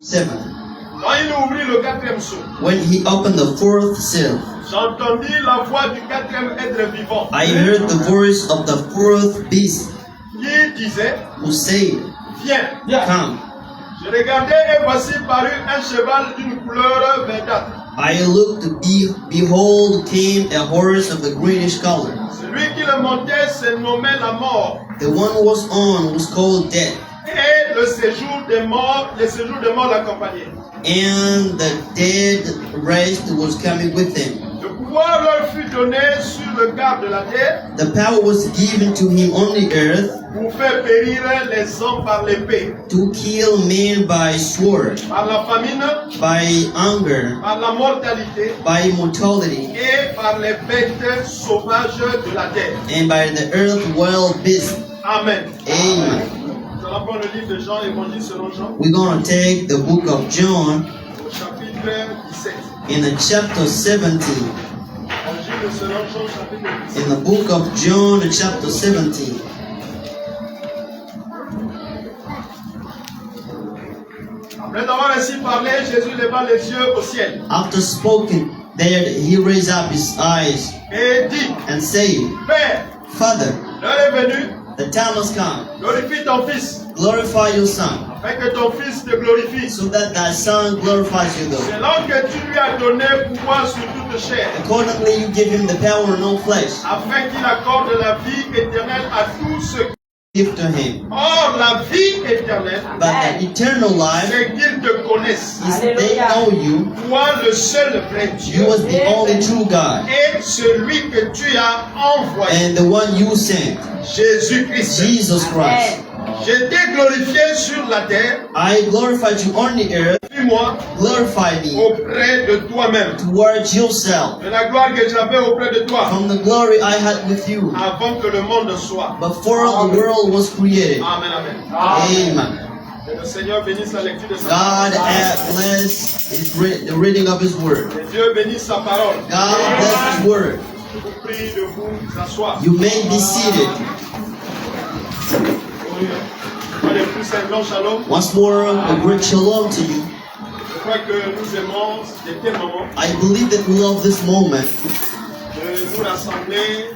7. Quand il ouvrit le quatrième sceau, When he opened the fourth seal, j'entendis la voix du quatrième être vivant I heard the voice of the fourth beast qui disait, who said, viens. Come. Je regardais et voici parut un cheval d'une couleur verdâtre. I looked, behold, came a horse of a greenish color. Celui qui le montait se nommait la mort. The one who was on was called Death, Et le séjour des morts l'accompagnait. and the dead rest was coming with him. Le pouvoir leur fut donné sur le garde de la terre The power was given to him on the earth pour faire périr les hommes par l'épée, to kill men by sword, par la famine, by hunger, par la mortalité by mortality, et par les bêtes sauvages de la terre. and by the earth wild beasts. Amen. Amen. Nous allons prendre le livre de Jean, Évangile selon Jean, We're going to take the book of John au chapitre 17. in the chapter 17. Évangile selon Jean, chapitre 17. In the book of John, chapter 17. Après avoir ainsi parlé, Jésus leva les yeux au ciel After spoken, there he raised up his eyes et dit, and said, Père, Father, l'heure est venue, the time has come. glorifie ton Fils, Glorify your Son, afin que ton Fils te glorifie. so that thy Son glorifies you, though. Selon que tu lui as donné pouvoir sur toute chair, Accordingly, you give him the power in all flesh. afin qu'il accorde la vie éternelle à tous ceux qui... Give to him. Or, la vie éternelle, But the eternal life c'est qu'ils te connaissent, is they know you, toi le seul vrai Dieu, you as the only true God, et celui que tu as envoyé, and the one you sent, Jésus-Christ. Jesus Christ. Je t'ai glorifié sur la terre, I glorified you on the earth. puis-moi Glorify me auprès de toi-même, towards yourself, de la gloire que j'avais auprès de toi, from the glory I had with you, avant que le monde soit. before the world was created. Amen, amen. Amen. Que le Seigneur bénisse la lecture de sa God parole. bless the reading of His Word. Que Dieu bénisse sa parole. God bless His Word. Je vous prie de vous asseoir. You may be seated. Allez, plus un grand shalom. Once more, a great shalom to you. Je crois que nous aimons de tels moments I believe that we love this moment de nous rassembler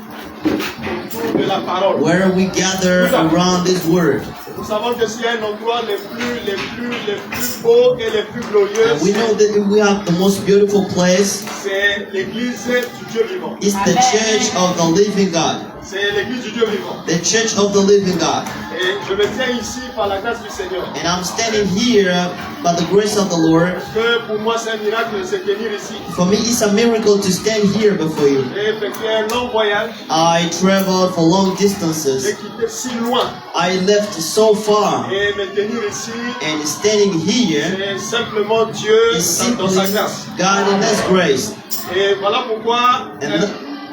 autour de la parole. where we gather around this Word. Nous savons que s'il y a un endroit les plus beaux et les plus glorieux, And we know that we have the most beautiful place. c'est l'église du Dieu vivant. It's the church of the living God. C'est l'église du Dieu vivant. The church of the living God. Et je me tiens ici par la grâce du Seigneur. And I'm standing here by the grace of the Lord. Parce que pour moi, c'est un miracle de se tenir ici. For me, it's a miracle to stand here before you. J'ai effectué un long voyage. I traveled for long J'ai distances. quitté si loin. I left so far. Et me tenir ici, And standing here c'est simplement Dieu is dans simply sa grâce. God in His grace. Et voilà pourquoi,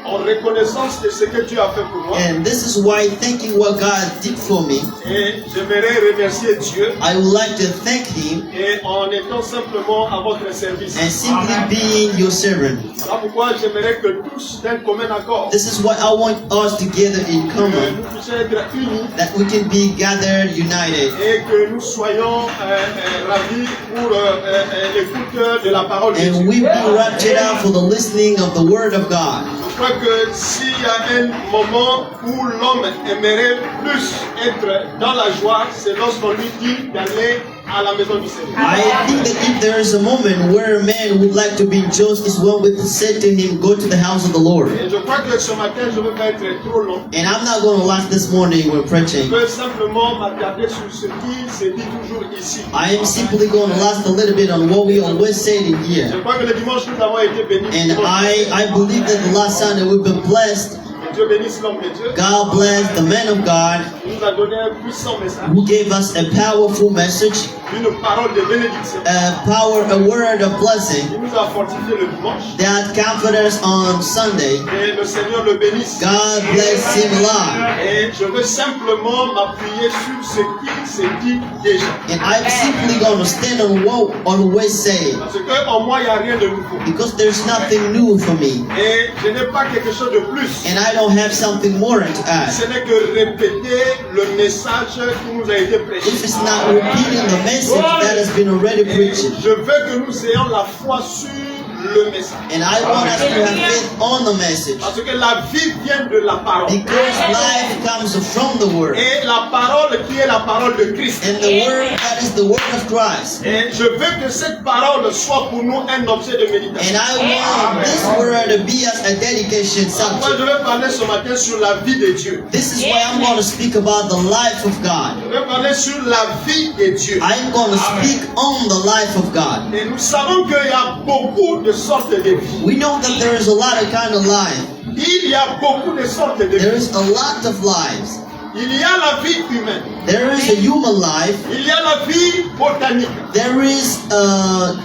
en reconnaissance de ce que Dieu a fait pour moi, And this is why, thanking what God did for me, et j'aimerais remercier Dieu, I would like to thank Him et en étant simplement à votre service. and simply being your servant. Voilà pourquoi j'aimerais que tous, d'un commun accord, This is what I want us together in que common, nous puissions être unis that we can be gathered, united, et que nous soyons ravis pour l'écoute de la parole de and Dieu. we be raptured out for the listening of the Word of God. Je crois que s'il y a un moment où l'homme aimerait plus être dans la joie, c'est lorsqu'on lui dit d'aller à la maison du Seigneur. I think that if there is a moment where a man would like to be just, is when we said to him, go to the house of the Lord. Et je crois que ce matin, je ne veux pas être trop long. And I'm not going to last this morning when Je preaching. veux simplement m'attarder sur ce qui se dit toujours ici. I am simply going to last a little bit on what we always said in Je here. crois que le dimanche, nous avons été bénis. And I believe that the last Sunday we've been blessed. Que Dieu bénisse l'homme de Dieu. God bless the man of God Il nous a donné un puissant message, who gave us a powerful message, une parole de bénédiction. a word of blessing Il nous a fortifié le dimanche. that comforted us on Sunday. Et le Seigneur le bénisse. God bless him long. Et je veux simplement m'appuyer sur ce qui se dit déjà. And I'm simply going to stand on what always say, Parce qu'en moi, il n'y a rien de nouveau. because there's nothing new for me. Et je n'ai pas quelque chose de plus. And I don't have something more to add. Ce n'est que répéter le message qui nous a été prêché. If it's not repeating the message that has been already Et preached. je veux que nous ayons la foi sur le message. And I want us to have faith on the message. Parce que la vie vient de la parole. Because life comes from the Word. Et la parole qui est la parole de Christ. And the Word that is the Word of Christ. Et je veux que cette parole soit pour nous un objet de méditation. And I want this Word to be as a dedication Moi, je subject. vais parler ce matin sur la vie de Dieu. This is why I'm going to speak about the life of God. Je vais parler sur la vie de Dieu. I'm going to speak on the life of God. Et nous savons qu'il y a beaucoup de sortes de vies. We know that there is a lot of kind of life. Il y a beaucoup de sortes de There vies. is a lot of lives. Il y a la vie humaine. There is a human life. Il y a la vie botanique. There is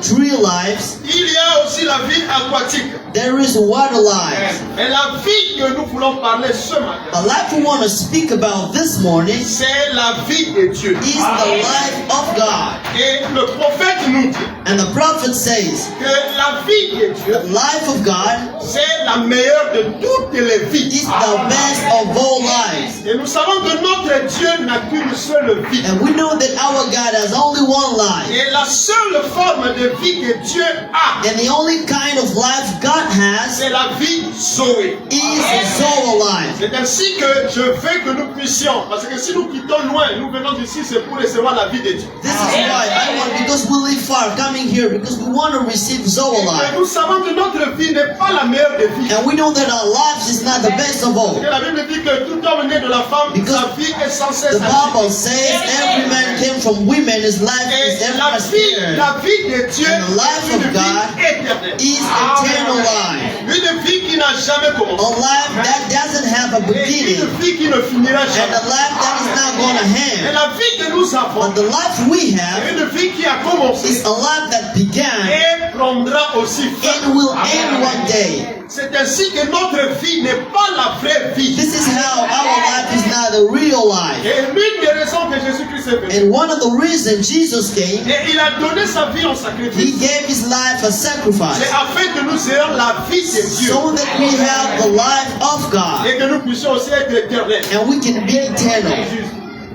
tree lives. Il y a aussi la vie aquatique. There is water lives. Et la vie que nous voulons parler ce matin, The life we want to speak about this morning c'est la vie de Dieu. is the life of God. Et le prophète nous dit And the prophet says, que la vie de Dieu, the life of God c'est la meilleure de toutes les vies. is the best of all lives. Et nous savons que notre Dieu n'a qu'une seule vie. And we know that our God has only one life. Et la seule forme de vie que Dieu a, And the only kind of life God has c'est la vie Zoé. is a Zoe life. C'est ainsi que je veux que nous puissions, parce que si nous quittons loin, nous venons d'ici, c'est pour recevoir la vie de Dieu. This is why I want, because we live far, coming here, because we want to receive Zoe Et life. nous savons que notre vie n'est pas la meilleure des vies. And we know that our lives is not the best of all. Parce que la Bible dit que tout homme né de la femme, Because sa vie est sans cesse The Bible says every man came from women, his life is Et ever spared. la vie de Dieu And the life est une of God vie éternelle. is eternal life. Une vie qui n'a jamais A commencé. life that doesn't have a Et beginning. une vie qui ne finira And jamais. a life that is not going to Et end. la vie que nous avons But the life we est have une vie qui a commencé is a life that began et prendra aussi fin. and will end one day. C'est ainsi que notre vie n'est pas la vraie vie. This is how our life is not a real life. Et l'une des raisons que Jésus-Christ est venu, And one of the reasons Jesus came, et il a donné sa vie en he sacrifice, gave his life a c'est sacrifice afin que nous ayons la vie de Dieu so that we have the life of God et que nous puissions aussi être éternels. and we can be eternal.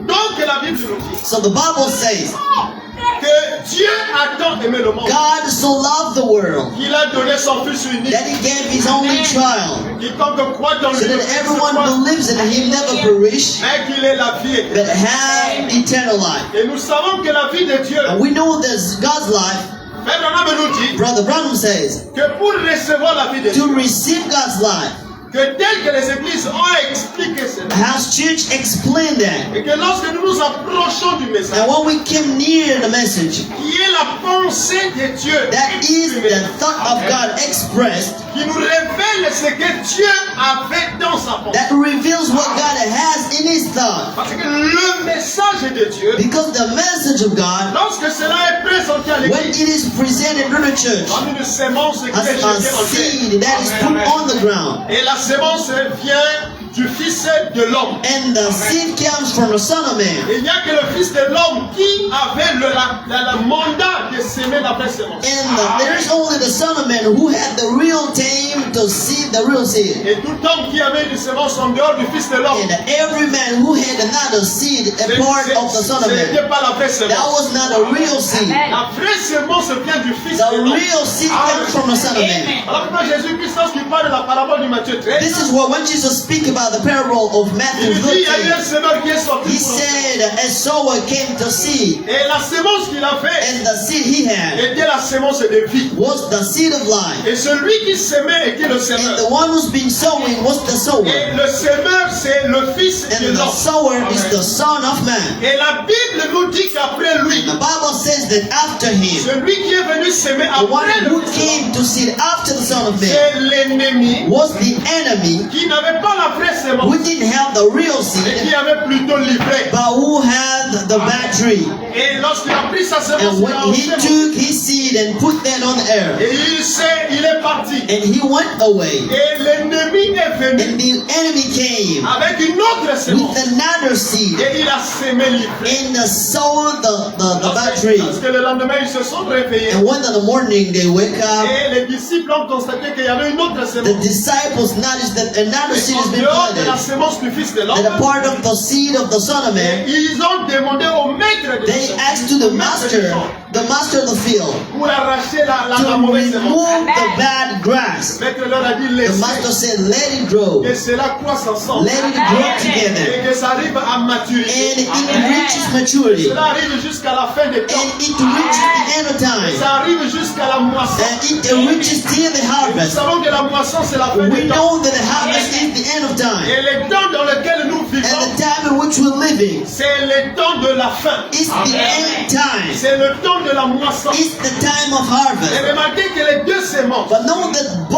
Donc la Bible nous dit So the Bible says, que Dieu a tant aimé le monde God so loved the world qu'il a donné son Fils unique. that he gave his only child, Quiconque croit dans so lui, that everyone who lives in him never perish, mais qu'il ait la vie éternelle. but have eternal life. Et nous savons que la vie de Dieu, And we know that God's life, Frère Branham nous dit Brother Branham says, que pour recevoir la vie de Dieu, to receive God's life, que tel que les églises ont expliqué cela, has church explained that. et que lorsque nous nous approchons du message, And when we came near the message, qui est la pensée de Dieu, that is the thought of God expressed, qui nous révèle ce que Dieu avait dans sa pensée. that reveals what God has in his thought. Parce que le message de Dieu, Because the message of God, lorsque cela est présenté à when l'église, it is presented to the church, comme une sémence qui est as a jetée en terre. seed that is put on the ground, Et la sémence vient du Fils de l'homme. and the seed comes from the Son of Man. Et il n'y a que le Fils de l'homme qui avait le mandat de s'aimer la vraie sémence. And there is only the Son of Man who had the real time to see the real seed. Et tout homme qui avait une sémence en dehors du Fils de l'homme, And every man who had another seed, a part of the Son of ce n'était Man, pas la vraie that sémence. was not a real seed. La vraie sémence vient du Fils The de l'homme. real seed comes from the Son of Man. Alors quand Jésus-Christ, lorsqu'il parle de la parabole du Matthieu 13, This is what when Jesus speaks about the parable of Matthew il dit il y a eu un 13, semeur qui est sorti he pour le said a sower came to seed, Et la sémence qu'il a fait and the seed he had était la sémence de vie. was the seed of life. Et celui qui s'aimait était le And semeur. the one who's been sowing was the Et sower. le semeur, c'est le Fils de And the l'homme. sower is the Son of Man. Et la Bible nous dit qu'après lui, The Bible says that after him, celui qui est venu s'aimer the one après who le Fils de l'homme, came to seed after the Son of Man c'est l'ennemi was the enemy qui n'avait pas la vraie sémence, who didn't have the real mais qui seed, avait plutôt livré. but who had the bad tree. Et lorsqu'il a pris sa sémence, And il a when he ensemencé. took his seed and put that on the earth, Et il est parti. and he went away, Et l'ennemi est venu and the enemy came avec une autre sémence. with another seed Et il a semé livré. and sowed the bad tree. Parce que le lendemain, ils se sont réveillés. And when in the morning they wake up, Et les disciples ont constaté qu'il y avait une autre the sémence. disciples noticed that another seed has En been dehors part de la decided sémence du Fils de that l'homme. a part of the seed of the Son of Man, Ils ont demandé au maître de they asked to the master of the field, pour arracher la to mauvaise sémence. remove the bad grass. Le maître leur a dit The master laissez said, let it grow. que cela croisse ensemble Let it grow together. et que ça arrive à And maturité. it reaches maturity. Cela arrive jusqu'à la fin des temps. And it reaches the end of time. Ça arrive jusqu'à la moisson. And it reaches till the Nous harvest. savons que la moisson c'est la fin We des temps. know that the harvest is the end of time. Et les temps dans lesquels nous And vivons, the time in which we're living c'est le temps de la fin. is the end time. C'est le temps de la moisson. It's the time of Et harvest. remarquez que les deux sémences, But know that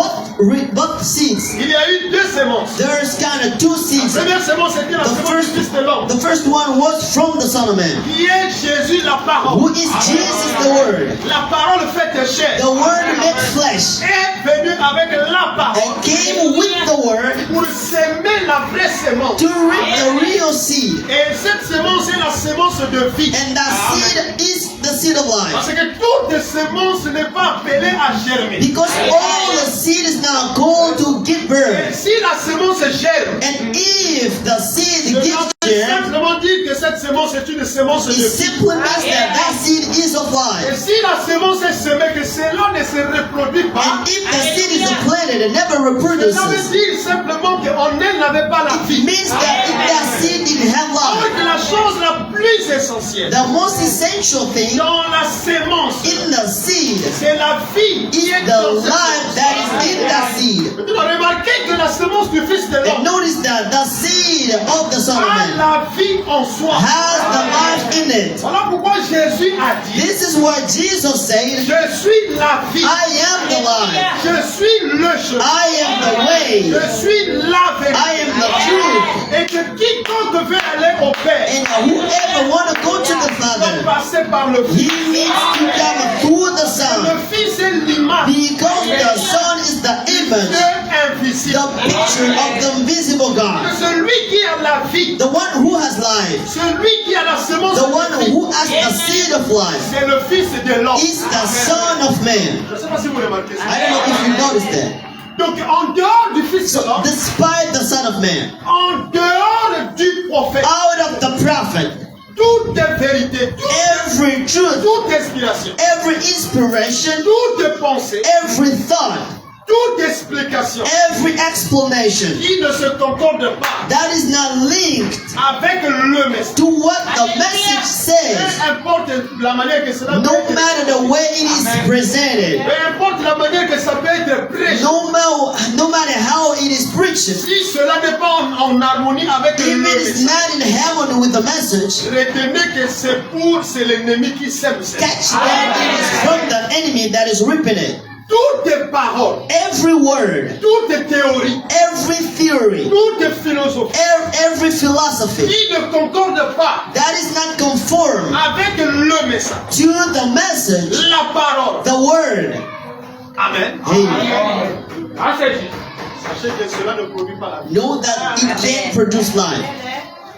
both seeds, il y a eu deux sémences. there's kind of two La seeds. première sémence était la The sémence du Fils de l'homme, The first one was from the Son of Man, qui est Jésus la who parole. is Jesus the Word. La parole faite chair The Word made flesh est venue avec la parole and came with the Word pour s'aimer la vraie sémence. to reap the real seed. Et cette sémence est la sémence de vie. And that seed is the seed of life. Parce que toute sémence n'est pas appelée à germer. Because all the seed is now called to give Et birth. si la sémence germe, And if the seed cela gives veut germ, simplement dire que cette sémence est une sémence de it vie. simply means that that seed is of Et life. si la sémence est semée, que cela ne se reproduit pas, And if the seed is planted and never cela veut reproduces, dire simplement qu'en elle n'avait pas la it vie. means that if that seed didn't have Alors life, que la chose la plus essentielle the most essential thing dans la sémence, in the seed c'est la vie qui is est the dans cette life sémence. that is in that seed. Maintenant, remarquez que la sémence du Fils de And l'homme notice that the seed of the Son of a Man la vie en soi. has the life in it. Voilà pourquoi Jésus a dit, This is what Jesus said, je suis la vie, I am the life, je suis le chemin, I am the way, je suis la vérité. I am the truth. Et que quiconque veut aller au Père And whoever want to go to the doit Father, passer par le he Fils. needs to come through the Le Son. Fils est l'image Because the Son is the de image, invisible. the picture of the invisible God. Celui qui a la vie, The one who has life, celui qui a la sémence the de one vie, who has the seed of life, c'est le Fils de l'homme. is the Son of Man. Je ne sais pas si vous remarquez ça. I don't know if you noticed that. Donc en dehors du Fils de So, l'homme, despite the Son of Man, en dehors du prophète, out of the prophet, toute vérité, every truth, toute inspiration, every inspiration, toute pensée, every thought, toute explication every explanation qui ne se concorde pas that is not linked avec le message. to what the message says, Peu importe la manière que cela peut no être, matter the way it is presented, peu importe la manière que ça peut être prêché, no matter how it is preached, si cela n'est pas en harmonie avec if le it is message, not in harmony with the message, retenez que c'est l'ennemi qui sème ça. catch that it is from the enemy that is ripping it. Toutes paroles, Every word, toute théorie, every theory, toute philosophie every philosophy qui ne concorde pas that is not conform avec le message, to the message, la parole. the word. Amen. Amen. Sachez que cela ne produit pas la vie. Know that it can't produce life.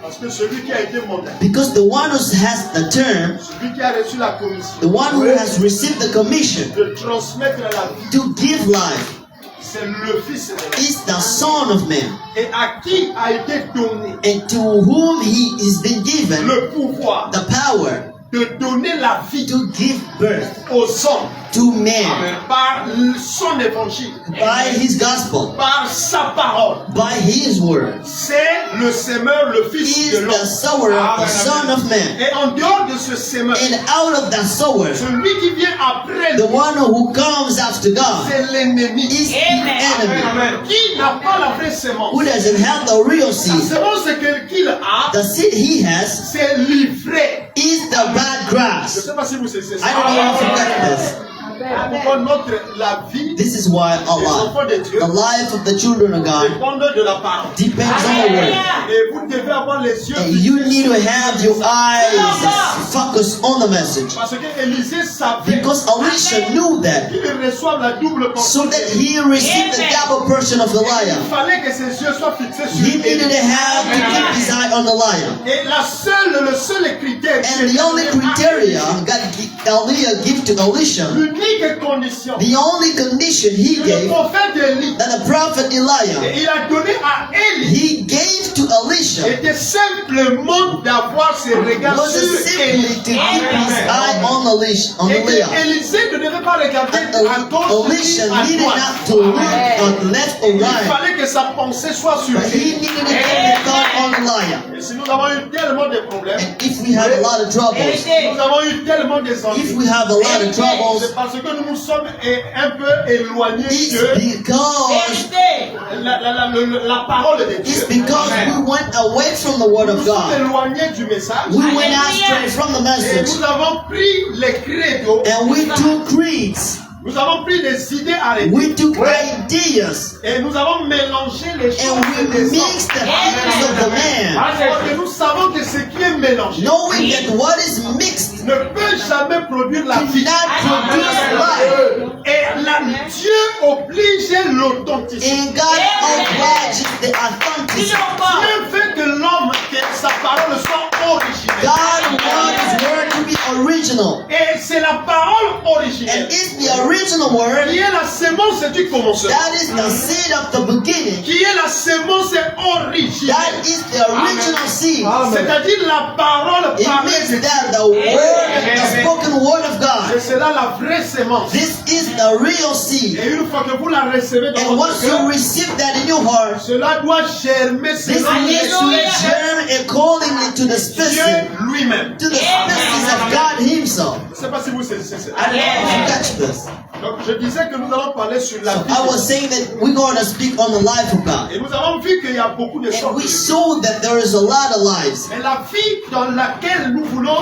Parce que celui qui a été monté, Because the one who has the term, celui qui a reçu la commission the one who has received the commission de transmettre la vie, to give life, c'est le Fils de l'homme. is the Son of Man, Et à qui a été donné and to whom he is been given le pouvoir the power de donner la vie to give birth aux hommes to man par son évangile, by his gospel, par sa parole. by his word. C'est le semeur, le He Fils is de the l'homme. sower of the Son of Man. Et en dehors de ce semeur, And out of that sower, celui qui vient après the lui, one who comes after God c'est l'ennemi. is the enemy, Amen. Qui n'a pas la vraie sémence? who doesn't have the real La seed. sémence qu'il a, The seed he has c'est l'ivraie. is the bad Je ne grass. sais pas si vous savez ça. I don't know if you got this. Pourquoi la vie This is why des Allah, enfants de Dieu the life of the children of God, dépend de la parole. depends on the word. Et vous devez avoir les yeux And you need to have your eyes focused on the message. parce que Élisée savait Because Elisha knew that, qu'il reçoit la double portion. so that he received the double portion of the Il lion. fallait que ses yeux soient fixés sur He needed to have to keep his eye on the lion. Et le seul critère And the only criteria God Eliah gave to Elisha lui l'unique condition The only condition he que le gave prophète Élie, that the prophet Elijah, et il a donné à Élie, he gave to Elisha, était simplement d'avoir ses regards was sur simply Élie. to keep his eye on Elisha, on Et que Eliah. Élisée ne devait pas regarder à gauche Elisha ni à needed droite. not to look on left or Il right, fallait que sa pensée soit sur but he Élie. needed to keep his thought on Eliah. Et si nous avons eu tellement de problèmes, And if we have a lot of troubles, nous avons eu tellement des if ennuis, we have a lot of troubles, c'est parce que nous nous sommes un peu éloignés it's de because la parole de it's Dieu. because we went away from the word Nous of nous sommes God. éloignés du message. We went astray from the Et message, nous avons pris les credos, and we took creeds, nous avons pris des idées arrêtées. we took ideas, Et nous avons mélangé les choses and we des mixed the things of the man, Parce que nous savons que ce qui est mélangé knowing that what is mixed ne peut jamais produire la vie. cannot produce life. Et Dieu oblige l'authenticité. And God obliges the authenticity. Dieu veut que l'homme, que sa parole soit originelle. God wants His word to be original. Et c'est la parole And originelle it's the original word qui est la sémence du commencement. that is the seed of the beginning. Qui est la sémence originelle. That is the original seed. C'est-à-dire la parole It parlée means de that Dieu. the word, the spoken word of Et God, c'est là la vraie sémence. this is the real seed. Et une fois que vous la recevez dans And votre once you cœur, receive that in your heart, cela doit germer this selon needs to germ accordingly to the species, Dieu lui-même. to the species of God Himself. Je ne sais pas si vous saisissez ça. I don't know if you catch this. Donc je disais que nous allons parler sur la So vie. I was saying that we're going to speak on the life of God. Et nous avons vu qu'il y a beaucoup de And sortes. we saw that there is a lot of lives. Mais la vie dans laquelle nous voulons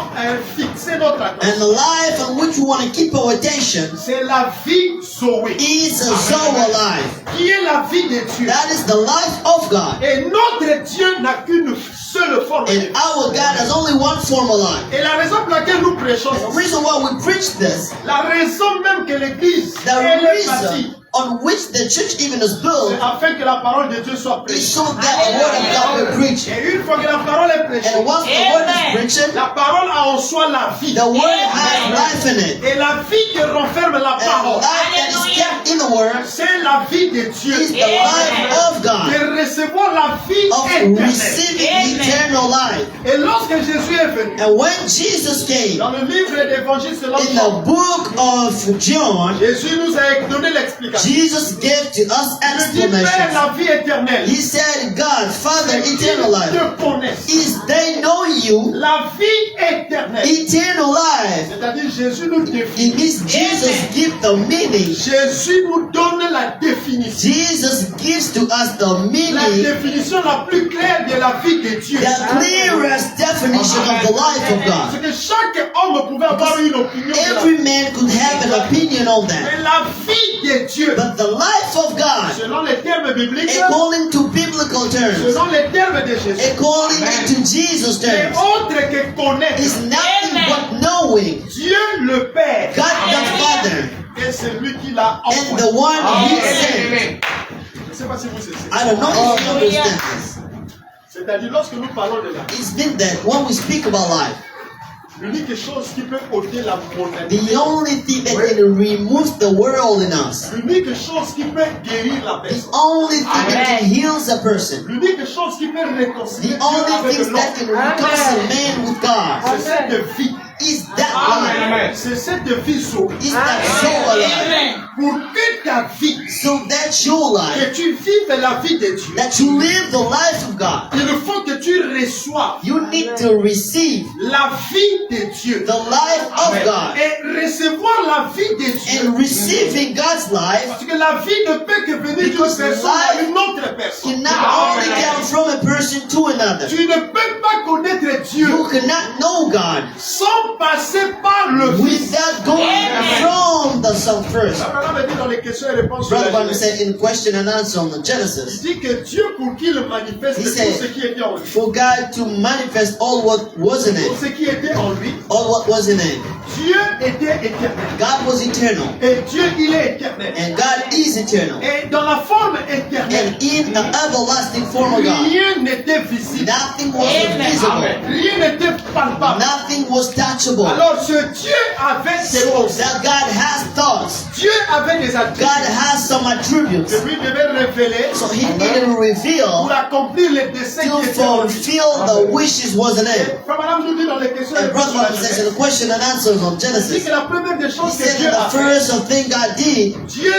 fixer notre And attention, the life on which we want to keep our attention c'est la vie Zoé, is a Zoe life. qui est la vie de Dieu. That is the life of God. Et notre Dieu n'a qu'une seule forme de vie. And our God has only one form of life. Et la raison pour laquelle nous prêchons, And the reason why we preach this, la raison même que l'Église the elle est bâtie, reason on which the church even is built, c'est afin que la parole de Dieu soit is prêchée. so that the word of God will preach. Et une fois que la parole est prêchée, And once the word is preached, la parole a en soi la vie. the word has life in it. Et la vie que renferme la And parole, life that is kept in the word c'est la vie de Dieu. is the life of God, De recevoir la vie of éternelle. receiving eternal life. Et lorsque Jésus est venu, And when Jesus came, dans le livre d'Évangile selon in Jean, the book of John, Jésus nous a donné l'explication. Jesus gave to us Il dit, Père, explanation. la vie éternelle, He said, God, Father, c'est qu'ils eternal life, te connaissent. is they know you, La vie éternelle, eternal life. c'est-à-dire Jésus nous définit. It means Jesus give the meaning. Jésus nous donne la définition. Jesus gives to us the La meaning, définition la plus claire de la vie de Dieu. the clearest definition of the life of Parce God. que chaque homme pouvait avoir une opinion. de la vie. Every man could have an opinion on that. Mais la vie de Dieu, But the life of God, selon les termes bibliques, according to biblical terms, selon les termes de Jésus, according to Jesus' n'est terms, autre que connaître is nothing but knowing Dieu le Père God the Father et celui qui l'a and envoyé. the one He sent. Je ne sais pas si vous saisissez. I don't know if you understand this. C'est-à-dire, lorsque nous parlons de la vie, It's been that when we speak about life, l'unique chose qui peut ôter la mondanité, the only thing that can remove the world in us, l'unique chose qui peut guérir la the personne, only thing that can heal a person, l'unique chose qui peut réconcilier the Dieu only avec thing that l'homme, can reconcile man with God c'est cette vie. is that life, C'est cette vie sauvée. is that soul alive. Pour que ta vie, So that your life, que tu vives la vie de Dieu, that you live the life of God, il faut que tu reçoives you need to receive la vie de Dieu. the life of God. Et recevoir la vie de Dieu. And receiving God's life Parce que la vie ne peut que venir d'une Because personne à life une autre personne. cannot only come from a person to another. Tu ne peux pas connaître Dieu You cannot know God sans passer par le Fils. without going from the Son first. Abraham me dit dans les questions et réponses sur Brother la Bible Genèse, said in question and answer on the il Genesis, dit que Dieu, pour qu'il manifeste He tout said, ce qui était en lui, for God to manifest all what was in tout it, ce qui était en lui, all what was in it. Dieu était éternel. God was eternal, Et Dieu, il est éternel. and God is eternal. Et dans la forme éternelle, And in the everlasting form of God, rien n'était visible. nothing was invisible, Rien n'était palpable. nothing was touchable. Alors ce Dieu avait des So pensées. that God has thought. avait des attributs God has some attributes. que lui devait révéler So he needed to pour reveal accomplir les desseins to qui étaient en lui. fulfill the wishes wasn't it. Frère Madame nous dit dans les questions et And Brother réponses Martin says in the question and answers on il dit Genesis, que la première des he choses que said Dieu that a the fait, first thing God did, Dieu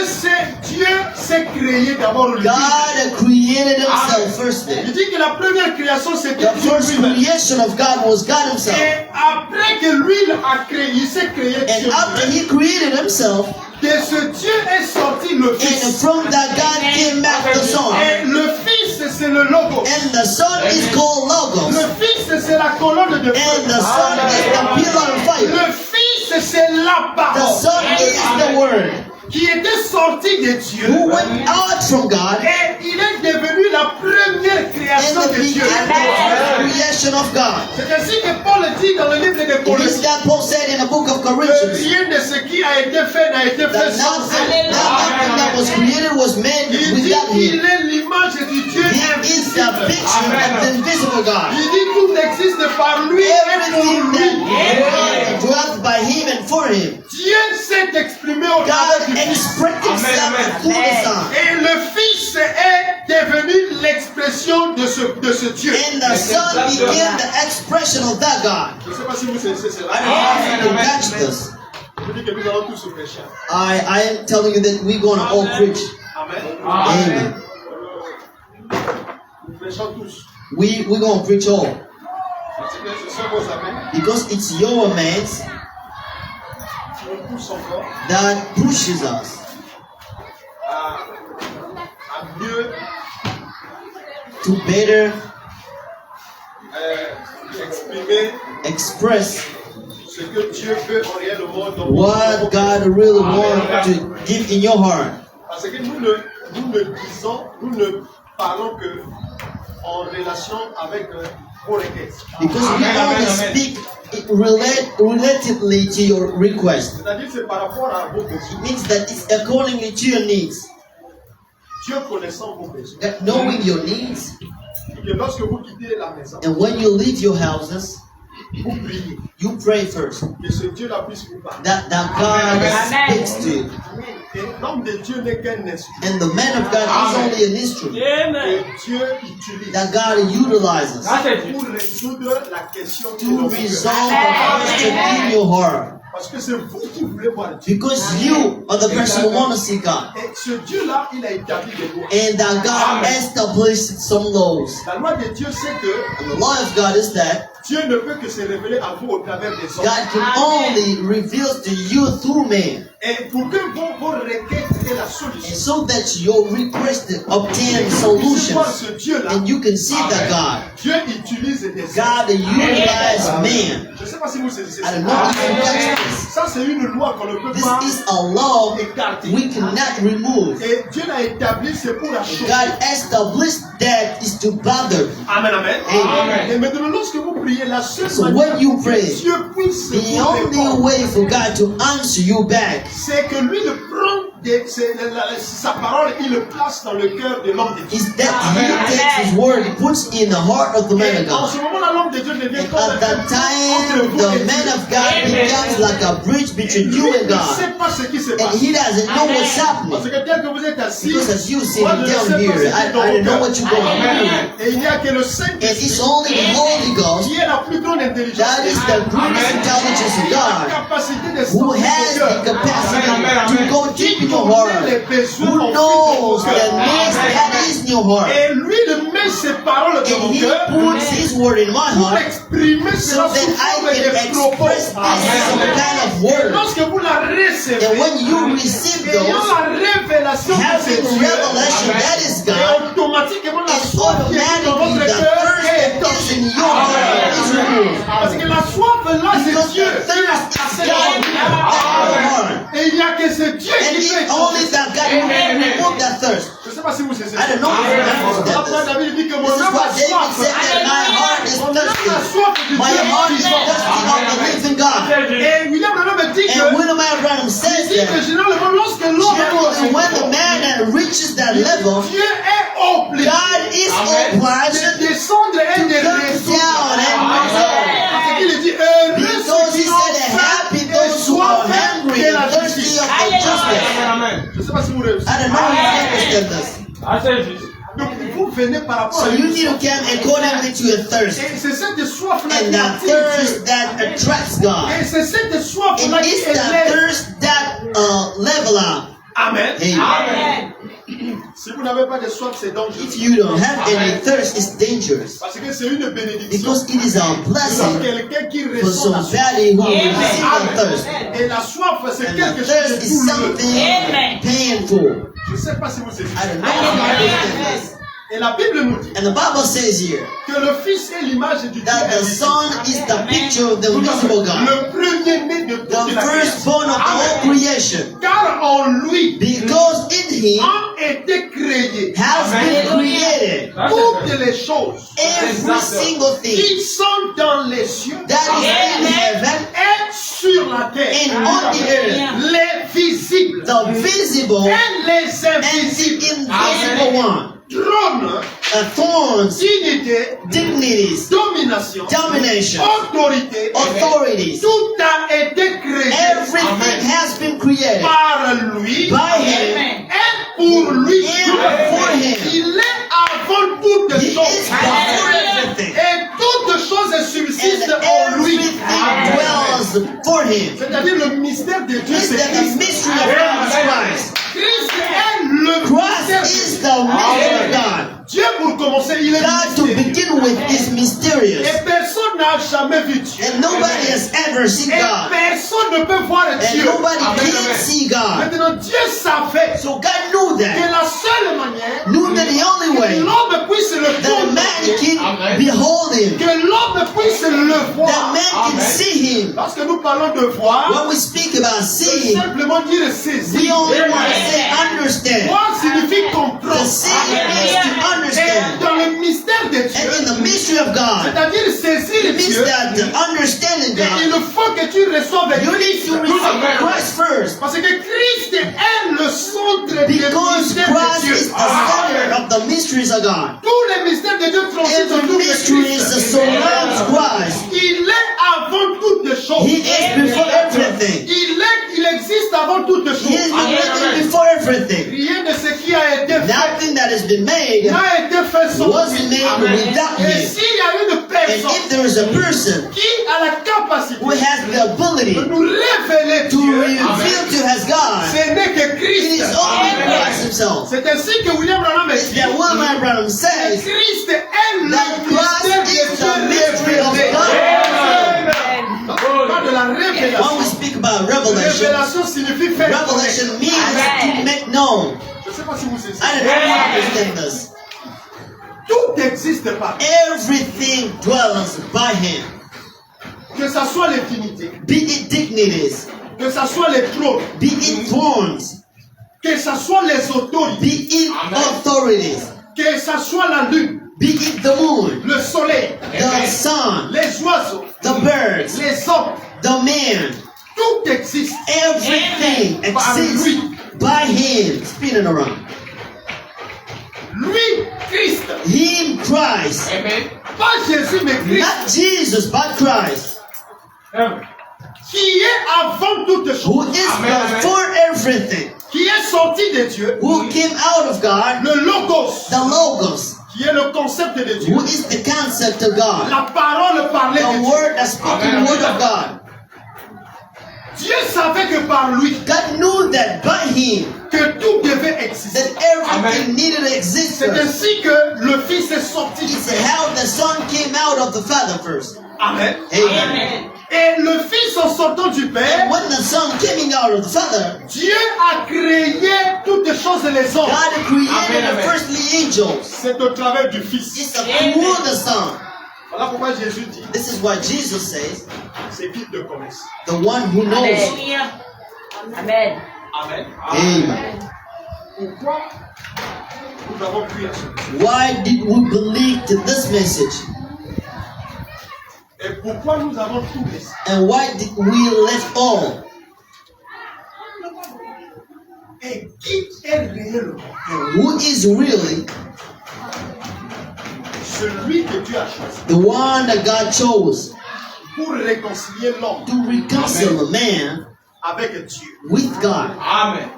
s'est créé d'abord lui. God created himself Il firstly. dit que la première création c'était The Dieu first lui-même. creation of God was God himself. Et après que lui a créé, il s'est créé And Dieu after lui-même. he created himself, De ce Dieu est sorti le and Fils. from that God came back the Son. Et le Fils c'est le logo. And the Son is called Logos. Le Fils c'est la colonne de And feu. the Son is the pillar of fire. Le Fils c'est la The parole Son is the Word qui était sorti de Dieu. who went out from God Et il est devenu la première and création de became Dieu. the creation of God. C'est ainsi que Paul dit dans le livre de It is Corinthiens that Paul said in the book of que Corinthians rien de ce qui a été fait n'a été fait that sans nothing elle. that was created was made Il dit without qu'il him. est l'image du Dieu He is the invisible. picture of the invisible God. Il dit tout existe par lui et pour Everything lui. that dwelt by him and for him. Dieu s'est exprimé au travers God du Fils. expressed himself through the Son. Et le Fils est devenu l'expression de ce Dieu. And the Son became the expression of that God. Je ne sais pas si vous saisissez cela. I don't know if you can catch this. Je vous dis que nous allons tous prêcher. I am telling you that we're going to all preach. Amen. Amen. Nous prêchons tous. We're going to preach all. Parce que ce sont vos amens Because it's your amens qui nous poussent encore that pushes us à mieux to better exprimer express ce que Dieu veut en réellement dans what God really wants to give in your heart. Parce que nous ne parlons que en relation avec vos requêtes. Because we only speak relatively to your request. C'est-à-dire c'est par rapport à vos besoins. It means that it's accordingly to your needs. Dieu connaissant vos besoins. That knowing your needs, Et que lorsque vous quittez la maison, and when you leave your houses, vous priez. you pray first. Que ce Dieu-là puisse vous parler. That God speaks to you. Et l'homme de Dieu n'est qu'un instrument. And the man of God is only an instrument Que Dieu utilise that God utilizes pour résoudre la question qui est dans to vos cœurs. resolve the question in your heart. Parce que c'est vous qui voulez voir Dieu. Because you are the person who want to see God. Et ce Dieu-là, il a établi des lois. And that God established some laws. La loi de Dieu, c'est que And the law of God is that Dieu ne peut que se révéler à vous au travers des hommes. God can only reveal to you through man. Et pour que vos requêtes aient la And solution, so that your request obtain vous puissiez voir solutions. ce Dieu-là, And you can see that God. Dieu utilise des hommes. God utilizes man. Je ne sais pas si vous saisissez I ça. don't know if you catch this. Ça, c'est une loi qu'on ne peut This pas is a law écarter. we cannot remove. Et Dieu l'a établi, c'est pour la chose. God established that is to bother. Amen, amen. Amen. Et maintenant, lorsque vous priez, la seule So manière when you pour que pray, Dieu puisse The vous only répondre, way for God to answer you back c'est que lui le prend, sa parole, il le place dans le cœur de l'homme de Dieu. is that He takes His word, He puts in the heart of the man Et of en God. ce moment-là, l'homme de Dieu devient And comme at that entre time, vous the et man Dieu. of God becomes like a bridge between Lui you and ne God. sait pas ce qui se And passe. He doesn't know what's Parce happening. que tel que vous êtes assis, Because as you sit moi, je ne down sais pas here, ce qui est I dans don't vos know cœurs. what you're going through. Et il n'y a que le And Saint-Esprit it's only the Holy Ghost qui est la plus grande intelligence. that is the greatest intelligence of La God, capacité de who sentir has vos the cœurs. capacity to go deep in your Connaît les heart, besoins who en knows fait de the vos needs cœurs. that is in your heart. Et lui, il met ses paroles dans And mon He cœur puts His word in my pour heart exprimer so cela that sous I forme can de propos. express this in some kind of word. Lorsque vous la recevez, And when you receive ayant those, la révélation de having ce Dieu, revelation that is et God, automatiquement la and soif qui est dans automatically votre the cœur thirst est that is in your heart is removed. Parce que la soif là, Because c'est Dieu. the thirst is God in your heart. Et il n'y a que ce Dieu And qui peut it's only that God who can remove that thirst. Je ne sais pas si vous savez. I don't know if you understand Après, this. David dit que mon This is âme what a David soif. said that my heart is Mon âme a thirsty. soif du My Dieu heart is vivant. thirsty of the living God. Et William Branham dit que And William Marion Branham says dit que that généralement lorsque l'homme generally when the man reaches that level, Dieu est obligé God is obliged de descendre et de come résoudre. down and resolve. Parce qu'il dit heureux Because ceux He qui ont said, faim happy et those who are soif hungry de and la thirsty justice. of the justice. Je ne sais pas si vous réussissez. I don't know if you understand this. Assez juste. Donc vous venez par rapport So à you need to come accordingly to your thirst. Et c'est cette soif-là And qui the attire Dieu. thirst that attracts God. Et c'est cette soif-là And qui it's the élève. thirst that level up. Amen. Amen. Si vous n'avez pas de soif, c'est dangereux. If you don't have any thirst, it's dangerous. Parce que c'est une bénédiction. Because it is a Pour blessing quelqu'un qui for ressent la soif. somebody who receives the thirst. Et la soif, c'est And quelque the chose thirst de is douloureux. something painful. Je ne sais pas si vous savez. I don't know if you understand this. Et la Bible nous dit And the Bible says here que le Fils est l'image du Dieu that the invisible. Son is the picture of the invisible God, Le premier-né de toute the la création. firstborn of the whole creation. Car en lui Because in Him ont été créés has been created toutes les choses every single thing qui sont dans les cieux that is in heaven et sur la terre. and on the earth, Les visibles the visible et les and invisibles. the invisible one, Trône, thrones, dignité, dignities, domination, domination, autorité. authorities. Tout a été créé Everything has been created par lui by Him et pour lui. and for Him. Il est avant toutes He choses. is before everything, Et toutes choses and subsistent en lui. everything dwells for Him. C'est-à-dire le mystère de Dieu, This c'est is the Christ. mystery of God is Christ. Christ est le mystère. Christ is the mystery of God. Dieu, pour commencer, il est God to mystérieux. begin with is mysterious. Et personne n'a jamais vu Dieu. And nobody has ever seen Et God. personne ne peut voir And Dieu. nobody can see God. Maintenant, Dieu savait So God knew que that. la seule manière Knew that the only que way l'homme puisse le that a man contempler, can behold Him, que l'homme puisse le that voir. man can see Him. Lorsque nous parlons de voir, When we speak about c'est seeing, simplement dire we saisir. only want to say understand. Voir signifie To comprendre. see is to Et understand. dans le mystère de And in Dieu, the mystery of God, c'est-à-dire saisir it means Dieu, that the understanding et il God, faut que tu reçoives you need Christ. to receive Christ first. Parce que Christ est le centre du Because mystère de Christ Dieu. is the center of the mysteries of God. Tous les mystères de Dieu transitent Every autour de mystery is Christ. surrounds Christ. Il est avant toutes choses. He is before everything. Il existe avant toutes He is choses. the living before everything. Rien de ce qui a été fait Nothing that has been made n'a été fait sans was lui. made without Et Him. s'il y a une And personne if there is a person qui a la capacité who has the de ability nous révéler to Dieu, reveal to us God, ce n'est que it Christ. is only Christ Himself. C'est ainsi que William Branham It's dit that William Branham says Christ est that le mystère Christ is de the mystery Dieu of révélé. God. Pas de la When we révélation. speak about revelation, Révélation signifie faire connaître. revelation means to make known. Je ne sais pas si vous savez. I don't know if you understand this. Tout existe par. Everything dwells by Him. Que ce soit les dignités, Be it dignities, que ce soit les trônes, be it thrones, que ce soit les autorités, be it authorities, que ce soit la lune, be it the moon, le soleil, the sun, les oiseaux, the birds, les hommes, the man. tout existe. Everything Par exists lui. by Him, spinning around. Lui, Christ, Him, Christ. pas Jésus, mais Christ, Not Jesus, but Christ. qui est avant toutes Who choses, is before everything. qui est sorti de Dieu, Who came out of God. le Logos, The Logos. qui est le concept de Dieu, Who is the concept of God. la parole parlée de The Dieu. word, the spoken word of God. Dieu savait que par lui, God knew that by Him, que tout devait exister. that everything needed to exist C'est first. ainsi que le Fils est sorti du It's Père. how the Son came out of the Father first. Amen. Amen. Et le Fils en sortant du Père, When the Son came out of the Father, Dieu a créé toutes choses et les hommes. God created the firstly angels. C'est au travers du Fils. It's through the Son. Voilà pourquoi Jésus dit, This is why Jesus says, c'est qui te connaissent. the one who knows. Amen. Amen. Amen. Pourquoi nous avons cru à ce Why did we believe to this message? Et pourquoi nous avons tout laissé. And why did we left all? Et qui est réellement And who is really celui que Dieu a choisi the one that God chose pour réconcilier l'homme to reconcile a man avec Dieu. with God? Amen.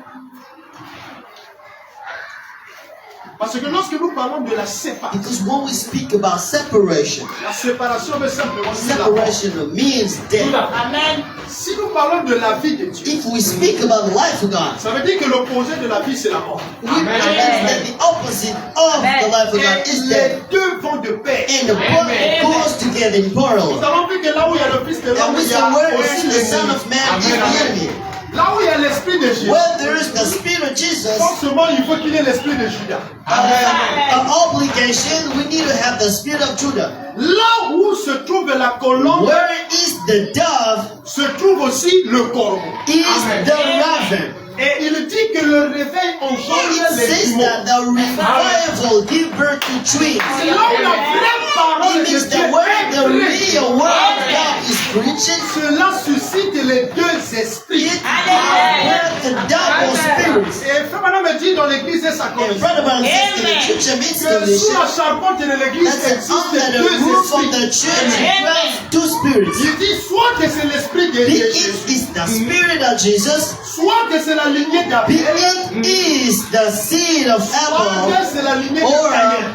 Parce que lorsque nous parlons de la séparation, Because when we speak about separation, la séparation veut simplement dire la mort. separation means death. Amen. Si nous parlons de la vie de Dieu, If we speak about the life of God, ça veut dire que l'opposé de la vie, c'est la mort. we means that the opposite of the life of God Et is les death. deux vont de pair. And the both goes together in Nous parallel. avons vu que là où il y a le Fils de And l'homme, we il y say a where aussi is the Son of Man is the enemy. Là où il y a l'Esprit de Jésus, Where there is the Spirit of Jesus, forcément il faut qu'il y ait l'Esprit de Judas. an obligation, we need to have the Spirit of Judah. Là où se trouve la colombe, Where is the dove se trouve aussi le corbeau. is the raven. Et il dit que le réveil And engendre it les says jumeaux. that the revival give birth to twins. C'est là où la vraie parole It de means Dieu that where est the prêchée. real word of God is preaching, Cela suscite les deux esprits. it birth the double spirits. Et Frère Branham me dit dans l'église de sa And commission Brother Brown says in the church of que sous installation, la charpente de l'église that's existe under the deux roof of the esprits. church, dwells two spirits. Il dit soit que c'est l'esprit de Be Jésus, it is the Spirit of Jesus, soit que c'est la lignée be d'Abel, it is the seed of soit Abel, que c'est la lignée de or Caïn.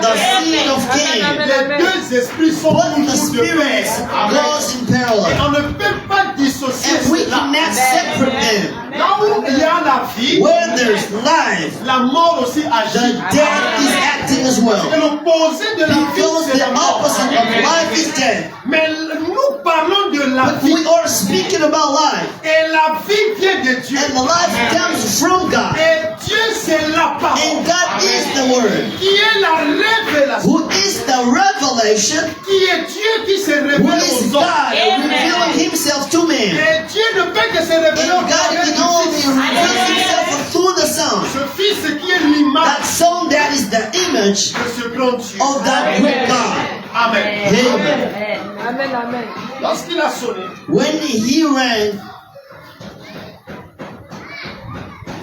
the seed of Cain. Les deux esprits sont Both the toujours de spirits pair. goes in Et parallel. on ne peut pas dissocier And we cela. cannot separate them. Là où il y a la vie, Where there's life, la mort aussi the agit. death is acting as Et well. l'opposé de la vie, Because c'est the la mort. opposite of life is death. Mais nous parlons de la But vie. we are speaking about life. Et la vie vient de Dieu. And the life comes from God. Et Dieu, c'est la parole. And God is the Word. Qui est la révélation. Who is the revelation? Qui est Dieu qui se Who révèle is aux God hommes. revealing Himself to man. Et Dieu ne peut que se révéler And au God travers can only du Fils. reveal Himself through the Son. Ce Fils qui est l'image That Son that is the image de ce grand Dieu. of that great God. Amen. Amen. Amen. Amen. Lorsqu'il a sonné, When He rang,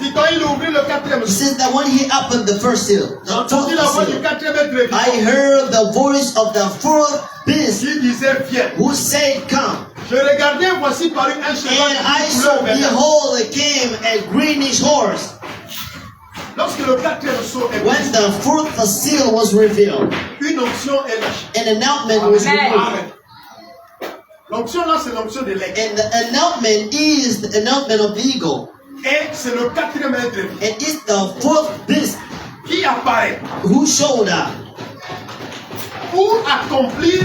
dit quand il ouvrit le quatrième He jour, says that when He opened the first seal, j'ai the entendu la voix fourth du seal, quatrième être I vivant heard the voice of the fourth beast qui disait viens. who said, "Come." Je regardais, voici parut un cheval And I de saw, couleur verte. behold, it came a greenish horse. Lorsque le quatrième saut est When pris, the fourth seal was revealed, une onction est lâchée. an announcement was Amen. removed. Amen. L'onction là, c'est l'onction de l'aigle. And the announcement is the announcement of the eagle. Et c'est le quatrième être vivant And it's the fourth beast qui apparaît who showed up pour accomplir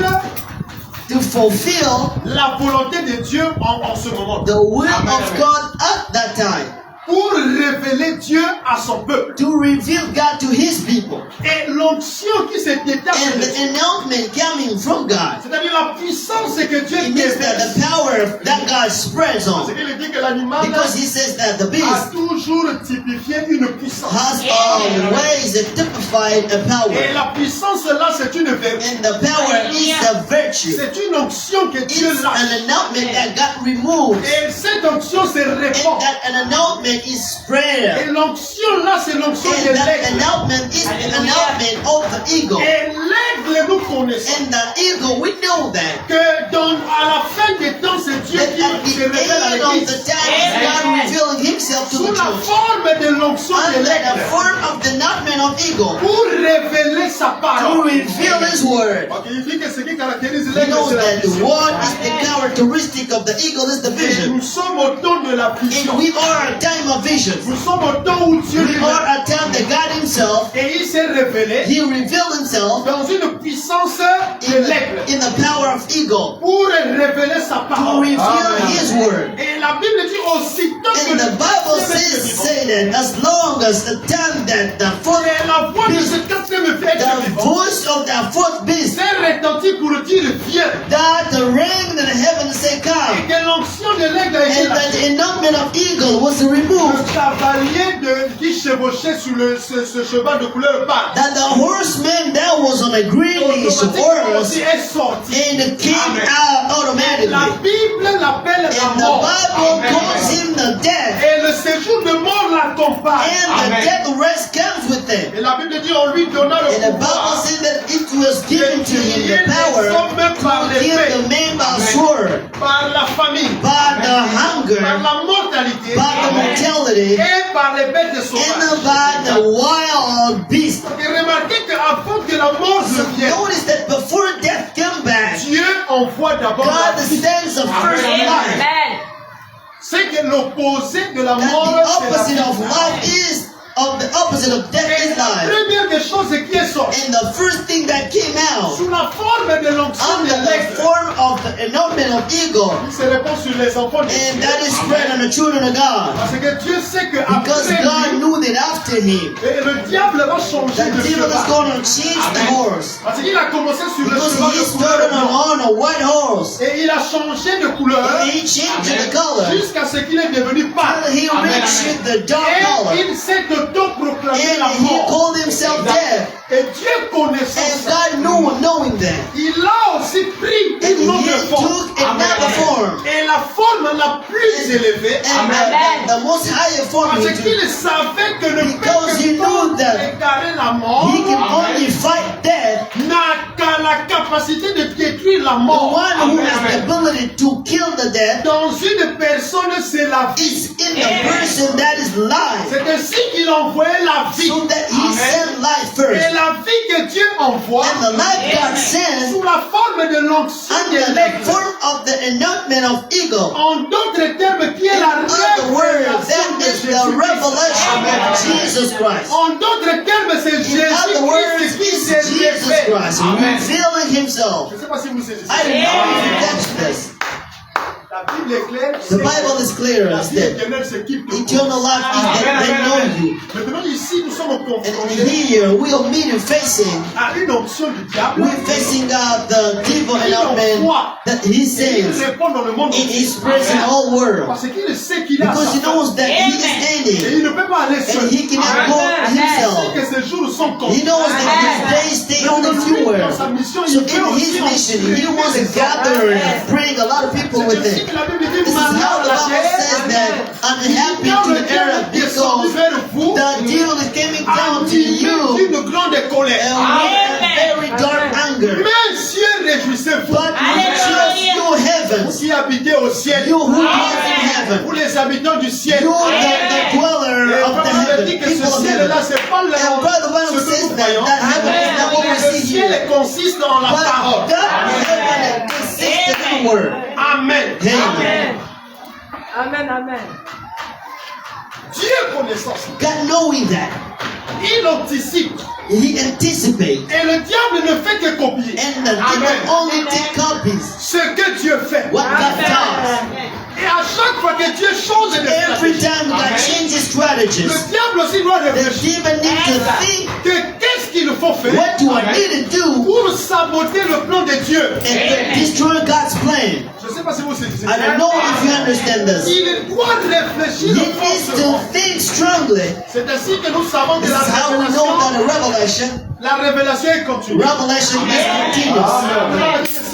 to fulfill la volonté de Dieu en ce moment. the will Amen. of God at that time. Pour révéler Dieu à son peuple. To reveal God to His people. Et l'onction qui se détache And de the Dieu, announcement coming from God. c'est-à-dire la puissance que Dieu It means that déverse. the power that God spreads Parce on. qu'il dit que l'animal Because He says that the a beast toujours typifié une puissance. has always typified a Et power. la puissance là, c'est une vertu. And the power is a virtue. C'est une onction que Dieu It's lâche. an announcement that God removes. Et cette onction se And répand. that an announcement is Et spread. l'onction là, c'est l'onction de And that l'aigle. announcement is the announcement of the eagle. Et l'aigle, nous connaissons And the eagle, we know that. que à la fin des temps, c'est Dieu That at qui se the révèle à end of the l'église. time is God revealing Himself to Sous the la church. forme de l'onction de Under the l'aigle. form of the announcement of eagle. Pour révéler sa To parole. reveal His word. Donc, il dit que ce qui caractérise He l'aigle, knows c'est la that the vision. one is the characteristic of the eagle is the Et vision. nous sommes au temps de la vision. And we are a time of vision. Nous sommes au temps où Dieu We are a time that God Himself, et il s'est révélé He revealed Himself dans une puissance de l'aigle in the power of eagle pour révéler sa to parole. reveal His word. Et la Bible dit aussitôt que And the le Bible quatrième says être vivant, say that as long as the time that the fourth et la voix de ce beast, quatrième être the vivant voice of the fourth beast, s'est retentie pour dire viens. that the ring in the heaven say Et come, que l'onction de l'aigle a été and that lâchée. the announcement of eagle was Le removed, cavalier qui chevauchait sur ce cheval de couleur pâle. that the horseman that was on a greenish Automatiquement horse aussi est sorti. and came Amen. out La automatically. Bible l'appelle la And the mort. Bible Amen. calls him the death, Et le séjour de mort l'accompagne. and the death rest comes with him. Et la Bible dit on lui donna le And the Bible pouvoir says that it was given to him the les power hommes par to kill l'épée, the man by sword, par la famine, by the hunger, par la mortalité by the mortality, et par les bêtes and sauvages. by the wild beasts. Et remarquez qu'avant que la mort So ne vienne, notice that before death come back, Dieu envoie d'abord la God vie. sends the first life. Amen. C'est que l'opposé de la That mort, the c'est la opposite of vie. life is the opposite of death Et is la life. première des choses qui est sortie, And the first thing that came out sous la forme de l'onction de under the l'aigle, form of the anointment of eagle, il se répand sur les enfants de and Dieu. that is spread on the children of God. Parce que Dieu sait que Because après God lui, knew that after him, et le diable va changer the de devil is cheval. going to change the horse. Parce qu'il a commencé sur le Because cheval he de couleur started blanc. on a white horse, Et il a changé de couleur and he changed the color jusqu'à ce qu'il est devenu pâle. till he reached the dark color. Et il s'est autoproclamé la And he mort. called himself death. Et Dieu connaissant And ça, God knew, knowing that. il a aussi pris And une he autre forme. took another form. Et la forme la plus élevée, And the most higher form parce he took. qu'il savait que ne Because he peut knew que that égarer la mort, He can only fight death. n'a qu'à la capacité de détruire la The mort. one who has the ability to kill the death Dans une personne, c'est la vie. is in the person that is life. C'est ainsi qu'il a envoyé la vie. So that he sent life Et first. la vie que Dieu envoie, And the life God sent sous la forme de l'onction de under the l'aigle, form of the anointment of eagle. en d'autres termes, qui est In la other words, révélation that de is the Jésus-Christ. revelation of Jesus Christ. En d'autres termes, c'est In other words, Jésus-Christ qui it's s'est Jesus révélé. Christ revealing himself. Je ne sais pas si vous saisissez. I don't know if you catch this. La Bible est claire. The Bible is clear La as vie that éternelle s'équipe de eternal life is that they know you. Maintenant, ici, nous sommes And confrontés here we are meeting facing, à une onction du diable. we're facing the devil and our man that he Il says répond dans le monde in entier. his present whole world. Parce qu'il sait qu'il a Because he sa knows that he is Et ending il ne peut pas aller seul. and he cannot go Il sait himself. que ses jours sont comptés. He knows that his days stay only few words. So in his mission, he wants to gather and bring a lot of people with C'est ainsi him. que la Bible dit, This is how the Bible says that I'm happy to the earth because the devil is coming down to you une grande colère. and with a very dark anger. Mais cieux, réjouissez-vous. But rejoice, you Vous heavens, qui habitez au ciel. you who dwell in heaven, Vous les habitants du ciel. you the dweller Et of the Paul heaven, dit que people ce of ciel-là, heaven. c'est pas le And Brother Bible ce que says nous that voyons. that heaven is not what we Le see ciel here. consiste en la But parole. that heaven consists in the word. Amen. Amen. Amen, amen. Dieu connaissant ça, God knowing that, il anticipe. he anticipates. Et le diable ne fait que copier And the devil only take copies ce que Dieu fait. what God does. Et à chaque fois que Dieu change de Every stratégie, time God changes le strategies, diable aussi doit the réfléchir demon needs to think, que qu'est-ce qu'il faut faire what do I need to do pour saboter le plan de Dieu. and to destroy God's plan? Je ne sais pas si vous saisissez. I don't know if you understand this. Il doit réfléchir He needs to forcément. think strongly. C'est ainsi que nous savons que This is how we know that la révélation est continue. revelation is continuous.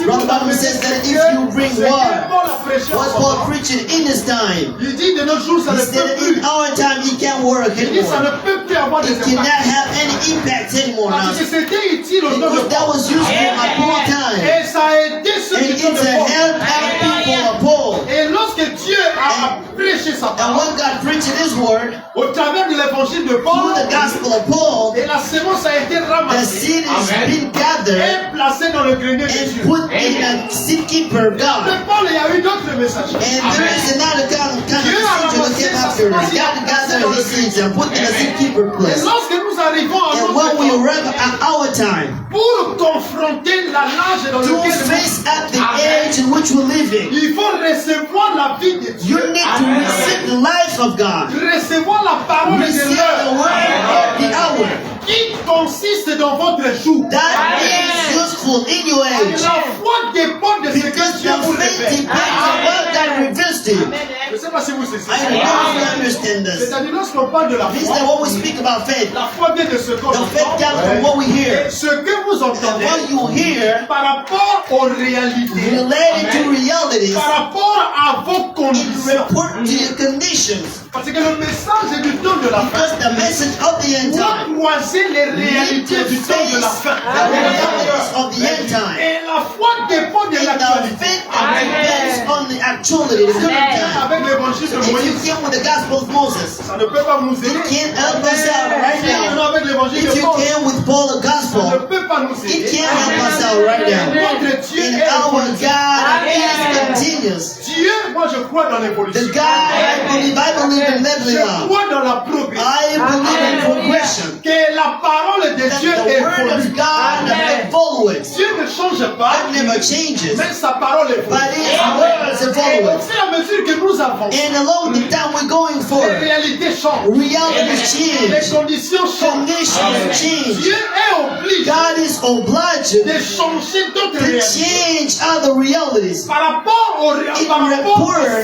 Brother Bible says that if you bring word, what Paul preaching in his time, Il dit de nos jours, ça he ne said peut that plus. in our time he can't work Il dit ça anymore. ne peut plus avoir des It cannot impacts. have any impact anymore now. Parce que c'était utile au temps de Because that Paul. was useful at Paul time. Et ça a aidé ceux And qui étaient it's de a Paul. help out people of Paul. Et lorsque Dieu a prêché sa And parole when God preached his word au travers de l'évangile de Paul, through the gospel of Paul, et la sémence a été the ramassée seed is being gathered et placée dans le grenier de Dieu. and put in a seed keeper God. De Paul, il y a eu d'autres messages. And there is another kind of messenger that came after this. God gathered his seeds and put in a seed keeper Et place. lorsque nous arrivons à And notre when we temps, arrive at our time, pour confronter la nage dans to lequel face at the age in which we're living, il faut recevoir la vie de you Dieu, need to receive the life of God. recevoir la parole Receive de the l'heure word of the hour. qui consiste dans votre jour. That is useful in your age. La foi dépend de ce que Because Dieu vous the faith révèle. depends on what God reveals to you. Je ne sais pas si vous saisissez. I don't know if you understand this. C'est-à-dire lorsqu'on parle de la This is foi, when we speak about faith. la foi vient de ce qu'on The faith entend. comes from what we hear. Et ce que vous And entendez what you hear par rapport aux réalités, related to realities, par rapport à vos it conditions, report to your conditions. Parce que le message du temps de la fin Because the message of the end doit time croiser les réalités du temps de la fin. the realities of the end time. Et la foi dépend de And the l'actualité. faith depends on the actuality, the current time. Avec l'évangile So de if you Moïse, came with the gospel of Moses, ça ne peut pas nous you aider. can't help us out right Si nous now. avec l'évangile If de you Paul, came with Paul the ça ne gospel, peut pas nous it aider. can't help us out right now. Notre Dieu And est our évolutif. God is continuous. Dieu, moi je crois dans l'évolution. The God I believe in leveling Je up. crois dans la progression. I believe in progression. Que la parole de That Dieu the word évolue. of God evolves. Dieu ne change pas, God never changes, mais sa parole évolue. but His words Et au evolve. fur et à mesure que nous avançons, And along the time we're going les forward, réalités changent. realities Les change, conditions changent. conditions change. Dieu est obligé God is obliged de changer d'autres to réalités change other realities par rapport aux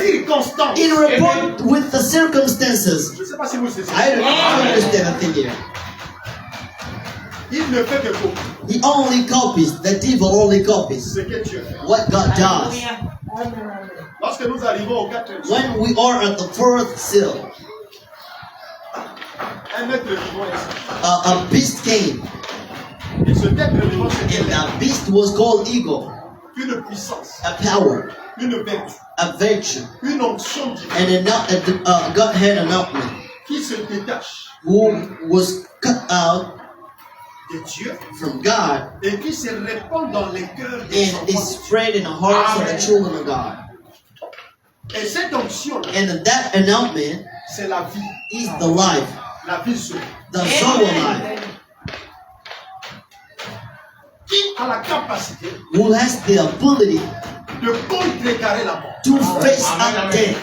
circonstances. in report with the circumstances. Je ne sais pas si vous saisissez. I don't understand a thing here. Il ne fait que copier He only copies, the devil only copies ce que Dieu fait. what God does. Lorsque nous arrivons au 4e, When we are at the fourth seal, un être vivant est ici. a beast came, Et cet être vivant, c'est and that beast was called ego, une puissance, a power, une vertu, a virtue, une onction divine and a Godhead announcement, qui se détache who was cut out de Dieu from God et qui se répand dans les cœurs des and is enfants. spread in the hearts of the children of God. Et cette onction, And that announcement c'est la vie, is the life, la vie seule, the soul life, qui a la capacité who has the ability de contrecarrer la mort. to face up death.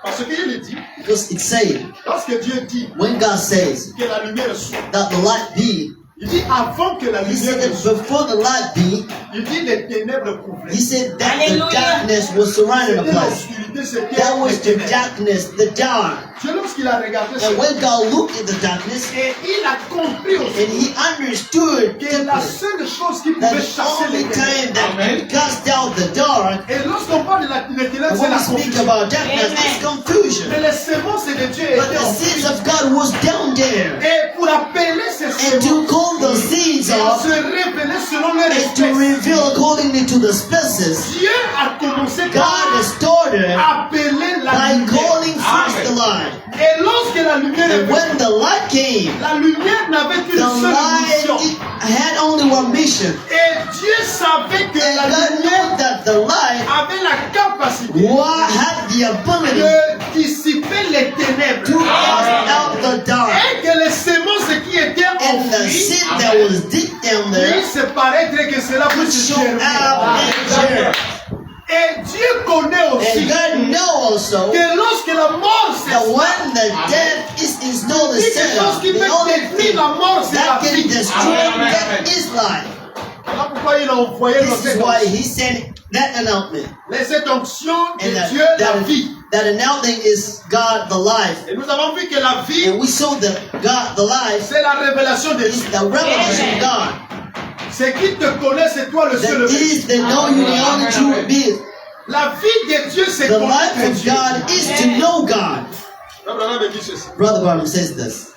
Parce qu'il est dit, Because it's saying, lorsque Dieu dit when God says que la lumière soit, that the light be, il dit avant que la He lumière said ne that soit, before the light be, il dit les ténèbres He couvraient. said that the darkness was surrounding the C'était place. l'obscurité, c'était That was les the ténèbres. darkness, the dark. Dieu, lorsqu'il a regardé ça, And when God looked at the darkness, et il a compris and aussi He understood que la that seule chose qui the pouvait chasser les only ténèbres. time that cast out the dark, Et lorsqu'on parle de les ténèbres, and c'est when la we speak confusion. about darkness, it's confusion. Mais les semences de Dieu But étaient the en seeds of God was down there. Et pour appeler ces And to semences, call the seeds et à up se révéler selon leur and to espèce, reveal accordingly to the species, Dieu a commencé God par started appeler la by lumière. calling first the light. Et lorsque la lumière est And venue, when the light came, la lumière n'avait qu'une the seule light mission. had only one mission. Et Dieu savait que And la God lumière knew that the light avait la capacité had the ability de dissiper les ténèbres. to cast out the dark. Et que les semences qui étaient And the enfouies, seed that was deep down there il se paraîtrait que cela would puisse show germer. up and germ. Et Dieu connaît aussi And God knows also que lorsque la mort that s'installe, when the death is installed, quelque chose qui the peut only détruire thing la mort, c'est la that can vie. destroy death is life. Voilà pourquoi il a envoyé dans This is cette why onction. He sent that announcement. Mais cette onction And de Dieu, la vie. that announcing is God the life. Et nous avons vu que la vie, And we saw that God the life c'est la révélation de is Dieu. the revelation of God. C'est qui te connaît, c'est toi le seul. That is the know you the only true being. La vie de Dieu, c'est The connaître life of Dieu. God is to know God. Abraham avait dit ceci. Brother Branham says this.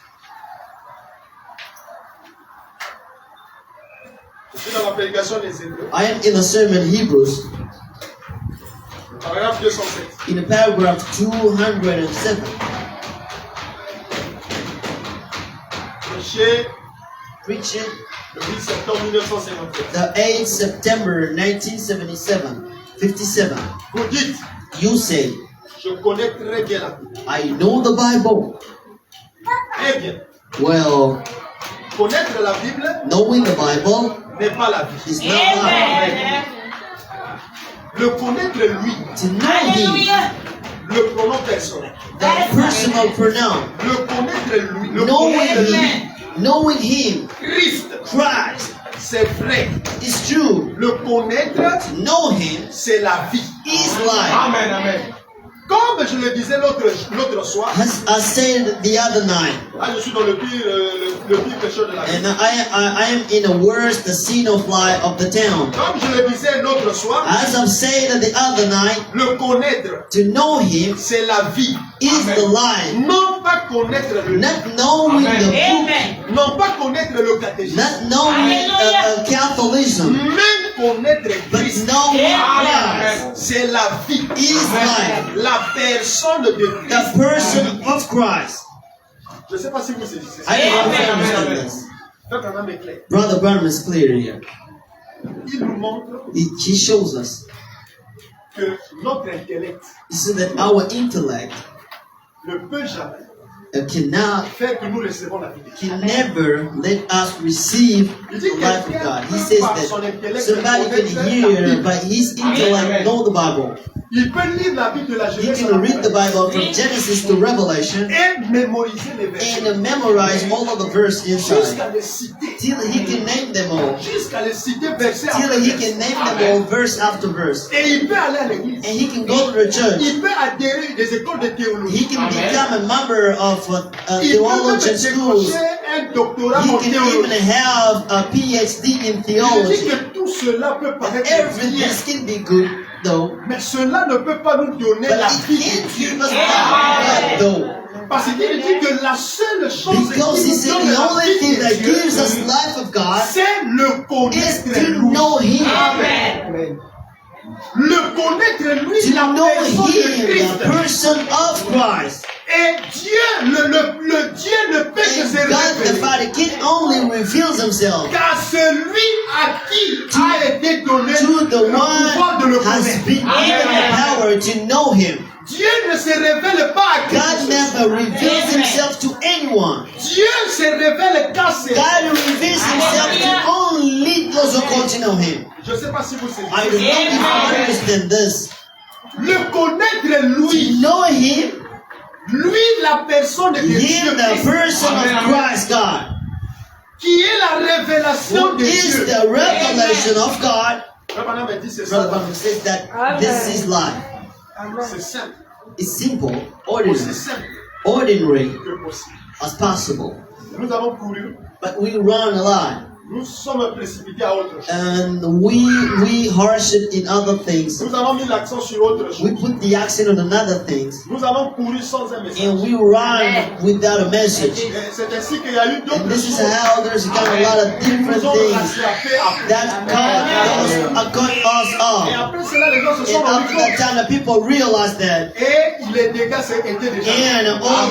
Je suis dans la prédication des Hébreux, I am in a sermon Hebrews paragraphe 207. in the paragraph 207. Prêché Preaching le 8 septembre 1957. the 8th September 1977. 57. Vous dites, You say, je connais très bien la Bible. I know the Bible. Très bien. Well, Connaître la Bible knowing the Bible n'est pas la vie. is not life. Le connaître lui, To know Him, le pronom personnel. the personal pronoun. Le connaître lui, le connaître lui. Knowing Him, Christ, Christ, c'est vrai. is true. Le connaître, To know Him c'est la vie. is life. Amen, amen. Comme je le disais l'autre soir, As I said the other night, là je suis dans le pire pécheur de la vie. and I am in the worst scene-of life of the town. Comme je le disais l'autre soir, As I've said the other night, le connaître, to know Him c'est la vie. is the life. Non pas connaître le livre, Not knowing the book, non pas connaître le catéchisme, not knowing Catholicism, même connaître but Christ, knowing Christ c'est la vie. is life. La personne de The Christ. person of Christ. Je ne sais pas si vous saisissez ça. I don't know if you understand this. Frère Branham est clair. Brother Branham is clear here. Il nous montre He shows us que notre intellect so that our intellect ne peut jamais cannot, faire que nous recevons la vie de Dieu. can never let us receive the life of God. He says that somebody can hear by his intellect know the Bible. Il peut lire la Bible de la He Genèse can read the Bible from Genesis to Revelation et mémoriser les versets and memorize all of the verse inside. jusqu'à les citer. Till he can name them all. Jusqu'à les citer verset Till après he verset. can name them all verse after verse. Et il peut aller à l'église. And he can go to the church. Il peut adhérer à des écoles de théologie. He can become a member of Il peut même theologian schools. décrocher un doctorat He en can even théologie. have a PhD in Je dis theology. que tout cela peut paraître Everything bien, can be good, though, mais cela ne peut pas nous donner but la it vie de can't Dieu. give us God, though. Parce qu'il dit que la seule chose Because qui he nous said donne the la only vie thing de that Dieu, gives us life of God c'est le is connaître to lui. know Him. Amen. Le connaître lui, To la know personne de Him, the Christ. person of Christ. Et Dieu, le Dieu ne peut que se And God the révéler Father can only reveal Himself qu'à celui à qui a été donné to the le pouvoir de one le has connaître. been given the power to know Him. Dieu ne se révèle pas à qui God never reveals Himself to anyone. Dieu se révèle qu'à ses. God reveals Himself to only those who call to know Him. Je ne sais pas si vous I savez. don't know if you understand this. Le connaître To lui, know Him, lui la personne de Dieu, Him, the person of Christ, God, qui est la révélation who de is Dieu. the revelation of God. Frère Branham a dit c'est Brother ça. Branham says that this is life. C'est simple. It's simple, Aussi ordinary, simple ordinary que possible. as possible. Nous avons couru. But we run a lot. Nous sommes précipités à autre chose. And we harsh it in other things. Nous avons mis l'accent sur autre chose. We put the accent on another things. Nous avons couru sans un message. And we run without a message. Et c'est ainsi qu'il y a eu d'autres And this is choses how there's got a lot of qui different nous ont things rattrapés après. that cut us Et off. après cela, les gens se sont And rendus after that compte. time, the people realized that. Et les dégâts étaient déjà. And all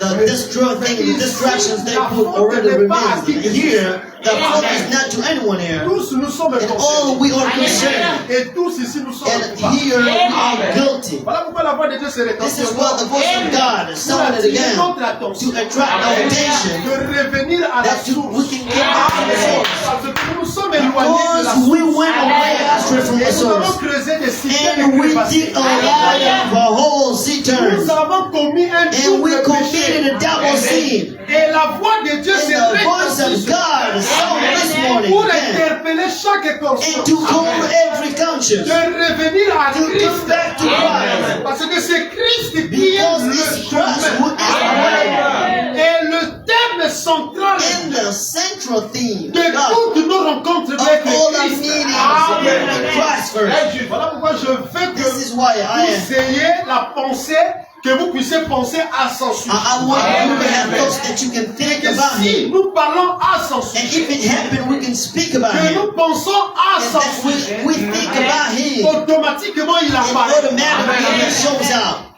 of the distractions they put already remains. Here, the fault is not to anyone here. Tous nous sommes And all concernés. we are concerned. Et tous ici nous sommes And coupables. here we are guilty. Voilà pourquoi la voix de Dieu se This is rétentit why the voice of God is sounded again to attract our attention, de revenir à la that we source. can get back to the source. Parce que nous nous sommes éloignés de la Because we source. went away astray from Et the nous avons source. creusé des cités And we de dig a lot of a whole sea turns. Nous avons commis un And we double committed péché. a double sin. Et la voix de Dieu And se the voice rétentit of God sounded this morning pour again. interpeller chaque And conscience. to call every conscience. De revenir à To come Christ. back to Christ. Parce que c'est Christ qui est Because le it's Christ who chemin. is the way. Et le thème central And the central theme de God, toutes nos rencontres of avec all our Christ. meetings Amen. with Christ first. Voilà pourquoi je veux que This is why vous ayez la pensée, que vous puissiez penser à son sujet. I want you to have thoughts that you can Et think que about si Him. nous parlons à son And sujet, if it happened, we can speak about que Him. nous pensons à And son that sujet, we think about Him. automatiquement il And apparaît. automatically He shows out.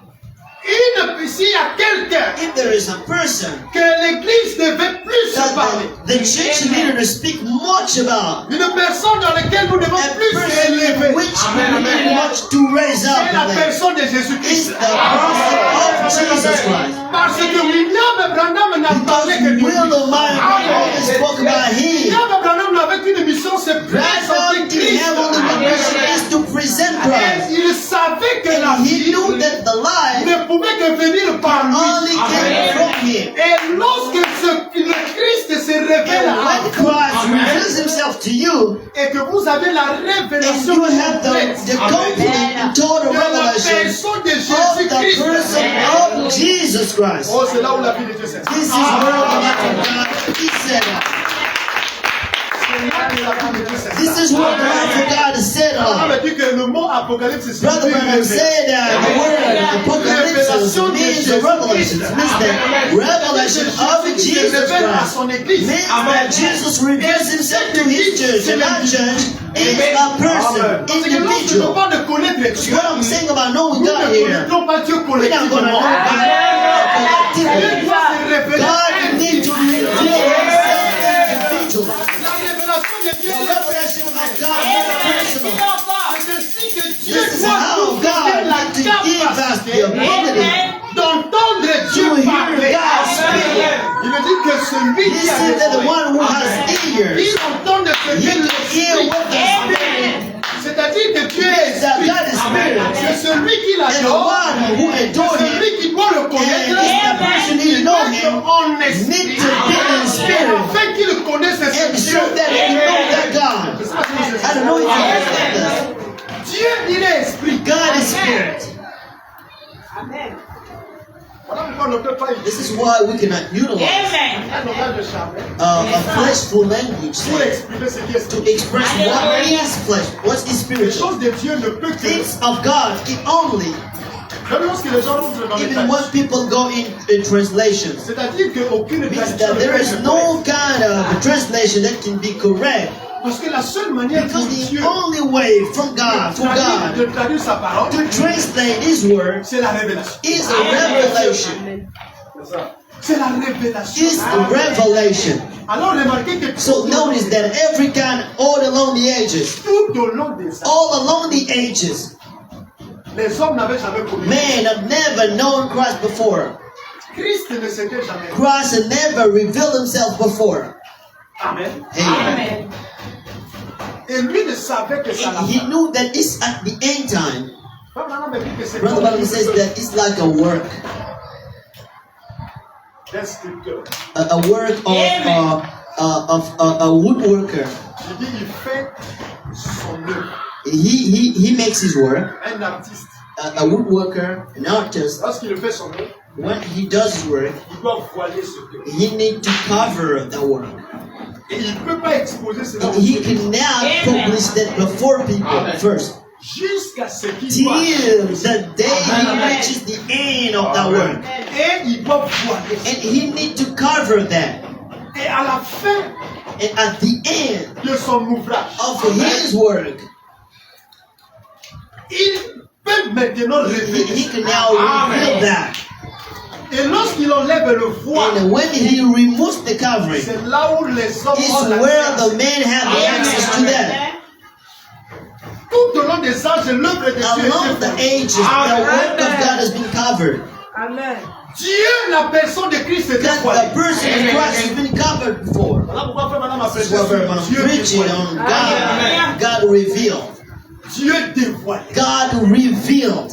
S'il y a quelqu'un If there is a person que l'Église devait plus se that parler, the church leader to speak much about, une personne dans laquelle nous devons a plus person élever, which we need much to raise up, c'est la in personne de is Jésus-Christ. the person of Jesus Christ. Parce que William Branham n'a parlé que de lui. Will always spoke about Him. William Branham n'avait qu'une mission, c'est Right présenter now, the Christ. heavenly mission is to present Et Christ. il savait que la And he vie knew that the life ne pouvait que venir par only lui. came from Him. Et lorsque le Christ se révèle And à when Christ reveals Himself to you, et que vous avez la and révélation you have complète the complete and total de la revelation personne de of the Jésus-Christ. person of Jesus Christ. Oh, c'est là où la vie de Dieu s'est. This is where the life of God is set up. This is where the life of God is set On up. me dit que le mot apocalypse c'est Brother Branham said that the word apocalypse means the revelation. It means the revelation of Jesus Christ. Means that Jesus reveals himself to his church, and that church is a person, Parce que lorsque je individual. parle de connaître Dieu, What I'm saying about knowing nous God ne here, connaissons pas Dieu we're not going to know collectivement. God Dieu collectively. doit se révéler God needs to reveal himself individually. La révélation de Dieu The revelation of God is personal. c'est ainsi que Dieu This is doit how nous donner God la needs to give us capacité the ability d'entendre to Dieu hear parler. God speak. Il me dit que celui He qui a said that the des one who has ears, il entend de ce he que can hear l'Esprit, what the Spirit, c'est-à-dire que Dieu est that Esprit. God is Spirit, C'est celui qui and the l'adore, one who adore c'est Him, celui qui doit le and connaître, is the person who know Him, en need esprit, to be in spirit, afin qu'il connaisse ce and Dieu. so that he know that God. I don't know if you understand this. Dieu, il est esprit. God is Spirit. Amen. Voilà pourquoi on ne peut pas This utiliser is why we cannot utilize un langage de charnel a fleshful language pour to exprimer ce qui est to esprit. express what is flesh, what is Les spiritual. choses de Dieu ne peuvent que. Things of God can only, Même lorsque les gens ouvrent dans les even when textes, people go in translations, c'est-à-dire qu'aucune means traduction that ne there peut is être no correcte. kind of translation that can be correct. Parce que la seule manière pour Because Dieu the only way from God, for de God, traduire sa parole, to translate His word c'est la révélation. is a revelation. C'est la révélation. Is a revelation. Alors remarquez que So notice that every kind, all along the ages, tout au long des années, all along the ages, les hommes n'avaient jamais connu. men have never known Christ before. Christ ne s'était jamais. Christ had never revealed Himself before. Amen. Amen. Et lui ne savait que ça And he knew that it's at the end time. Brother Branham says that it's like a work, d'un sculpteur. a work of a woodworker. Il dit il fait son œuvre. He makes his work. Un artiste. A woodworker, an artist. Lorsqu'il fait son œuvre, When he does his work, il doit voiler ce œuvre. he needs to cover the work. Et il ne peut pas exposer cela And he cannot publish that before people first, jusqu'à ce qu'il doit. till the day he reaches the end of that work. Et il doit voiler. And he needs to cover that. Et à la fin And at the end de son ouvrage, of his work, il peut maintenant he révéler. can now reveal that. Et lorsqu'il enlève le voile, And when he removes the covering, c'est là où les hommes is ont where l'accès. the men have the access to that. Tout au long des âges, l'œuvre de Dieu Along the est ages, the work of God has been covered. Amen. Dieu, la personne de Christ était That voilée. the person of Christ has been covered before. Voilà pourquoi frère madame a This prêché is what sur I'm Dieu preaching dévoilé. on God. God revealed. Dieu dévoilé. God revealed.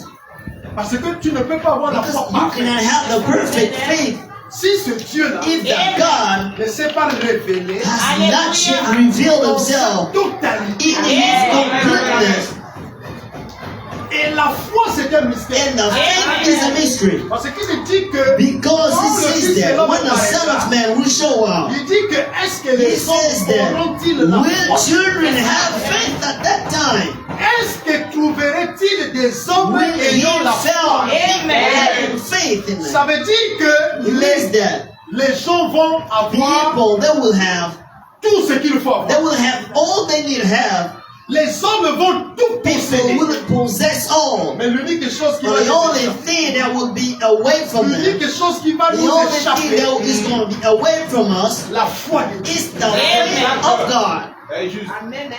Parce que tu ne peux pas avoir la Because foi you parfaite. cannot have the perfect faith Si ce Dieu-là if that God ne s'est pas révélé has not yet revealed dans sa Himself totalité. in His completeness. Et la foi, c'est un mystère. And the faith is a mystery. Parce qu'il dit que Because quand He le says Fils de that l'homme when the Son apparaîtra, of Man will show up, il dit que est-ce que He les says hommes that auront-ils la will foi? children have faith at that time? Est-ce que trouverait-il des hommes Will He ayant la foi? found people having faith in Ça them? veut dire que It means that les gens vont avoir people that will have, tout ce qu'il faut avoir. they will have all they need to have. Les hommes vont tout posséder. People will possess all. Mais l'unique chose qui But va the nous only échapper, thing that will be away from them, l'unique chose qui va the nous only thing échapper, that is going to be away from us la foi de Dieu. is the faith of God. Amen.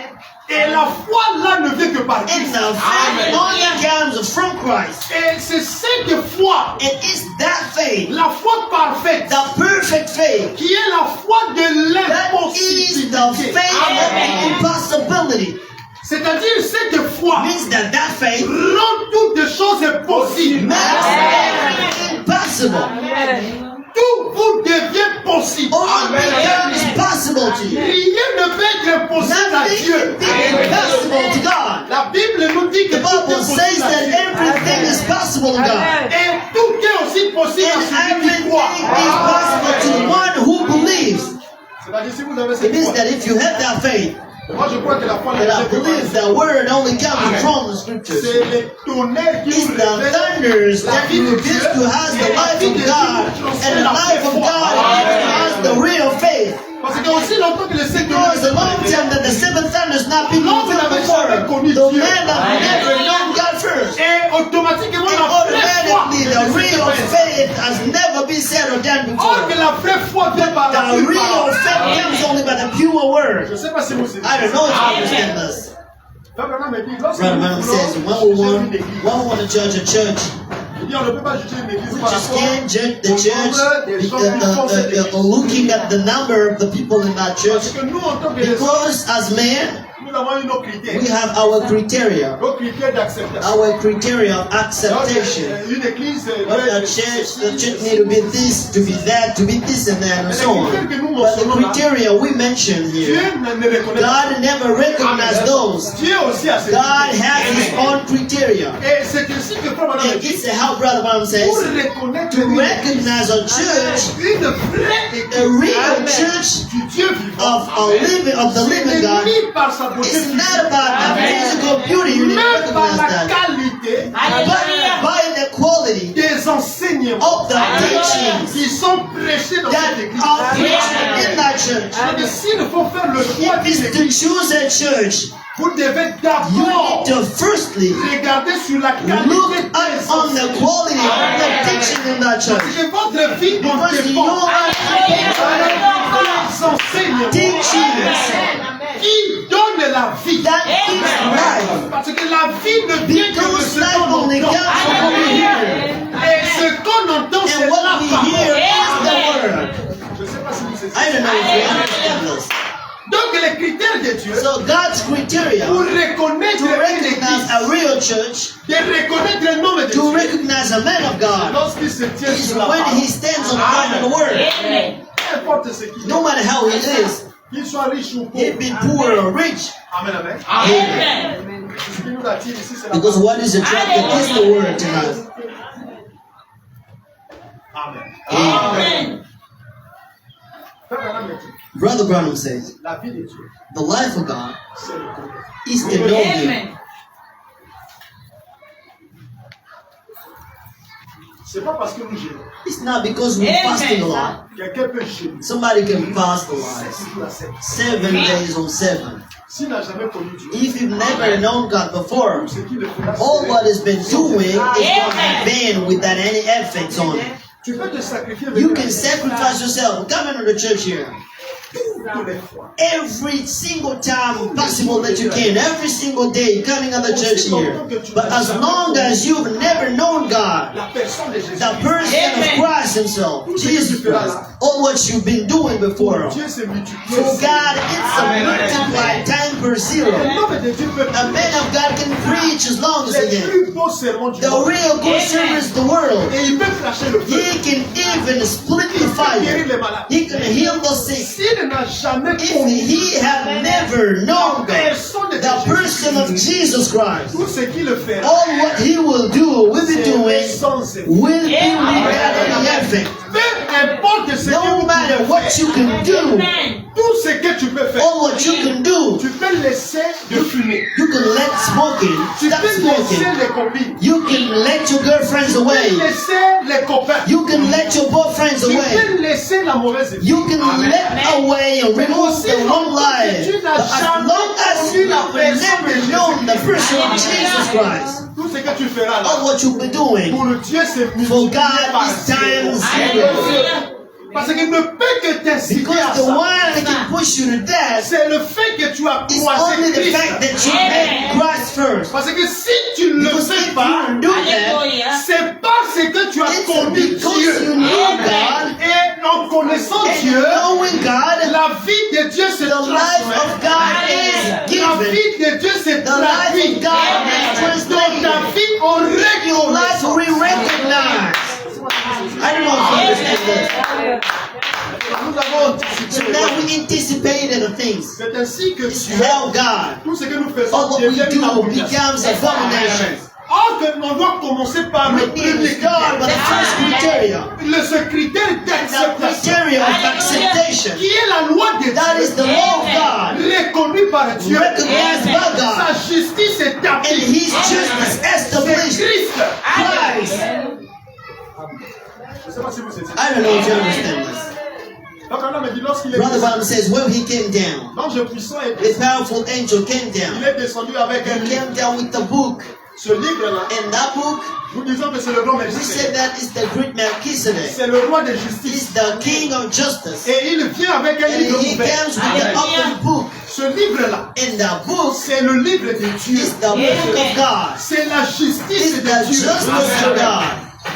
Et la foi là ne vient que par And Christ. the faith only comes from Christ. Et c'est cette foi, It is that faith, la foi parfaite, the perfect faith, qui est la foi de that is the l'impossibilité. faith of the impossibility. C'est-à-dire cette foi Means that faith rend toutes choses possibles. makes everything impossible. Amen. Tout vous devient possible. All becomes possible to you. Rien ne peut être impossible à Nothing Dieu. can be impossible to God. La Bible nous dit que The tout est Bible possible says à that Dieu. everything is possible to God. Amen. Et tout est aussi possible à And celui qui everything croit. is possible to the one who believes. C'est-à-dire, si vous avez It cette means foi, that if you have that faith, moi je crois que la foi but I ne believe that word only comes from the scriptures. c'est les tonnerres qui It's nous the révèlent thunders la that vie de reveals Dieu to us the et la life vie of de God Dieu and the life of God gives to us the real faith. Parce que aussi longtemps que le Seigneur Because the long time that the seven thunders not been fulfilled before, the man that never known God first. et automatiquement And la vraie foi automatically the real faith has never been said or done Or que before. la vraie foi vient par la The pure real parole. faith comes only by the pure Je word. ne sais pas si vous savez. I don't know if you understand this. Frère Branham me dit, lorsque Brother nous Branham voulons says when juger une église, we want to judge a church, il dit, on ne peut pas juger une église we par just rapport can't judge the au church nombre des gens qui font cette église. looking at the number of the people in that Parce church. que nous, en tant que les hommes, Because as men, nous avons eu nos critères. we have our criteria, Nos critères d'acceptation. our criteria of Donc, acceptation. une église But the church need to be this, to be that, to be this and that, and so on. But the criteria we mentioned Dieu here, ne reconnaît pas. God never recognized those. Dieu aussi a ses God critères. has His own criteria. Et c'est ainsi que Frère Branham And dit, it's how Brother Branham pour says, reconnaître to une recognize a church, une vraie a église real church du Dieu vivant, of the living God, ni par sa beauté it's physique, not about the physical beauty, you need to même par recognize la that, qualité but by the quality des enseignements of the teachings qui sont prêchés dans that cette église. are preached in that church. Donc, s'il faut faire le choix If d'une it's to église, choose a church, vous devez you d'abord need to firstly regarder sur la look qualité at des on the enseignements. quality of the teaching in that church. Parce que votre vie ne Because dépend your life des enseignements teachings qui donnent la vie. that gives life. Parce que la vie ne vient que de Because ce life qu'on only comes entend. from what we hear. Et ce qu'on entend, c'est And what la we parole. hear is the word. Je ne sais pas si vous savez. I don't know if you understand this. Donc les critères de Dieu So God's criteria pour reconnaître to une recognize église, a real church, de reconnaître le nom de to Dieu, recognize a man of God, lorsqu'il se tient is sur la when parole. he stands on the line of the word. Peu importe ce qu'il est, No matter how he is, qu'il soit riche ou he pauvre. be poor or rich. Amen, amen. Amen. Ce qui nous attire ici, c'est la Because parole. what is attractive is the word to us. Amen. Amen. Frère Branham me dit, Brother Branham says, la vie de Dieu, the life of God c'est le connaître. is to know him. C'est pas parce que nous gênons. It's not because we're fasting a lot. Quelqu'un peut gêner. Somebody can fast a lot. C'est toujours la scène. 7 days on 7. S'il n'a jamais connu Dieu, If you've never known God before, ce qu'il le fera, all what c'est has been doing is going to been without any effects on it. tu peux te sacrifier You can sacrifice yourself. Come into the church here. toutes les fois. Every single time possible that you can. Every single day coming at the church here. But as long as you've never known God, La personne de Jésus, the person of Christ himself, Jesus Christ, all what you've been doing before. Dieu se multiplie. For God, it's a multiplied time per zero. L'homme de Dieu peut A man of God can preach as long as he les can. plus beaux sermons du The monde. real good service the world. Et il peut cracher le feu. He can even split the Il peut guérir fire. les malades. He can heal the sick. S'il n'a jamais If connu he had never known God, personne de the person of Jesus Christ, tout ce qu'il fait, all what he will do, will be doing, sans effet. will be without any effect. Peu importe ce que No vous matter pouvez what faire, you can do, tout ce que tu peux faire, all what you can do, tu peux laisser de fumer. you can let smoking, Tu stop peux laisser smoking. les copines. You can let your girlfriends Tu peux away. laisser les copains. You can let your boyfriends Tu away. peux laisser la mauvaise vie. You can let away and remove the wrong life. Tu n'as But as jamais long as you have never known the person of Jesus Christ, Tout ce que tu feras là, all what you'll be doing pour Dieu, c'est for multiplié God par is zéro. times zero. Parce qu'il ne peut que t'inciter à Because the ça. one that can push you to death C'est le fait que tu as is croisé only the Christ. fact that you met Christ first. Parce que si tu ne le Because fais if pas, you do that, c'est parce que tu as it's connu because Dieu. you know God, Et en connaissant and Dieu, knowing God, la vie de Dieu se the life transmet. of God is La given. vie de Dieu se The life traduit. of God is Dans translated. ta vie, on Your life reconnaît. we recognize. I don't know if you understand this. Nous avons anticipé So now we anticipated the things. C'est ainsi que It's how God, tout ce que nous all faisons what we devient une do abomination. becomes abomination. Or que l'on doit commencer par le We need premier to start with the first critère. criteria. Ce critère The d'acceptation, criteria of acceptation. qui est la loi de That is the Dieu, law of God, reconnue par Dieu. recognized by God, Sa justice est and établie. His justice C'est established. Christ. Christ. Je ne sais pas si vous étiez. I don't know if you understand this. Donc on me dit lorsqu'il est Brother descendu, Branham says, when he came down, l'ange puissant est the descendu. powerful angel came Il down. est descendu avec un He livre. came down with the book. Ce livre-là, And that book, nous disons que c'est le roi we Melchizedek. said that is the great Melchizedek. C'est le roi de justice. He's the king of justice. Et il vient avec un And livre he ouvert. comes with the open book. Ce livre-là, And the book c'est le livre de Dieu. is the book of God. C'est la justice It's de the Dieu. justice of God.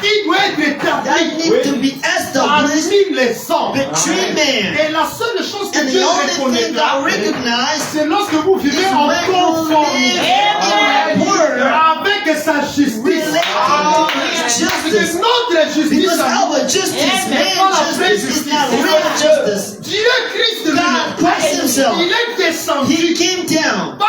Il doit être That établi needs to be established parmi les hommes. between men. Et la seule chose que And Dieu the only thing reconnaîtra, God recognizes c'est lorsque vous vivez is en when you conformité live in word avec sa justice. related to His Parce que justice. notre justice, Because our justice, man's justice, is not real justice. Dieu Christ God, lui-même, Christ Himself, il est descendu He came down par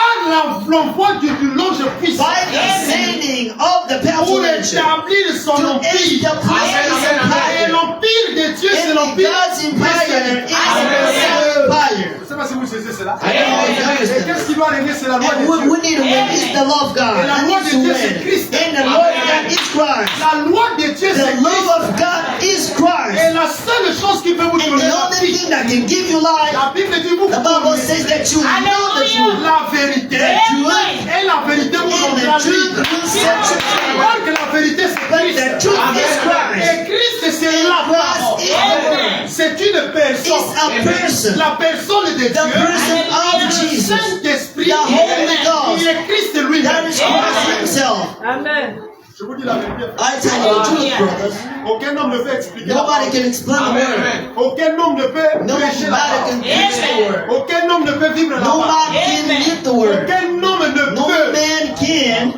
l'envoi du l'ange puissant by the sending of the powerful pour angel établir son to empire. establish His Et empire. l'empire de Dieu, c'est And l'empire God's empire is Je an empire. ne sais pas si vous saisissez cela. I don't know if you Et understand qu'est-ce this. qui doit régner? C'est la loi de And Dieu. we need to win. It's the law of God. Et la That loi needs de to Dieu, c'est win. Christ. And the law of God is Christ. La loi de Dieu, The c'est law Christ. of God is Christ. Et la seule chose qui peut vous And donner the la only vie, thing that can give you life, la Bible dit vous the Bible says that you know the truth. la vérité. Et la vérité vous And rendra the truth libre. will set you free. Alors que la vérité, c'est But Christ. the truth is Christ. Et Christ, c'est la parole. Christ is C'est une personne. It's a person. La personne de The Dieu. person of Jesus. Saint-Esprit. The Holy Ghost. Qui est Christ That lui-même. is Christ Himself. Amen. Je vous dis la vérité. I tell you the truth, brothers. Aucun homme ne peut expliquer la Nobody parole. can explain the word. Aucun homme ne peut prêcher la Nobody can parole. preach the word. Aucun homme ne peut vivre la parole. Nobody can live the word. Aucun homme ne No peut. man can.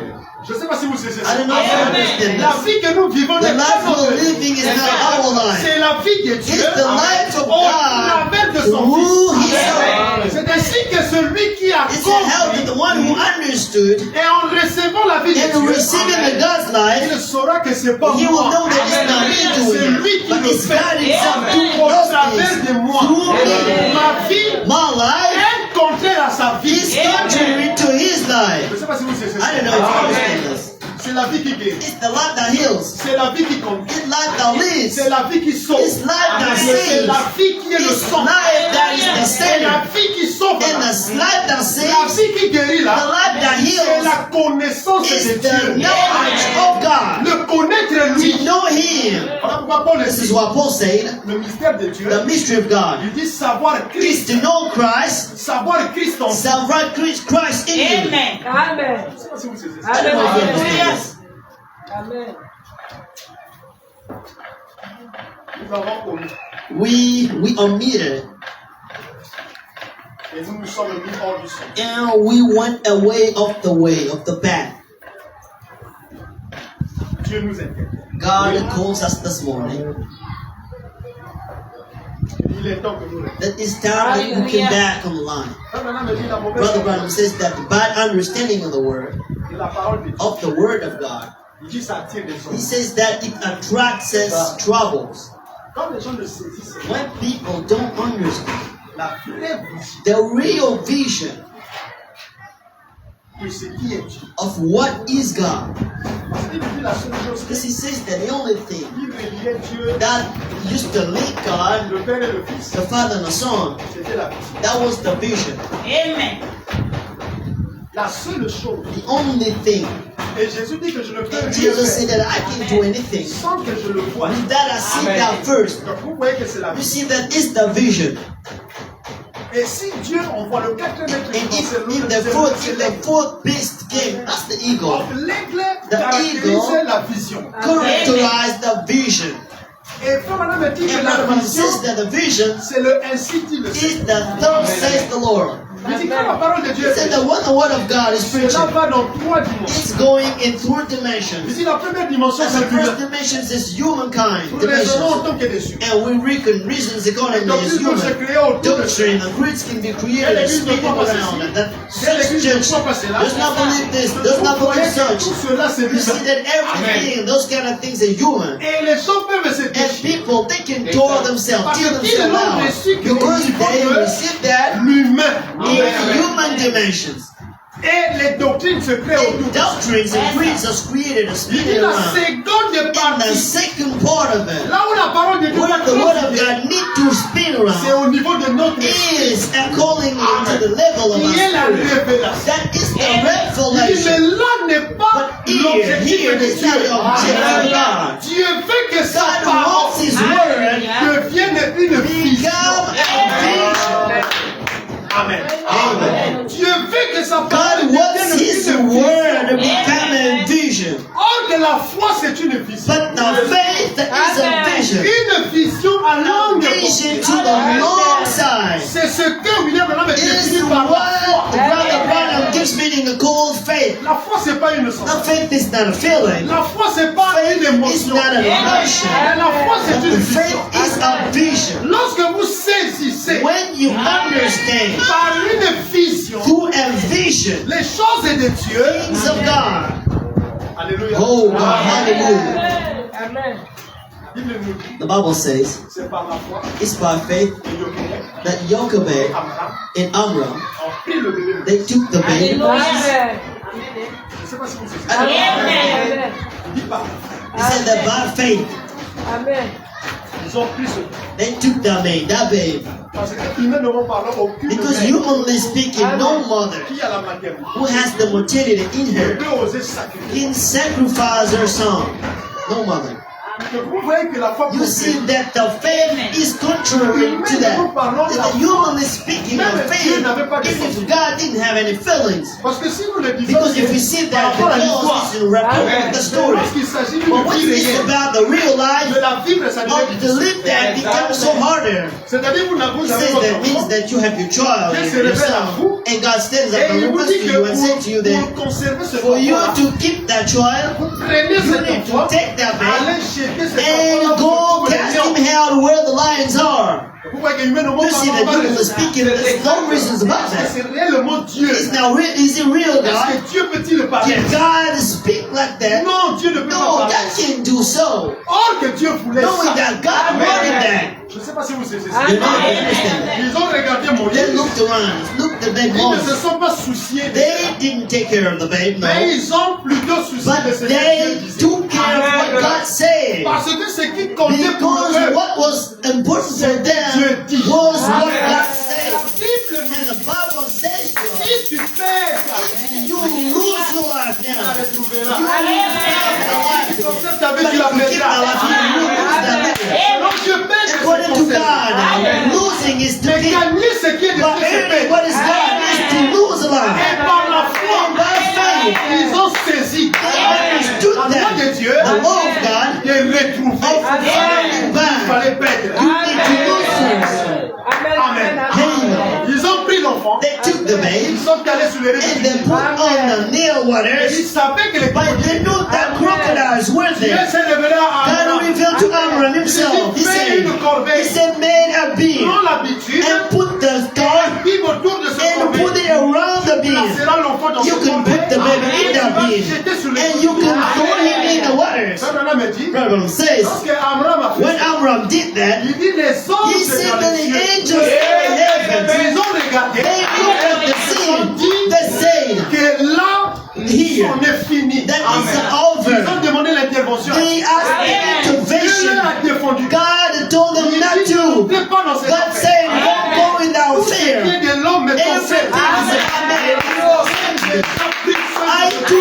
Je ne sais pas si vous saisissez I ça. don't know if you understand La this. vie que nous vivons The n'est life pas notre we're vie. living is not our life. C'est la vie de Dieu It's the life of au God travers de son who He Fils. saw. C'est ainsi que celui qui a It's how compris the one who understood et en recevant la vie de and Dieu, receiving the God's life, il saura que c'est pas he will moi. know that it's not me C'est doing lui it, qui but le it's fait God Himself doing au those travers things de moi. through me. Ma vie My life est contraire à sa vie. is contrary to His Je life. ne sais pas si vous saisissez ça. I don't know if you understand this. C'est la vie qui guérit. It's the life that heals. C'est la vie qui compte. It's life that lives. C'est la vie qui sauve. It's life that C'est saves. la vie qui est le It's sang. life that is the C'est la Savior. vie qui sauve. And the life that La saves, vie qui guérit the là, life that c'est heals, la connaissance de is the Dieu. knowledge of God. Le connaître lui. To know Him. Voilà pourquoi Paul This is dit what Paul said. le mystère de Dieu. The mystery of God Il dit savoir is Christ. to know Christ, Savoir Christ en vous. savoir Christ in you. Amen. Amen. Je sais pas si vous saisissez ça. I don't know if you understand Hallelujah. this. Amen. Nous avons connu. We omitted Et nous nous sommes mis hors du sang. and we went away of the path. Dieu nous interdit. God calls us this morning. Il est temps que nous restions. That it's time that we come back on the line. Frère Branham me dit la mauvaise Brother Branham says that the bad understanding of the word, de la parole de Dieu. of the word of God, Il dit ça attire des he hommes. says that it attracts us troubles. Quand les gens ne saisissent pas When people don't understand la vraie vision the real vision de ce qui est Dieu. of what is God, Parce qu'il dit la seule chose because he says that the only thing qui reliait Dieu, that used to link God, le Père et le Fils, the Father and the Son, c'était la vision. that was the vision. Amen. La seule chose. The only thing. Et Jésus dit que je ne peux And rien Jesus said faire that I can do anything sans que je le voie. that I see that first. Donc vous voyez que c'est la You vision. see that is the vision. Et si Dieu envoie le quatrième être And vivant, if c'est the fourth beast came, that's the eagle, Donc l'aigle The caractérise eagle la vision. characterized the vision. Et Frère Branham me dit que And la Brother vision, says that the vision c'est le ainsi dit le is Seigneur. the thus says the Lord. Il dit quand la parole de Dieu He est said prêchée, that when the word of God is cela preaching, va dans 3 dimensions. it's going in 3 Il dimensions. dit la première dimension, And c'est the first l'humain. dimension is humankind Nous raisonnons en dimensions. tant que des humains. And we reckon reasons accordingly Donc, as il peut se human. créer autour de ça. Doctrine and creeds can be created and speaking around. And that such church does not believe this, does not Vous voyez believe que such. tout cela, c'est You see humain. that everything, those kind of things are human. Et les gens peuvent se And déchirer. people, they can tore themselves, tear themselves out. Because they receive that L'humain. in human dimensions. Et les doctrines se créent autour And de ça. doctrines and creeds are created and Il dit speaking la around. seconde And the partie, second part of it, là où la parole de Dieu where va the word of transiter, God need to spin c'est around, au niveau de notre esprit, is calling into the level of our qui est la spirit. révélation. That is the Il dit, mais revelation. là n'est pas But here l'objectif de is not the Dieu. objective of God. Dieu veut que sa God parole wants His word devienne une vision. become a vision. Amen. Amen. Dieu veut que sa parole God wants devienne His une word to vision. become a vision. Or que la foi c'est une vision. But the faith is a vision. Une vision à A longue vision portée. to the long side. C'est ce que William Branham Is définit par la what foi. Brother Branham gives meaning a cold faith. La foi c'est pas une The sensation. faith is not a feeling. La foi c'est pas une Faith is émotion. not an emotion. Mais la foi c'est But une the faith vision. is a vision. Lorsque vous saisissez When you understand par une vision through a vision les choses de Dieu, things of God. alléluia. Oh God, hallelujah. Amen. Bible nous dit, The Bible says c'est par la foi it's by faith que Jochebed, that Jochebed Abraham, and Amram, ont pris le bébé. they took the baby. Amen. Je ne sais pas si vous savez. Amen. Il dit par He said that by faith Amen. ils ont pris ce bébé. they took that baby. Parce que humainement parlant, aucune Because mère humanly speaking, no mother qui a la maternité who has the maternity in ne her peut oser sacrifier. can sacrifice her son. No mother. Donc vous voyez que la foi You see that the faith is contrary to that. That humanly speaking, the faith, even if God didn't have any feelings. Parce que si nous le disons, Because if we see that the laws is in rapport with the story. lorsqu'il s'agit But d'une when vie it's réelle, about the real de life, la vivre, ça devient to difficile. live that becomes so harder. C'est-à-dire vous n'avez It jamais says votre that means enfant, that you have your child, your son, and God stands up et and il vous refers dit to que you and says to you that pour conserver ce for you enfant-là, to keep that child, prenez you cet need to enfant, take that baby allez jeter cet and enfant-là go pour les cast lions. him out where the lions are. Vous voyez que humainement You see parlant, that on va humanly les- speaking, there's no reasons about Est-ce que that. c'est réellement Dieu? Is now real? Is it real, Est-ce God? que Dieu peut-il le parler? Can God speak like that? Non, Dieu ne peut No, pas God parler. can't do so. Or que Dieu voulait Knowing ça. that God wanted that. Je ne sais pas si vous saisissez. You know, you understand that. Ils ont regardé They Moïse. looked around, looked at their Ils ne se Moses. sont pas souciés de They ça. didn't take care of the babe, Mais no. ils ont plutôt soucié But de ce que Dieu they disait. took care of what God said. Parce que ce qui comptait pour Because eux, what was important for them was what God said. Bible And the Bible says to us, si tu fais ça, you lose your life tu la now. retrouveras. You Comme ça, tu avais But dit if la you keep the life, you will lose that living. Donc Dieu paie ce According to qu'on fait. God, losing is to Mais keep. gagner ce qui est de But Dieu, c'est earning paix. what is God is to lose a Et life. par la foi, And by faith, ils ont saisi they understood la loi de that Dieu the law of God de retrouver. of finding Il back. fallait perdre. You need to lose first. Amen. Amen. Ils ont pris l'enfant, They took the babe ils sont allés sur les and they rives. put on the near Et ils waters, savaient que les but they knew that crocodiles were Dieu there. s'est révélé à God Abraham. revealed to Amram himself. He Fais une said, corbeille. made a beam Prends l'habitude, and put the star vive autour de ce and put corbeille. it around the beam. Placera l'enfant dans You ce can put the corbeille. baby in Et tu that vas beam jeter sur les and you can throw him in the waters. Ça, Nana me dit, Brother says, lorsque Abraham a fait when ça, Amram did that, il dit les he anges said dans that les the cieux. angels in the heavens, Mais ils ont regardé. they looked at the scene, they said, Que là, here, on est fini. that Amen. is Ils ont over. demandé l'intervention. They asked Dieu intervention. a défendu. God told them Il not dit, to. n'entrez pas dans cette God affaire. said, don't go in that Tout ce qui fear. est de l'homme est Everything concerne. is about man. I do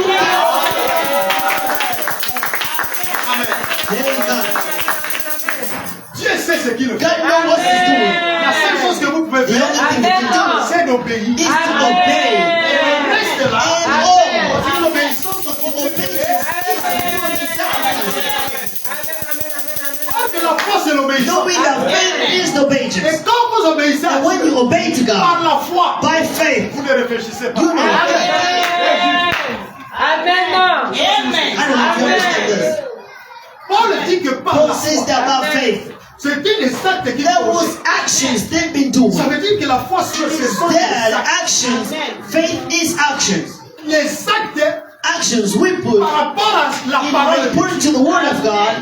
Dieu sait ce qu'il fait. God knows what He's doing. La seule chose que vous pouvez The faire, only thing you can do c'est d'obéir. is to obey. Et le reste là, And all. c'est l'obéissance au Obedience. Parce que la foi, c'est l'obéissance. Knowing that faith is the Et obedience. quand vous obéissez à And when Dieu you obey to par God la foi, by faith, vous ne réfléchissez pas. you know. Amen. Amen. I don't know if you understand this. Paul dit que par Paul la says foi, that about faith. c'était les actes qu'il There was posait. actions they've been doing. Ça veut dire que la foi, ce sont les That actes. actions, faith is actions. Les actes Actions we put par rapport à la parole de Dieu. according to the word of God.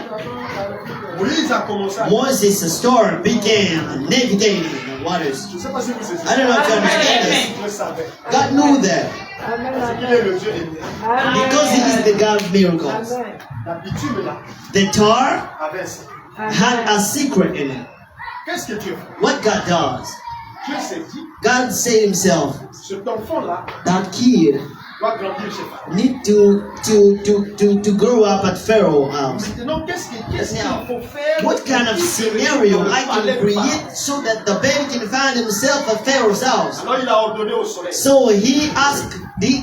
Moïse a commencé à... Moses' story began navigating the waters. Je ne sais pas si vous savez. I don't know if you understand this. Je le savais. God knew that Parce qu'il est le Dieu éternel. because He is the God of miracles. Amen. La bitume là The tar avait ça. had a secret in it. Qu'est-ce que Dieu fait? What God does, Dieu s'est dit, God said Himself, cet enfant-là that kid doit grandir chez Pharaon. need to grow up at Pharaoh's house. Maintenant, qu'est-ce qu'il faut faire? What kind of scenario I can create so that the baby can find himself at Pharaoh's house? Alors il a ordonné au soleil. So he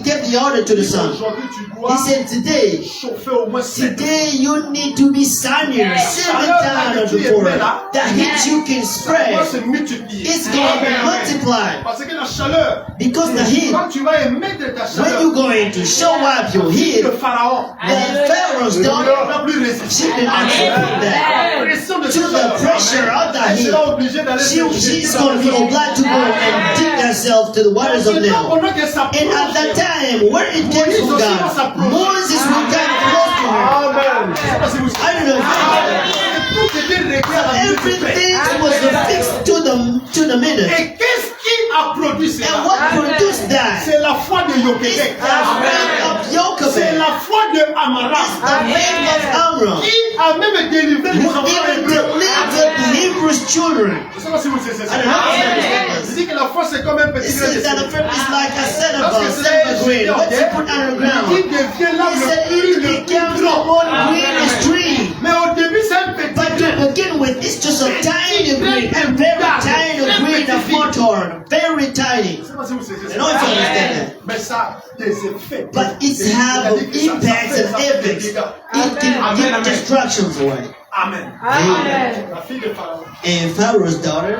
gave the order to the sun. Aujourd'hui, tu He dois said, today chauffer au moins 7 Today you need to be sunnier 7 times before the heat you can spread doit se multiplier. is going to multiply Parce que la chaleur, because the heat, quand tu vas émettre ta when chaleur, you're going to show up your heat, le Pharaon the Pharaoh's ne daughter, pourra plus she résister. did not support that. Pression de To the pressure of the elle heat, sera obligée d'aller se she's jeter going to be dans le obliged to go and dig herself to the waters of Nile. Pendant que ça And at that time, where it came from God, Moses will come close to her. Amen. Je sais pas si vous I don't know if Tout était réglé à la minute près. everything was fixed to the minute. Et qu'est-ce qui a produit And cela? what produced that? C'est la foi de Yokédek. The faith of C'est Jochebed. la foi de Amara. The faith of Amram. Qui a même délivré les Who enfants even hébreux. delivered the Hebrews' children. Je sais pas si vous savez ça. I don't know if you understand Je this. dis que la foi c'est comme un It petit grain de says that the sel. faith is like a set of Lorsque a cela est grain. What you jeté, put il underground? devient là He said le it plus becomes the grand. one greenest tree. Mais au début c'est un petit But grain. to begin with, it's just a tiny green, a very tiny green of mustard, very tiny. Je sais pas si vous savez I ça. know if you understand that. Mais ça a des effets. But it have impacts and effects. It can give destructions away. Amen. Amen. La fille de Pharaon And Pharaoh's daughter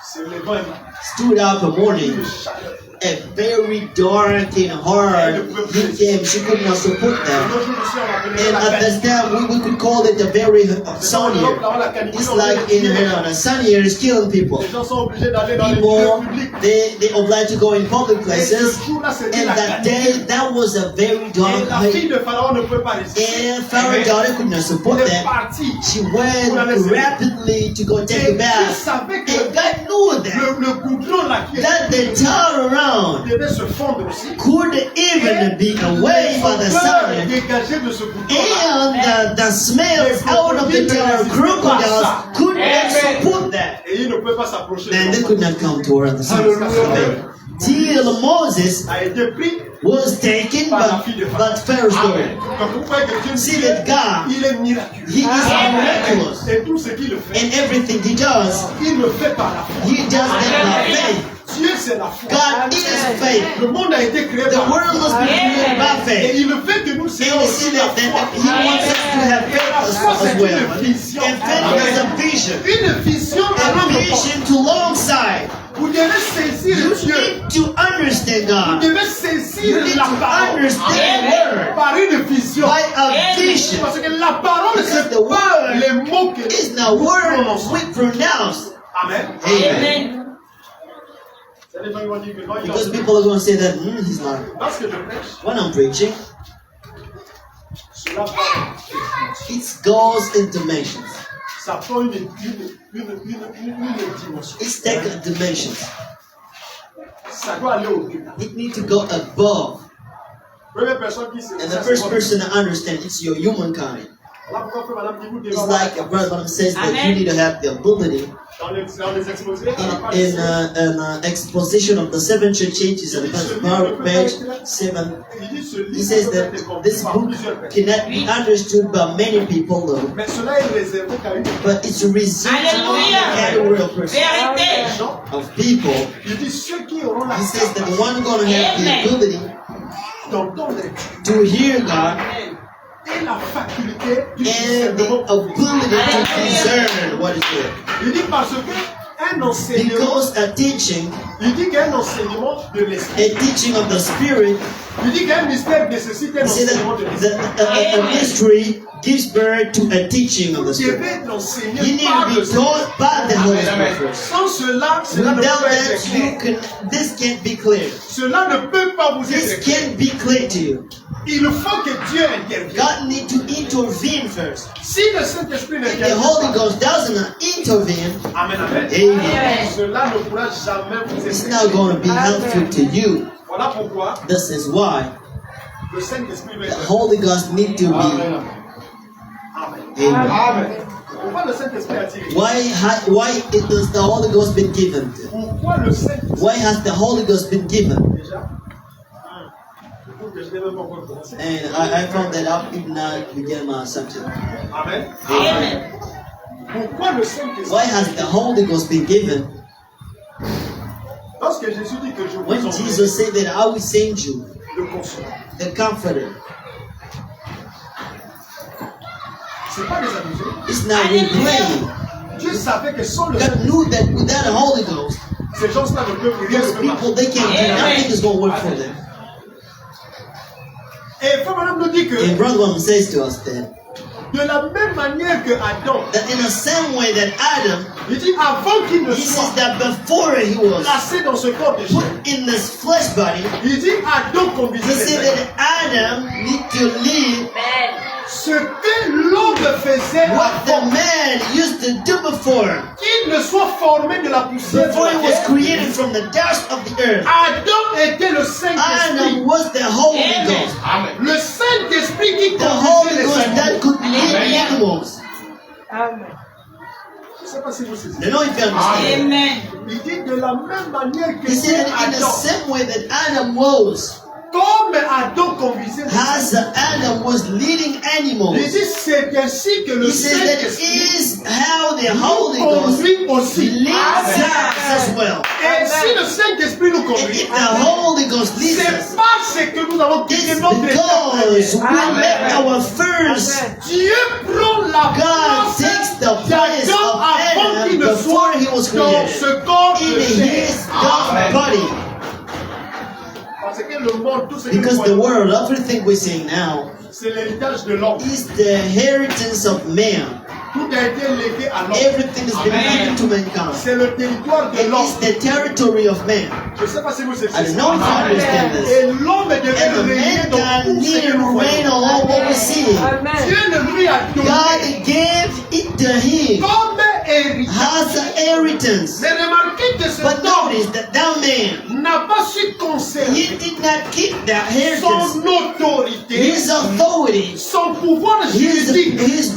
se levant un matin. stood up a morning, Une chaleur. a very dark and hard heat came. She could not support that. L'autre jour, je suis appelé And la at peine. this time, we could call it a very sunny year. It's like in a sunny year, it's killing people. Les gens sont obligés d'aller dans les lieux People, publics. they obliged to go in public Et places. ce jour-là, c'était And la that canicule. day, that was a very Et dark la fille night. de Pharaon ne pouvait pas résister. And Pharaoh's daughter could not support Elle est that. partie. She went rapidly to go take Et a Dieu bath. savait que And God knew that, le goudron là qui that the tar around devait se fondre aussi. could even be away by the L'odeur sun. dégagée de ce goudron And the smells out of the tar crocodiles could not support that. et il ne peut pas s'approcher. And they could not come to her at the sun. Hallelujah. Till Moses A été pris was taken but Pharaoh's daughter. Donc vous voyez que Dieu See that God, il est miraculeux. He is miraculous. Et tout ce qu'il fait, And everything He does, il le fait par la foi. He does that by faith. Dieu c'est la foi. God is faith. Le monde a été créé The par la world foi. has been created by Et faith. il veut que nous And soyons we aussi see la that foi. He wants us to have faith as well. And faith is a vision. Une vision à A l'homme. vision to long side. Vous devez saisir You Dieu. need to understand Vous God. devez saisir You need la to parole understand the word par une vision. by a vision. Parce que la parole, Because c'est the pas word les mots que is the word we pronounce. Amen. Amen. Les gens vont dire que non, il Because a- people are going to say that he's lying. Lorsque je prêche, When I'm preaching, cela va. it goes in dimensions. Ça prend une dimension. It's taken dimensions. Ça doit aller au-delà. It needs to go above. Première personne qui se And the first person to understand it's your humankind. Voilà pourquoi frère, madame, dit, vous devez It's avoir like a brother Madam says that you need to have the ability dans les exposés, à la page in 7, an exposition of the seven church ages at page 7. il dit ce He livre says peut être that compris this par book plusieurs personnes. cannot be understood by many people though, Mais cela est réservé qu'à une but it's reserved to the category of person, gens. of people. Il dit ceux qui auront la He says that the capacité one going to have the ability d'entendre to hear God et la faculté du and the discernement. ability to discern what is good. Il dit parce que un enseignement, Because a teaching de l'esprit. A teaching of the Spirit, Il dit qu'un mystère nécessite un you see enseignement de that l'esprit. a mystery gives birth to a teaching of the Vous Spirit. devez être enseigné You need par to le be Seigneur. taught by the Holy Spirit. Sans cela, cela ne peut Without pas that, être clair. this can't be clear. Cela ne peut pas vous This être clair. can't be clear to you. Il faut que Dieu intervienne. God needs to intervene first. Si le Saint-Esprit If the n'intervient Holy pas, Ghost doesn't intervene, Amen, amen. amen, Cela ne pourra jamais vous it's aider. not going to be helpful to you. Voilà pourquoi This is why le Saint-Esprit doit the être. Holy Ghost needs to be. Amen. Amen. Pourquoi le Saint-Esprit a-t-il été? Why has the Holy Ghost been given? Pourquoi le Saint-Esprit Why has the Holy Ghost been given? déjà? Je trouve que je n'ai même pas encore commencé. And I found that out even now I began my subject. Amen. Amen. Pourquoi le Saint-Esprit? Why has the Holy Ghost been given? Lorsque Jésus dit que je vous When enverrai Jesus said that I will send you le Consolateur, the Comforter, c'est pas des amusés. it's not replaying. Dieu savait que sans le God Saint-Esprit, knew that without the Holy Ghost, ces gens-là ne peuvent rien those ne peut marcher. people, they can't do nothing is going to work for them. Et Frère Madame nous dit que And Brother William says to us that de la même manière que Adam, in the same way that Adam, il dit avant qu'il ne he says soit that before he was placé dans ce corps de chair, put in this flesh body, il dit Adam he conduisait les said hommes. that Adam need to live Ce que l'homme faisait what the avant man used to do before qu'il ne soit formé de la poussière de he la was terre. created from the dust of the earth. Adam était le Saint-Esprit. Adam was the Holy Ghost, Le Saint-Esprit qui the conduisait Holy les Ghost that animaux. could lead the animals. Amen. Je ne sais pas si vous saisissez. I know if you understand. Amen. Il dit de la même manière que He said that in the Adam, same way that Adam was, comme Adam conduisait les as Adam was leading animals. il dit c'est ainsi que le He says that Saint-Esprit is how the Holy Ghost conduit aussi. leads us as well. Et si le Saint-Esprit nous And conduit, if the Holy Ghost leads c'est us, parce que nous avons quitté it's notre because état. we left our first. Dieu prend la God place takes the place d'Adam of avant qu'il Adam ne before soit he was dans created ce corps in de his chair. body. Parce que le monde, tout ce que nous Because the voyons, world, everything we're seeing now, c'est l'héritage de l'homme. is the inheritance of man. Tout a été légué à l'homme. Everything has been given to mankind. C'est le territoire de It l'homme. is the territory of man. Je ne sais pas si vous I savez don't know if you understand this. Et l'homme devait And the régner dans mankind tout ce need que to nous reign voyons. on all what we see. Amen. Dieu ne lui a donné God gave it to him comme héritage. as an inheritance. Mais remarquez que ce But homme notice that that man, n'a pas su he conserver did not keep that inheritance, son autorité, his authority, son pouvoir juridique. his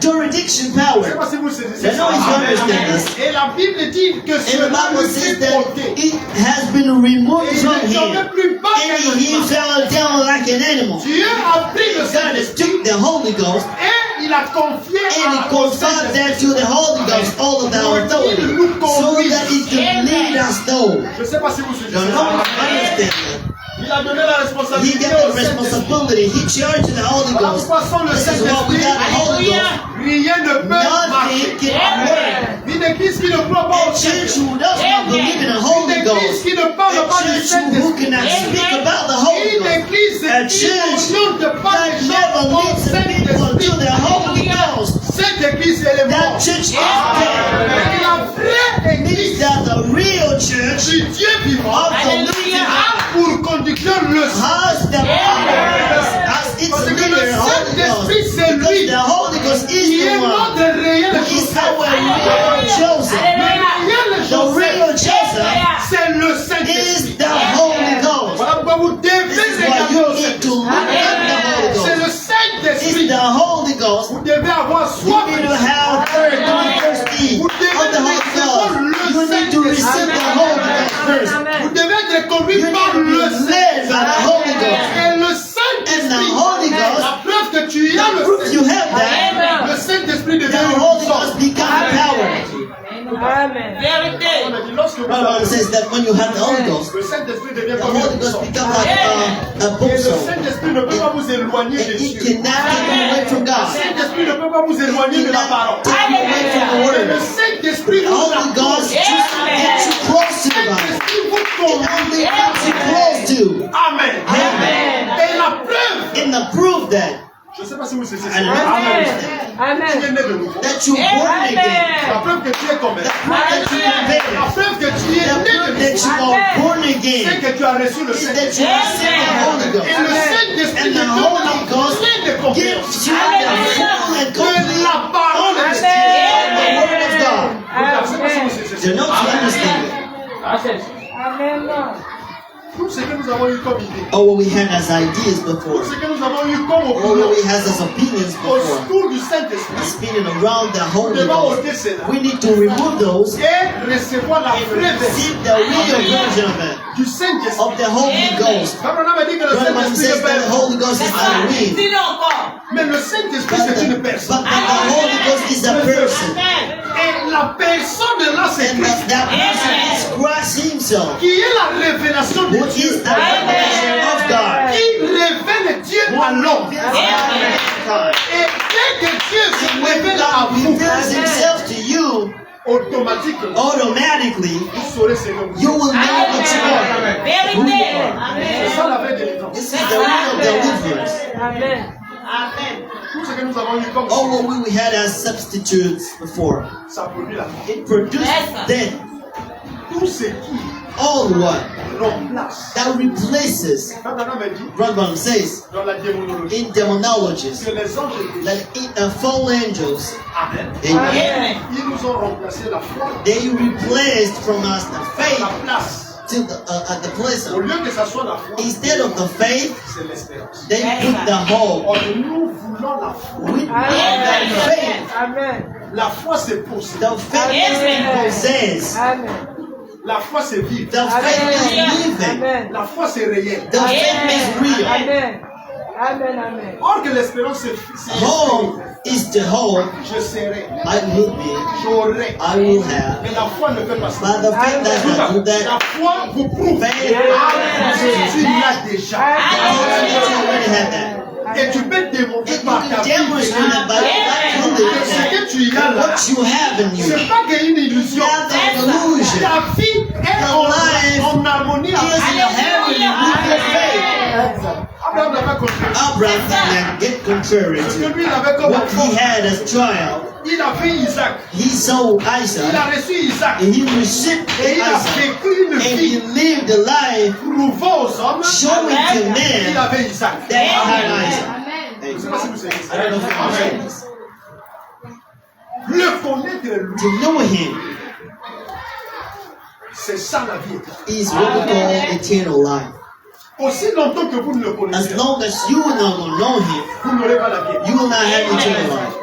jurisdiction Je ne sais power. pas si vous saisissez I know ça. if you understand this. Et la Bible dit que And the cela Bible lui says fut that ôté. it has been removed Et il from ne tombait him. plus bas qu'un And he animal. fell down like an animal. Dieu a pris le God has Saint-Esprit took the Holy Ghost et il a confié and he au conferred that to the Holy Ghost all of the authority so that it can lead us though. Je ne sais pas si vous suivez. Don't know if you understand that. Il a donné la He responsabilité got the au Saint-Esprit. responsibility. He charged the Holy Voilà Ghost. pourquoi sans le This is why we Saint-Esprit, got the Holy Ghost. rien ne peut Nothing marcher. can work. Une église qui ne croit pas A au church Saint-Esprit, who does not believe in the une Holy église Ghost, qui ne parle a pas du church who Saint-Esprit, cannot speak about the Holy une Ghost, église a qui church n'oriente pas that les never gens au leads the people Saint-Esprit. to the Holy Ghost. Cette église, elle est That morte. church is dead. Mais la vraie Means église that the real church du Dieu vivant of the living God a pour conducteur le has the power as its Parce que le leader, Holy Saint-Esprit, Ghost. c'est Because lui the Holy Ghost qui is est the one notre réel who is Joseph. our real chosen. Le réel The real Joseph, Joseph c'est le is Saint-Esprit. the Holy Ghost. Voilà pourquoi vous devez This is why regarder you au need Saint-Esprit. to look at the Holy C'est Ghost. le Saint-Esprit. It's the Holy Ghost. Vous devez avoir You soif. need to have third, thirsty of the Holy Ghost. You need to receive the Holy Ghost first. Vous devez être conduit You par need to le be led by the Holy Ghost. Et le And the Saint-Esprit, Holy Ghost, la preuve que tu as proof le you Saint-Esprit, have that, le Saint-Esprit the devient Holy une Ghost becomes power. Amen. Amen. On a dit lorsque vous Bible avez says that when you have the Holy Ghost, le Saint-Esprit devient the comme une Holy Ghost boussole. becomes like a Et book le soul. Saint-Esprit ne peut pas vous éloigner And de it Dieu. cannot take you away from Le God. Saint-Esprit ne peut pas vous éloigner de la parole. Take you away from the Et le word. Saint-Esprit The vous Holy apporte. Ghost just gets you close to the Bible. Saint-Esprit vous It conduit. only gets you close to. Amen. Amen. Et la preuve, And the proof that je ne sais pas si vous savez I don't ça. know. Tu Amen. es né de nouveau. that you're born again. La preuve que tu es tombé. The proof that you're La converted. preuve que tu es The né proof de that nouveau. you are born C'est again que tu as reçu le is that Saint-Esprit. you receive the Holy Et le Ghost. Saint-Esprit And te the donne Holy la Ghost pleine de confiance. gives you the full and De complete la parole de honesty Dieu. of the Word of God. Je ne sais pas si vous savez You know to understand it. Amen. Tout ce que nous avons eu comme idée. Or what we had as ideas before. Tout ce que nous avons eu comme Or opinion. what we had as opinions before. Autour du Saint-Esprit. Spinning around the Nous Holy devons Ghost. ôter cela. We need to remove those Et recevoir la and vraie version receive the real version of it. du Saint-Esprit. Of the Holy Ghost. Abraham a dit que le Brother Branham Saint-Esprit says n'est that the pas Holy Ghost is not real. mais le Saint-Esprit c'est une personne. But the Holy Ghost is a person. Et la personne de là c'est And Christ. that person is Christ himself. Qui est la révélation de Who Dieu. is the revelation of God. Il révèle Dieu à l'homme. Et dès que Dieu se When révèle à God vous, reveals himself to you, automatiquement, automatically, vous saurez ce que vous you êtes. will know what you are. Who you are. C'est ça la vraie délivrance. This is the real deliverance. Amen. Tout ce que nous avons eu comme All what we had as substitutes before, ça produit la mort. it produced death. Tout ce qui All what remplace. that replaces, Abraham a dit Rambam says dans la démonologie in demonologies, que les anges de Dieu, that fallen angels, Amen, amen, ils nous ont remplacé la foi they replaced from us the à faith la place. to at the place Au of, lieu que ça soit la foi, instead of the faith, c'est l'espérance. they put the hope. Or, nous voulons la foi. We want the faith. Amen. La foi c'est posséder. The faith possess. Amen. La foi c'est vivre. The faith is living. Amen. La foi c'est réel. The faith is real. Amen. Amen. Amen. Or que l'espérance c'est Hope is the hope. je serai, I will be. j'aurai. I will have. Mais la foi ne peut pas ça. But the faith does not do La that. foi vous prouve Faith que tu l'as déjà. you already have that. Et tu peux démontrer And you par ta can vie demonstrate it by que ce that. que tu y as là, What you have in you. c'est pas qu'une illusion. Not an illusion. Ta vie est en harmonie Is avec in harmony with your faith. Abraham n'a pas compris. Abraham did not get contrary Parce que to lui, il avait comme what he enfant. had as child. Il a fait Isaac. He saw Il a Isaac reçu Isaac. and he received Et il a Isaac. vécu une And he vie lived a life prouvant aux hommes showing to qu'il men avait Isaac. that he had Isaac. Je ne sais pas si vous savez I ça. don't know if you understand this. Le connaître lui, To know him c'est ça la vie éternelle. is what we call eternal life. Aussi longtemps que vous ne le As connaissez, long as you will not know him, vous n'aurez pas la vie éternelle. you will not have eternal life.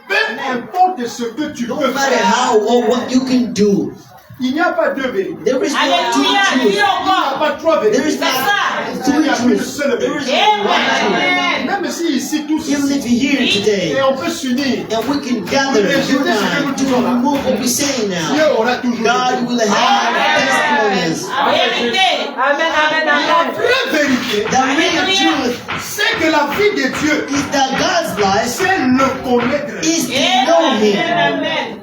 Peu importe ce que tu No peux matter faire, how or what you can do, il n'y a pas deux vérités. there is no two truths. Il n'y a pas trois There vérités. is not three truths. There is only one truth. Même si ici tous Even ici, if you're here today et on peut s'unir, and we can gather unite to remove what we're saying Dieu now, aura toujours God will have testimonies. Amen. Amen. La Amen. vraie vérité, The real truth c'est que la vie de Dieu, is that God's life c'est le connaître. is to know Him. Amen.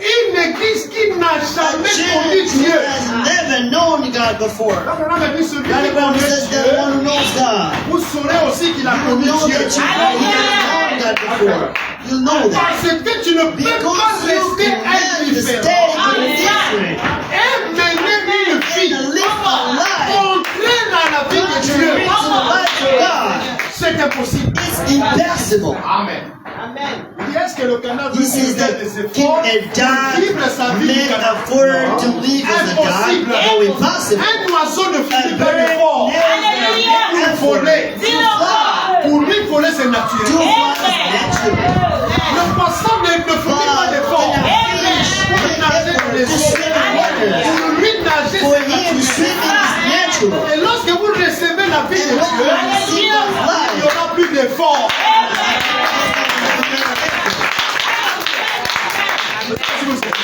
Une église qui n'a jamais connu Church who Dieu. has never known God before. Abraham a dit celui God qui Abraham connaît says that Dieu, one who knows God, vous saurez aussi qu'il a you will connu know Dieu. that he has known God before. You'll know that. Parce que tu ne peux pas Because you rester can have the indifférent state indifferent et mener une vie and live a life contraire à la vie de contrary Dieu. to the life of God. C'est impossible. It's impossible. Amen. Il dit, est-ce que le Canada He veut says faire that des King efforts Eldad pour vivre sa vie du made Canada? a word to live as a God. No, impossible. Un oiseau ne A finit pas bird l'effort never pour voler. to fly. Pour lui, voler, c'est To naturel. fly is natural. Le poisson ne finit pas But d'effort can a fish make effort to swim in waters? pour lui, nager, For c'est him, naturel. swimming is natural. Et lorsque vous recevez la vie de And when Dieu, you receive il God's n'y life, aura plus d'effort.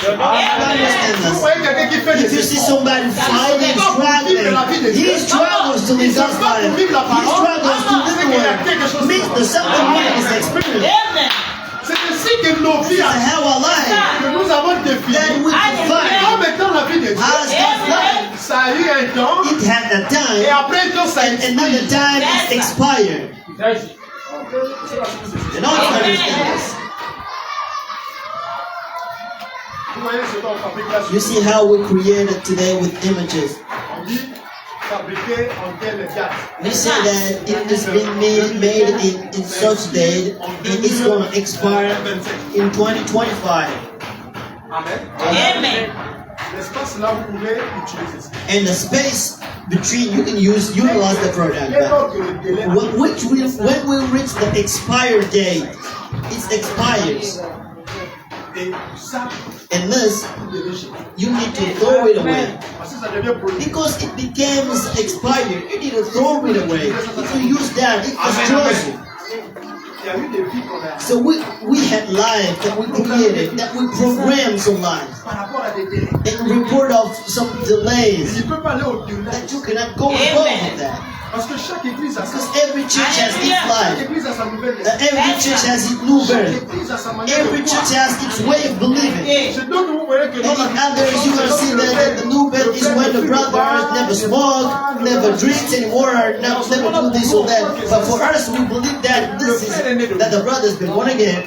understand Vous this. voyez quelqu'un qui fait If des you see efforts, somebody fighting, struggling, he struggles to live God's life. He struggles to live the way. Means there's something more in his experience. Amen. c'est ainsi que nos vies, This is how our life que nous avons that défini. we can find Comme étant la vie de Dieu, as God's life. ça a eu un temps, It had a et time, après un temps, ça a and another expiré. time it's expired. You know, you understand this. Vous voyez ce dont on fabrique la You see how we created today with images. On dit fabriqué en telle date. We say that it is being made in such date and it's going to expire in 2025. Amen. Amen. L'espace là, vous pouvez utiliser ça. And the space between you can utilize the product. Et donc, le délai, When we reach the expire date, it expires. et ça, And this, vous devez jeter. you need to throw it away. Parce que ça devient produit. Because it becomes expired, you need to throw it away. If you use that, it destroys you. Il y a eu des vies qu'on a So we had life that we created, that we programmed some lives. par rapport à des délais. And report of some delays Il ne peut pas aller au-delà. that you cannot go above that. Parce que chaque église a sa Because every church has its chaque life. église a sa nouvelle vie. Every church has its new Chaque birth. église a sa manière Every de church voir. has its way of believing. C'est donc vous voyez que And in others, you can see that the new birth is when the brothers never smoke, never drinks anymore, never do this or that. But for us, we believe that this is that the brother's been born again.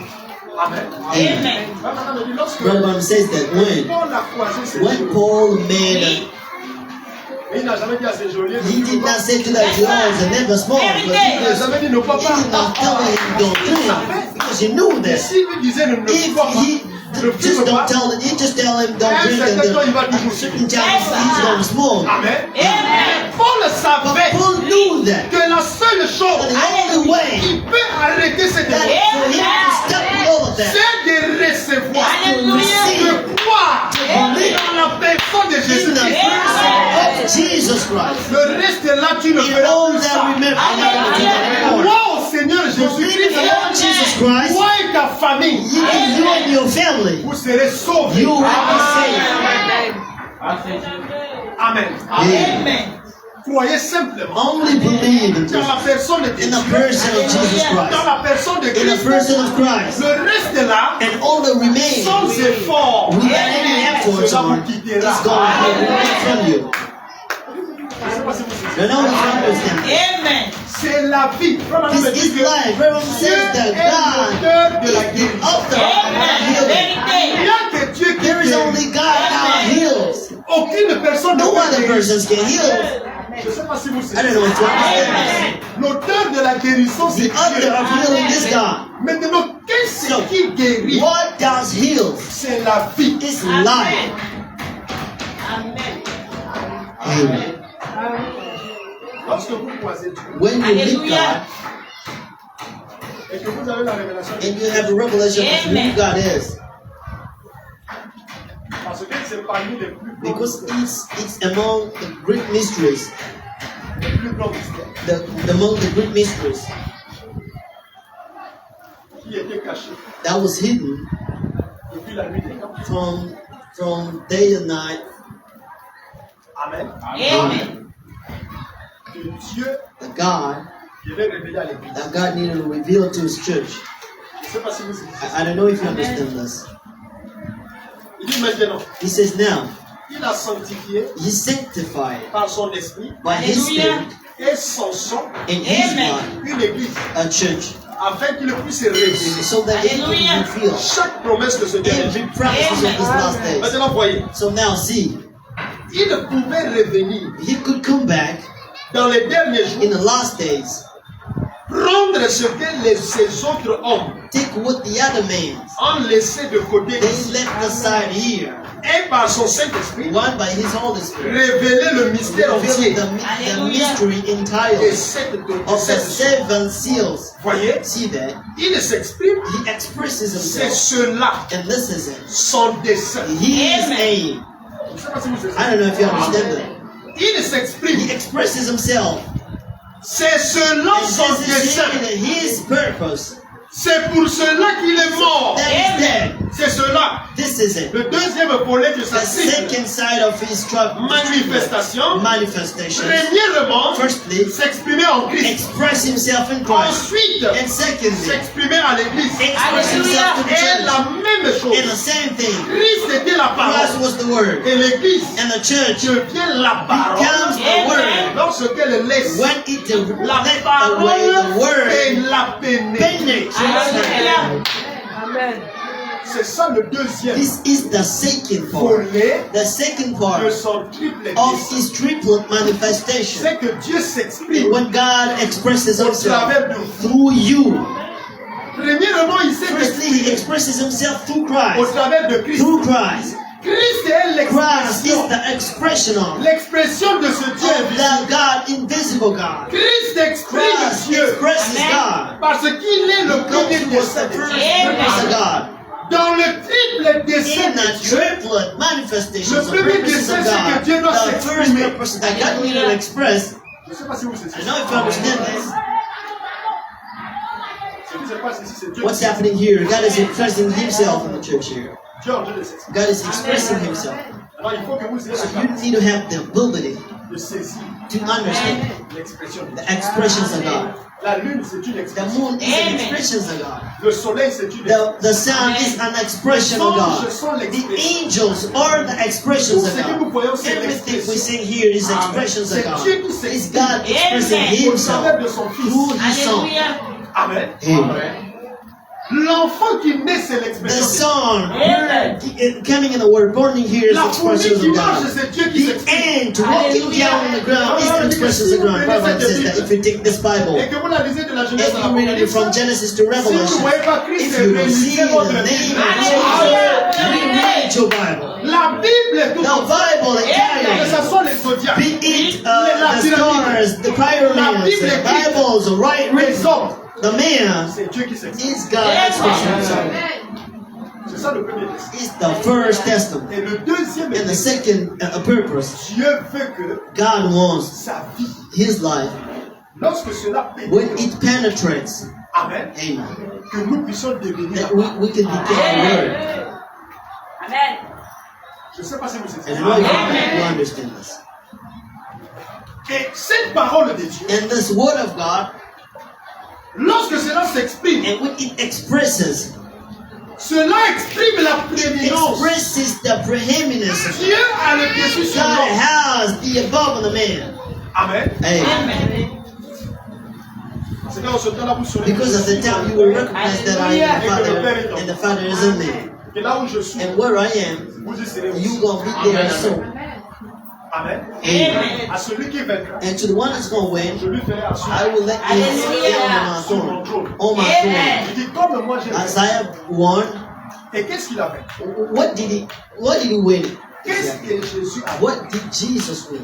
Amen. Amen. Maintenant, on dit, lorsque Brother Branham says that Paul a croisé ses when jours, Paul made, il n'a jamais dit à ses geôliers, he did not say to the Jews and never smoke, but il n'a jamais dit ne pas he did not tell him don't drink because he knew Et that. s'il lui disait ne If bois pas, he just don't tell him, he just tell him don't drink, and then at certain times he's gonna smoke. Amen. Amen. Paul But savait Paul knew that. que la seule chose The only way qui peut arrêter cette that émotion, for him to stop with all of that, c'est de recevoir, Alléluia. de croire believe dans la personne de in Jésus. the person of Jesus Christ. Le reste là, tu ne In feras all plus that ça. remember, remember Crois au Seigneur believe in Jésus-Christ. the Lord Jesus Christ. Toi et ta famille, You and your family, vous serez sauvés. you will be saved. Amen. Amen. Croyez simplement Only believe in dans la Jesus, personne de in the Jésus. person of Jesus Dans Christ, la personne de in the Christ. person of Christ, Le reste là, and all the remaining sans effort, without any efforts cela vous on quittera. is going to be removed from you. Je sais pas si vous You know, you understand. Amen. C'est la vie. This is life. Everyone says that God is the author of Amen. healing. Vérité. Rien que Dieu qui There is guérit. only God that heals. Aucune personne ne No peut other guérir. persons can heal. Je ne sais pas si vous I don't know savez. if you understand Amen. L'auteur de la guérison, this. c'est The author Dieu. of healing is God. Maintenant, qu'est-ce qui guérit? What does heal? C'est la vie. It's life. Amen. Amen. Lorsque vous croisez Dieu When you meet God Alléluia. et que vous avez la révélation de and you Dieu, have a revelation of who Amen. God is, parce que c'est parmi les plus grands because mystères, it's among the Greek mysteries, les plus grands mystères among the Greek mysteries qui étaient cachés that was hidden depuis la nuit des temps. from day and night. Amen. Amen. Que Dieu The God devait révéler à l'Église. that God needed to reveal to His church. Je ne sais pas si vous savez. I don't know if you understand this. Il dit maintenant, He says now, il a sanctifié He sanctified par son esprit by His Hallelujah. Spirit et son sang and His Amen. blood une église a church, afin qu'il puisse révéler so that He can Hallelujah. reveal chaque promesse de ce dernier every jour. promise of these last days. Maintenant, voyez, So now see, il pouvait revenir He could come back dans les derniers in jours, the last days, prendre ce que ces autres hommes take what the other men ont laissé de côté they left aside here, et par son Saint-Esprit, one by His Holy Spirit, révéler le mystère revealing entier the Hallelujah. mystery et entirely cette of the seven seals. Voyez, See that? il s'exprime, He expresses c'est Himself, cela, and this is it. son dessein. His Amen. aim. Je ne sais pas si vous I savez. don't know if you understand that. Il s'exprime, He expresses Himself, c'est cela and son this is dessein. it, His purpose. C'est pour cela qu'il est mort. That is dead. C'est cela. This is it. Le deuxième volet de sa The cible. second side of his Manifestation. manifestation. Premièrement, Firstly, s'exprimer en Christ. express himself in Christ. Ensuite, And secondly, s'exprimer à l'église. express himself to the Et church. la même And chose. the same thing. Christ était la Christ parole. was the word. Et l'église And the church devient la parole. becomes the word. Lorsqu'elle laisse When it la let away the parole word et la pénétrer. penetrates. Amen. C'est ça le deuxième This is the second part. volet The second de part son triple of dessein. his triplet manifestation. C'est que Dieu s'exprime When God expresses au himself travers de vous. through you. Premièrement, il s'est Firstly, he exprimé expresses himself through au Christ. travers de Christ. Through Christ. Christ est Christ is l'expression. the expression L'expression de ce Dieu of invisible. the God, invisible God. Christ exprime Christ Dieu expresses God. parce qu'il est le premier Because he was dessein the de first Dieu. purpose of God. Dans le triple dessein In de the Dieu, triplet manifestations of Le premier purposes dessein, of c'est que Dieu God, doit the first s'exprimer. purpose that God needed to express, je ne sais pas si vous I savez. know if you understand this, Ce qui se passe ici, c'est Dieu. what's happening here, God is expressing himself in the church here. Dieu en Dieu de s'exprimer. God is expressing himself. Alors il faut que vous ayez So la you capacité need to have the ability de saisir to understand l'expression de the Dieu. expressions of God. La lune, c'est une The expression. moon is an expression of God. Le soleil, c'est une expression. The sun is an expression of God. The angels are the expressions of God. Everything we see here is expressions of God. It's God expressing Au himself travers de son through Fils. his son. Amen. Amen. L'enfant qui naît, c'est The l'expression. son coming in the word, born in here is La fourmi expressions qui of marche, God. c'est Dieu qui The s'exprime. ant walking down on the ground is the expressions of God. Bible says that if you take this Bible Et que vous la lisez de la Genèse and à you read it l'Apocalypse, from Genesis to si vous ne Revelation, voyez pas Christ, if you don't see réunissez votre the name Bible. of Jesus, reread your Bible. La Bible, tout The Bible que entire, ce soit les zodiacs, be it the stars, the pyramids, the Bibles, the right les written, hommes, the man c'est Dieu qui s'exprime. is God expressing himself. C'est ça le premier test. It's the first testament. Et le deuxième And the test, second purpose, Dieu veut que God wants sa vie, his life, lorsque cela when pénètre, it penetrates, Amen, amen, que nous puissions devenir. that we can become the word. Amen. Je ne sais pas si vous And êtes. I know you understand this. Et cette parole de Dieu, And this word of God, lorsque cela s'exprime, and when it expresses, cela exprime la it prééminence. expresses the preeminence of Dieu a le dessus sur God l'homme. has the above of the man. Amen. Amen. C'est dans ce temps-là, vous serez. Because at the time you will recognize that I am the Father and the Father is in me. Et là où je suis, And where I am, vous y serez you aussi. gonna be there soon. Amen. Amen. À celui qui vaincra, And to the one that's gonna win, je lui ferai assurer I will let you sit on my throne. On my throne. Il dit comme moi j'ai As vaincu. I have won, Et qu'est-ce qu'il a fait? what did he win? Qu'est-ce que Jésus a fait? What did Jesus win?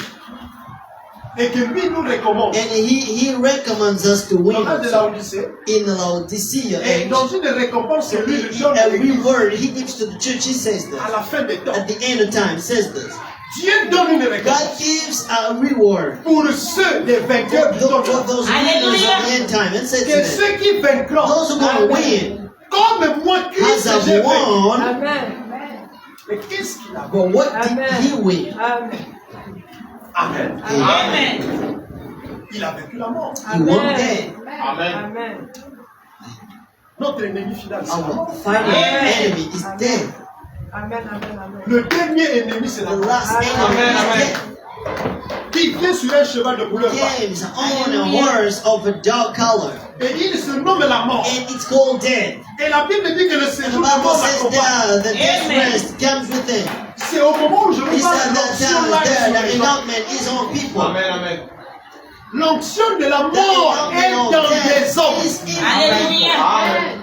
Et que lui nous recommande. And he recommends us to win Dans l'âge de la Odyssée, in the Laodicea et age. dans une récompense que lui lui donne à Every l'église, word he gives to the church, he says à this. la fin des temps, At the end of time, says this. Dieu donne une God récompense gives a reward pour ceux, les vainqueurs du temps. for those winners of the end time. And says Que to them, ceux qui vaincront, those who are going to win, comme moi, Christ, as j'ai have vaincu. won, Amen. Mais qu'est-ce qu'il a fait? but what did he win? Amen. Amen. Il a vaincu la mort. He won death. Amen. Notre ennemi final, c'est la Our mort. final enemy is death. Amen. Amen. Le dernier ennemi, c'est la The mort. last enemy is death. Qui vient sur un cheval de couleur noire. Games on a horse of a dark color. Et il se nomme la mort. And it's called death. Et la Bible dit que le And the séjour de Bible mort says l'accompagne. that the death rest comes with him. C'est au moment où je vous He parle said de that l'onction time là is there, sur that les gens. enactment is on people. Amen. L'onction de la The mort est enactment dans of death des hommes. is in people. Alléluia.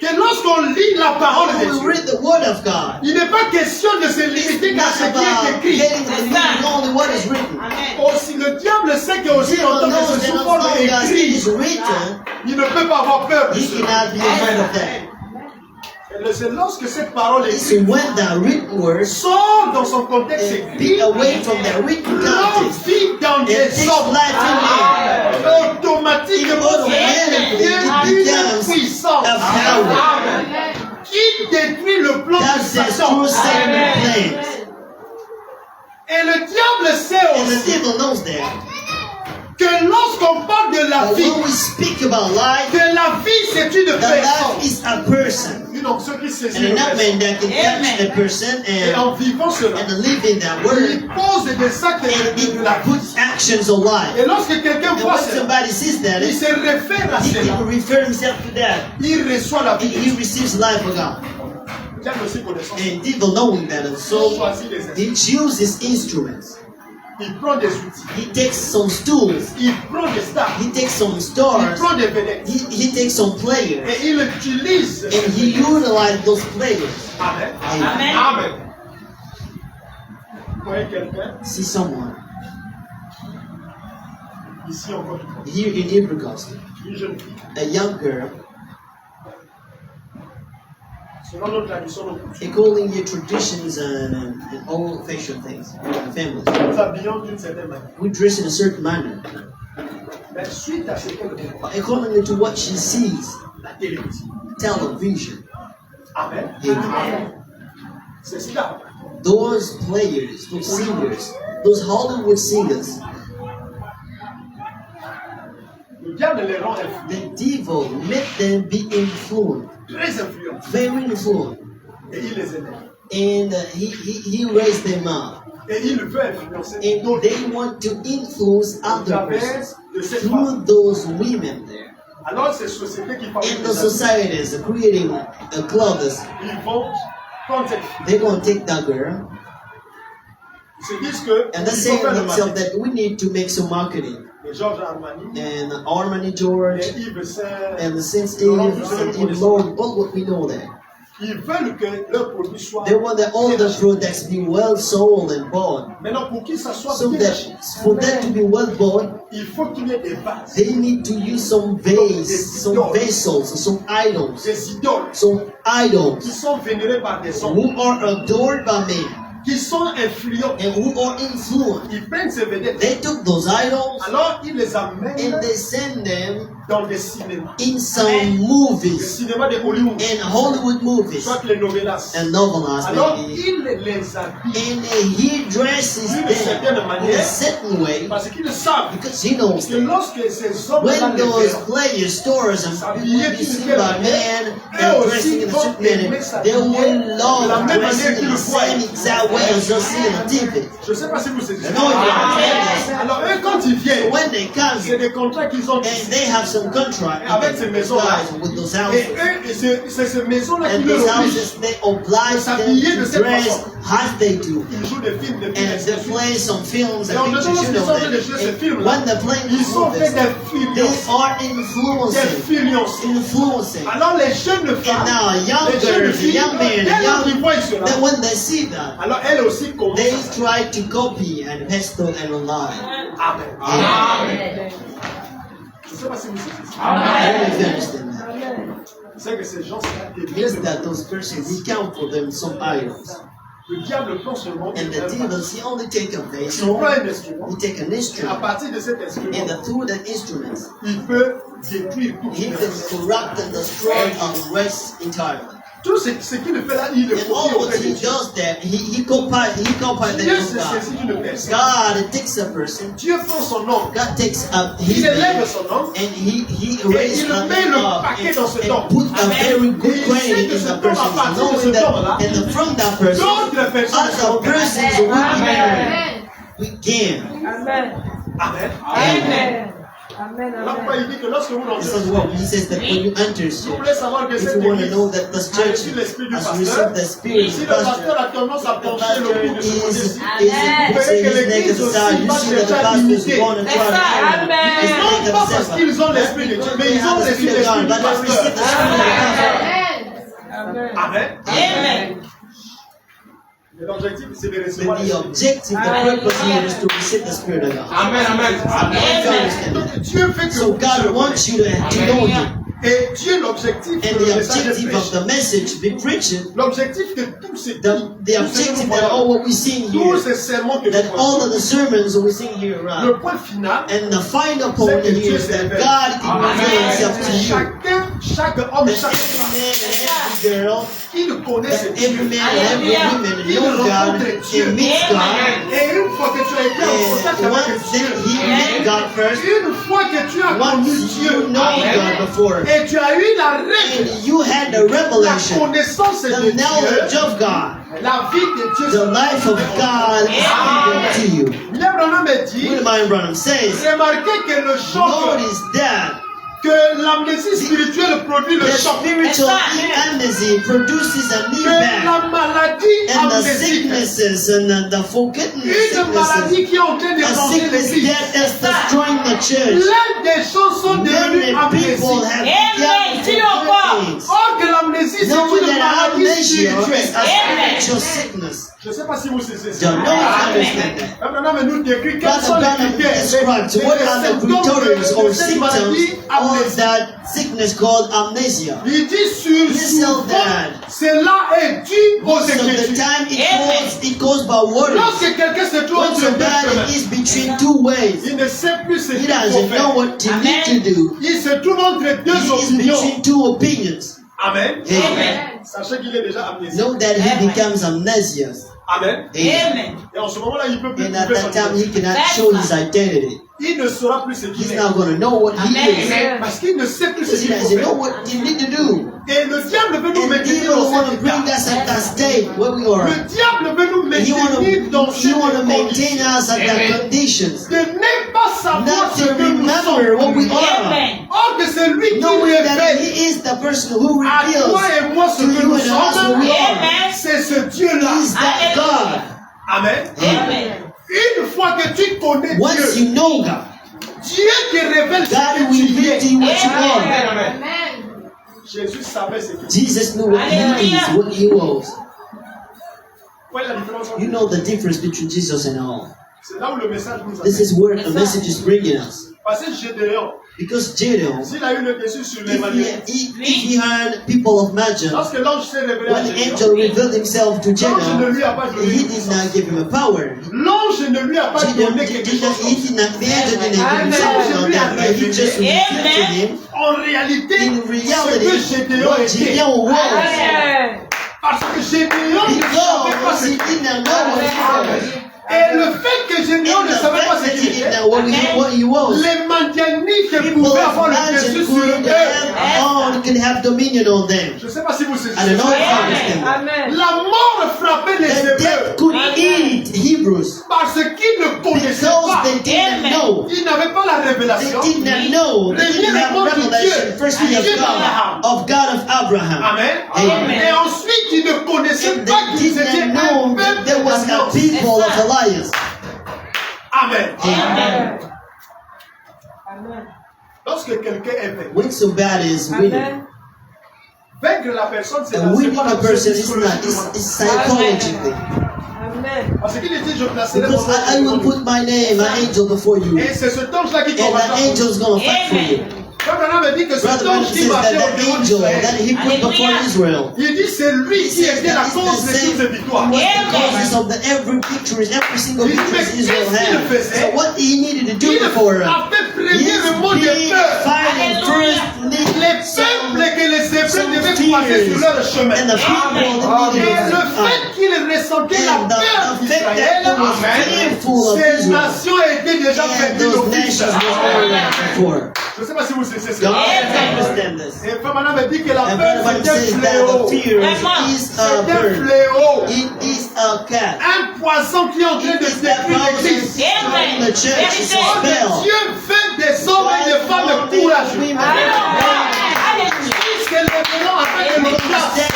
Que lorsqu'on lit la parole de When we Dieu, read the word of God, il n'est pas question de se limiter it's à not ce qui est about écrit. getting to read only what is written. Aussi, le diable sait que aussi He knows longtemps que that c'est as sous forme long as it écrite, is written, il ne peut pas avoir peur de he cela. cannot be afraid of that. Et C'est lorsque cette parole est So when the written words sort dans son contexte écrit, be away from the written l'homme context, vit dans it des takes hommes. life in man. Automatiquement, Automatically, c'est it une becomes puissance a power qui détruit le plan de that Satan. destroys Satan's plans. Et le diable sait And the aussi devil knows that. que lorsqu'on parle de la But vie, when we speak about life, que la vie c'est une the life personne. is a person. Donc ceux qui saisissent And le a not verset, man that can touch the person et en vivant cela, and live in that word, il pose des actes and de it la vie. puts actions of life. Et lorsque quelqu'un And voit when cela, somebody sees that, il se réfère à he cela. refer himself to that. Il reçoit la vie. He receives life of God. Il a aussi connaissance. And devil knowing that, and Il so choisit les instruments. he chooses instruments. Il prend des outils. He takes some stools. Il prend des stars. He takes some Il stars. prend des vedettes. He takes some players. Et il utilise. And he utilizes those players. Amen. Amen. Amen. Vous voyez quelqu'un See someone ici encore une fois. here in Ibrikos, Une jeune fille. a young girl, Selon notre tradition, nos coutumes, according to traditions and old fashioned things in families. nous habillons d'une certaine manière. We dress in a certain manner, Mais suite à ce qu'elle voit, according to what she sees, la télévision. television. Amen. Amen. C'est cela. Those players, those singers, those Hollywood singers, Le diable les rend influents. the devil made them be influenced, Très influents. very influenced, Et il les aide. and he raised them up. Et il veut influencer And d'autres they want to influence à other travers persons de cette femme. through those women there. Alors, ces sociétés qui parlent And de the societies are creating clothes. ils vont prendre cette fille. They're going to take that girl Ils se disent que and they il say faut to faire le themselves marketing. that we need to make some marketing. Et Georges Armani, And Armani George et Yves Saint, and the Saint Steve and Eve Lord, all what we know there. ils veulent que leurs produits soient. They want that all the products be well sold and bought. Maintenant, pour qu'ils ça soit So bien that acheté, for that to be well bought, il faut qu'il y ait des vases, they need to use some vessels, some idols, des idoles some qui idols sont vénérés par des hommes, who are adored by men qui sont influents. and who are influenced. Ils prennent ces vedettes, They took those idols alors ils les amènent and they send them dans des cinémas. in some Les movies, cinémas de Hollywood, in Hollywood movies soit les novelas. and novelas Alors maybe. il les habille And he dresses them in a certain way parce qu'ils savent because he knows que that lorsque ces hommes-là when les those verront, players, stores, and will be seen by men and dressing in a certain manner, they will love dressing in the same exact way as they see on TV. je ne sais pas si vous saisissez. No, you understand Alors eux, quand ils this. viennent, When they come c'est here des contrats qu'ils ont and tissés. they have some contract Avec ces maisons-là. with those Et houses. eux, c'est ces maisons-là qui And leur these obligent. houses, they oblige them to dress as they do. Ils jouent des films, des And films, they des films. play some films Et and en pictures, you know faisant that. de jouer ces And films-là, when they're playing ils these sont faits movies, they d'influence. are influencing. Influencing. Alors les jeunes And femmes, now young les jeunes girls, filles, young men, dès lors qu'ils young, voient cela, then when they see that, alors elles aussi commencent they à ça. try to copy and paste it and lie. Amen. Amen. Je ne sais pas si vous saisissez. I don't know if you understand that. C'est que ces gens-là It means déviennent. that those persons, he count for them some idols. Le diable prend seulement And the demons, he only take a il vessel, prend un instrument. he take an Et à instrument, partir de cet instrument, and through that instrument, il peut détruire tout. he can corrupt and destroy and rest entirely. Tout ce qu'il fait là, il le And copie all what auprès de he Dieu. does there, he copies Dieu them from se God. saisit d'une personne. God takes a person, Dieu prend son nom. God takes up his Il élève name, son nom. and he Et raises il that met name le up paquet dans cet and homme. put a very good Et il sait credit que in cet the homme, à person, partir de knowing cet that, homme-là, and from that person, d'autres personnes seront other persons will be married. We can. Amen. Amen. Amen. Amen. Là, pourquoi il dit que lorsque vous This entrez, is what he says that when you enter vous here, voulez savoir que if cette you want to église know that this a church reçu l'esprit du has pasteur, received the spirit si of le the pasteur pastor, a tendance à the pencher le pastor cou de son côté, is Amen. pushing his neck aside. You see that the pastor is going to try to Amen. his neck non pas parce himself. qu'ils ont l'esprit de Dieu, mais ils ont reçu l'esprit du but they receive the pasteur. spirit of the pastor. Amen. Amen. Amen. Et l'objectif, c'est de But recevoir the l'esprit. objective, the purpose here is to receive the spirit of God. Amen, amen. You understand Donc that? Dieu fait que So vous puissiez God le wants connaître. you to know Him. Et Dieu, l'objectif And de the le message est objective of prêché. the message we preach it, L'objectif que tous ces the objective that all what we sing tous here, ces sermons que that nous all of faisons, the sermons we sing here around, le point final, and the final point here is that God can reveal himself to you. chaque homme, That chaque every femme man and every girl, qui le connaît, that c'est every Dieu. man and every woman know God and meets God. Et une fois que tu as été en contact And avec once Dieu, that he met God first, une fois que tu as connu once you Dieu, know God before, et tu as eu la révélation, and you had the la revelation, connaissance de the knowledge Dieu, of God, la vie de Dieu, the life of God is given to you. William Branham me dit, William Branham says, remarquez que le choc, notice that que l'amnésie spirituelle produit le the choc, spiritual amnesty produces a knee que back, la maladie and the amnésique, sicknesses and the forgetting une sicknesses, maladie qui est en train de a changer sickness l'église. that is destroying the church. Plein des choses sont devenues Many people amnésiques. have Amen. begun things. Or que l'amnésie c'est Knowing une that maladie amnesia is spirituelle. a spiritual sickness. Je ne sais pas si vous saisissez ça. Don't know if you understand that. Maintenant, nous décrit quels Brother sont les Branham critères, describes what are the symptômes criteria or de cette maladie symptoms of amnésique. that sickness called amnesia. Il dit Listen souvent, that. cela est dû aux Most of the Écritures. time it goes by words. Lorsque quelqu'un se trouve When entre deux somebody chemins, is between two ways, il ne sait plus ce he qu'il faut doesn't know faire. what he need to do. Il se trouve entre deux He is opinions. between two opinions. Amen. Amen. Sachez qu'il est déjà amnésique. Know that he becomes amnesiac. Amen. Amen. Et en ce moment-là, il peut plus And at trouver son that time, he identité. cannot show his identity. Il ne saura plus ce qu'il He's est. not going to know what he is. Parce qu'il ne sait plus ce Because he qu'il faut doesn't know faire. what he need to do. Et le diable veut nous And he maintenir don't dans want to cet bring état. us at that state where we are. Le diable veut nous He want maintenir dans to cette maintain condition. us at that conditions. De ne pas savoir Not ce to que nous remember sommes. what we are. Or que c'est lui qui Knowing that révèle he is the person who à toi reveals et moi ce to que you nous and us who sommes. we are. C'est ce Dieu-là. He's that God. Amen. Amen. Une fois que tu connais Once Dieu, you know God, Dieu te révèle ce God que will tu reveal to you es. what you are. Amen. Jésus savait ce qu'il Jesus knew what he is, what he was. Quelle est la différence entre You nous? know the difference between Jesus and all. C'est là où le message nous This amène. is where the message is bringing us. Parce que Gédéon, Because Gideon, s'il a eu le dessus sur les if Madianites, he heard people of Madian, lorsque l'ange s'est révélé à when the Gédéon, angel revealed himself to l'ange ne Gideon, lui a pas donné he une did puissance. not give him a power. L'ange ne lui a pas Gideon donné quelque did not, chose. he did not, the angel didn't give him something on that, but he just revealed to him, En réalité, in ce que reality, Gédéon what était. Gideon was. Parce que Gédéon ne savait pas Because ce he qu'il did not know what he was. Et le fait que Gédéon And ne the savait pas fact ce that qu'il he did était, not know what he was. les Madianites People pouvaient of avoir le Madian dessus sur could eux. can have dominion on them. Je ne sais pas si vous I don't saisissez. know if you understand that. Amen. La mort frappait les The death Hébreux could eat Hebrews parce qu'ils ne connaissaient because pas. they did not know. Ils n'avaient pas la They révélation. did not know. They didn't have revelation. Firstly, of God of Abraham. Amen. Amen. Et ensuite, ils ne connaissaient And pas they qu'ils did étaient not un know that peuple there was a d'alliance. people of alliance. Amen. Amen. Amen. Lorsque quelqu'un est vaincu, When somebody is winning, Amen. vaincre la personne, c'est and winning pas a la person is not, psychologiquement. it's psychologically. Amen. Parce qu'il dit, je placerai mon Because I will nom. put my name, an angel before you, Et c'est ce ange-là qui and combattra. the angel's gonna fight for you. Quand Branham me dit que Brother cet Branham ange qui says marchait that au the devant angel d'Israël, that he put before Israel, il dit c'est lui qui était la cause de toutes ces victoires. was the causes of every victory, every single victory Israel had. So what he needed to do Il for him, a fait he premièrement des is peurs. fighting first Les need some, peuples que les Hébreux some devaient passer sur fears, leur chemin. and the people that Et needed le to fait qu'il ressentait la and peur the fact d'Israël, that he was fearful of ces Israel, nations étaient déjà and vaincues those d'office. nations were already before. Je ne sais pas si vous savez Don't ça. understand this. Et Frère Branham me dit que la And peur Brother c'est un says that the fléau. fear is a C'est un bird. fléau. It is a cat. Un poison qui est en train It de is that détruire poison l'église. destroying the church. It's a Or que spell. Dieu fait des hommes et des femmes courageux. Puisque les venons avec de l'audace.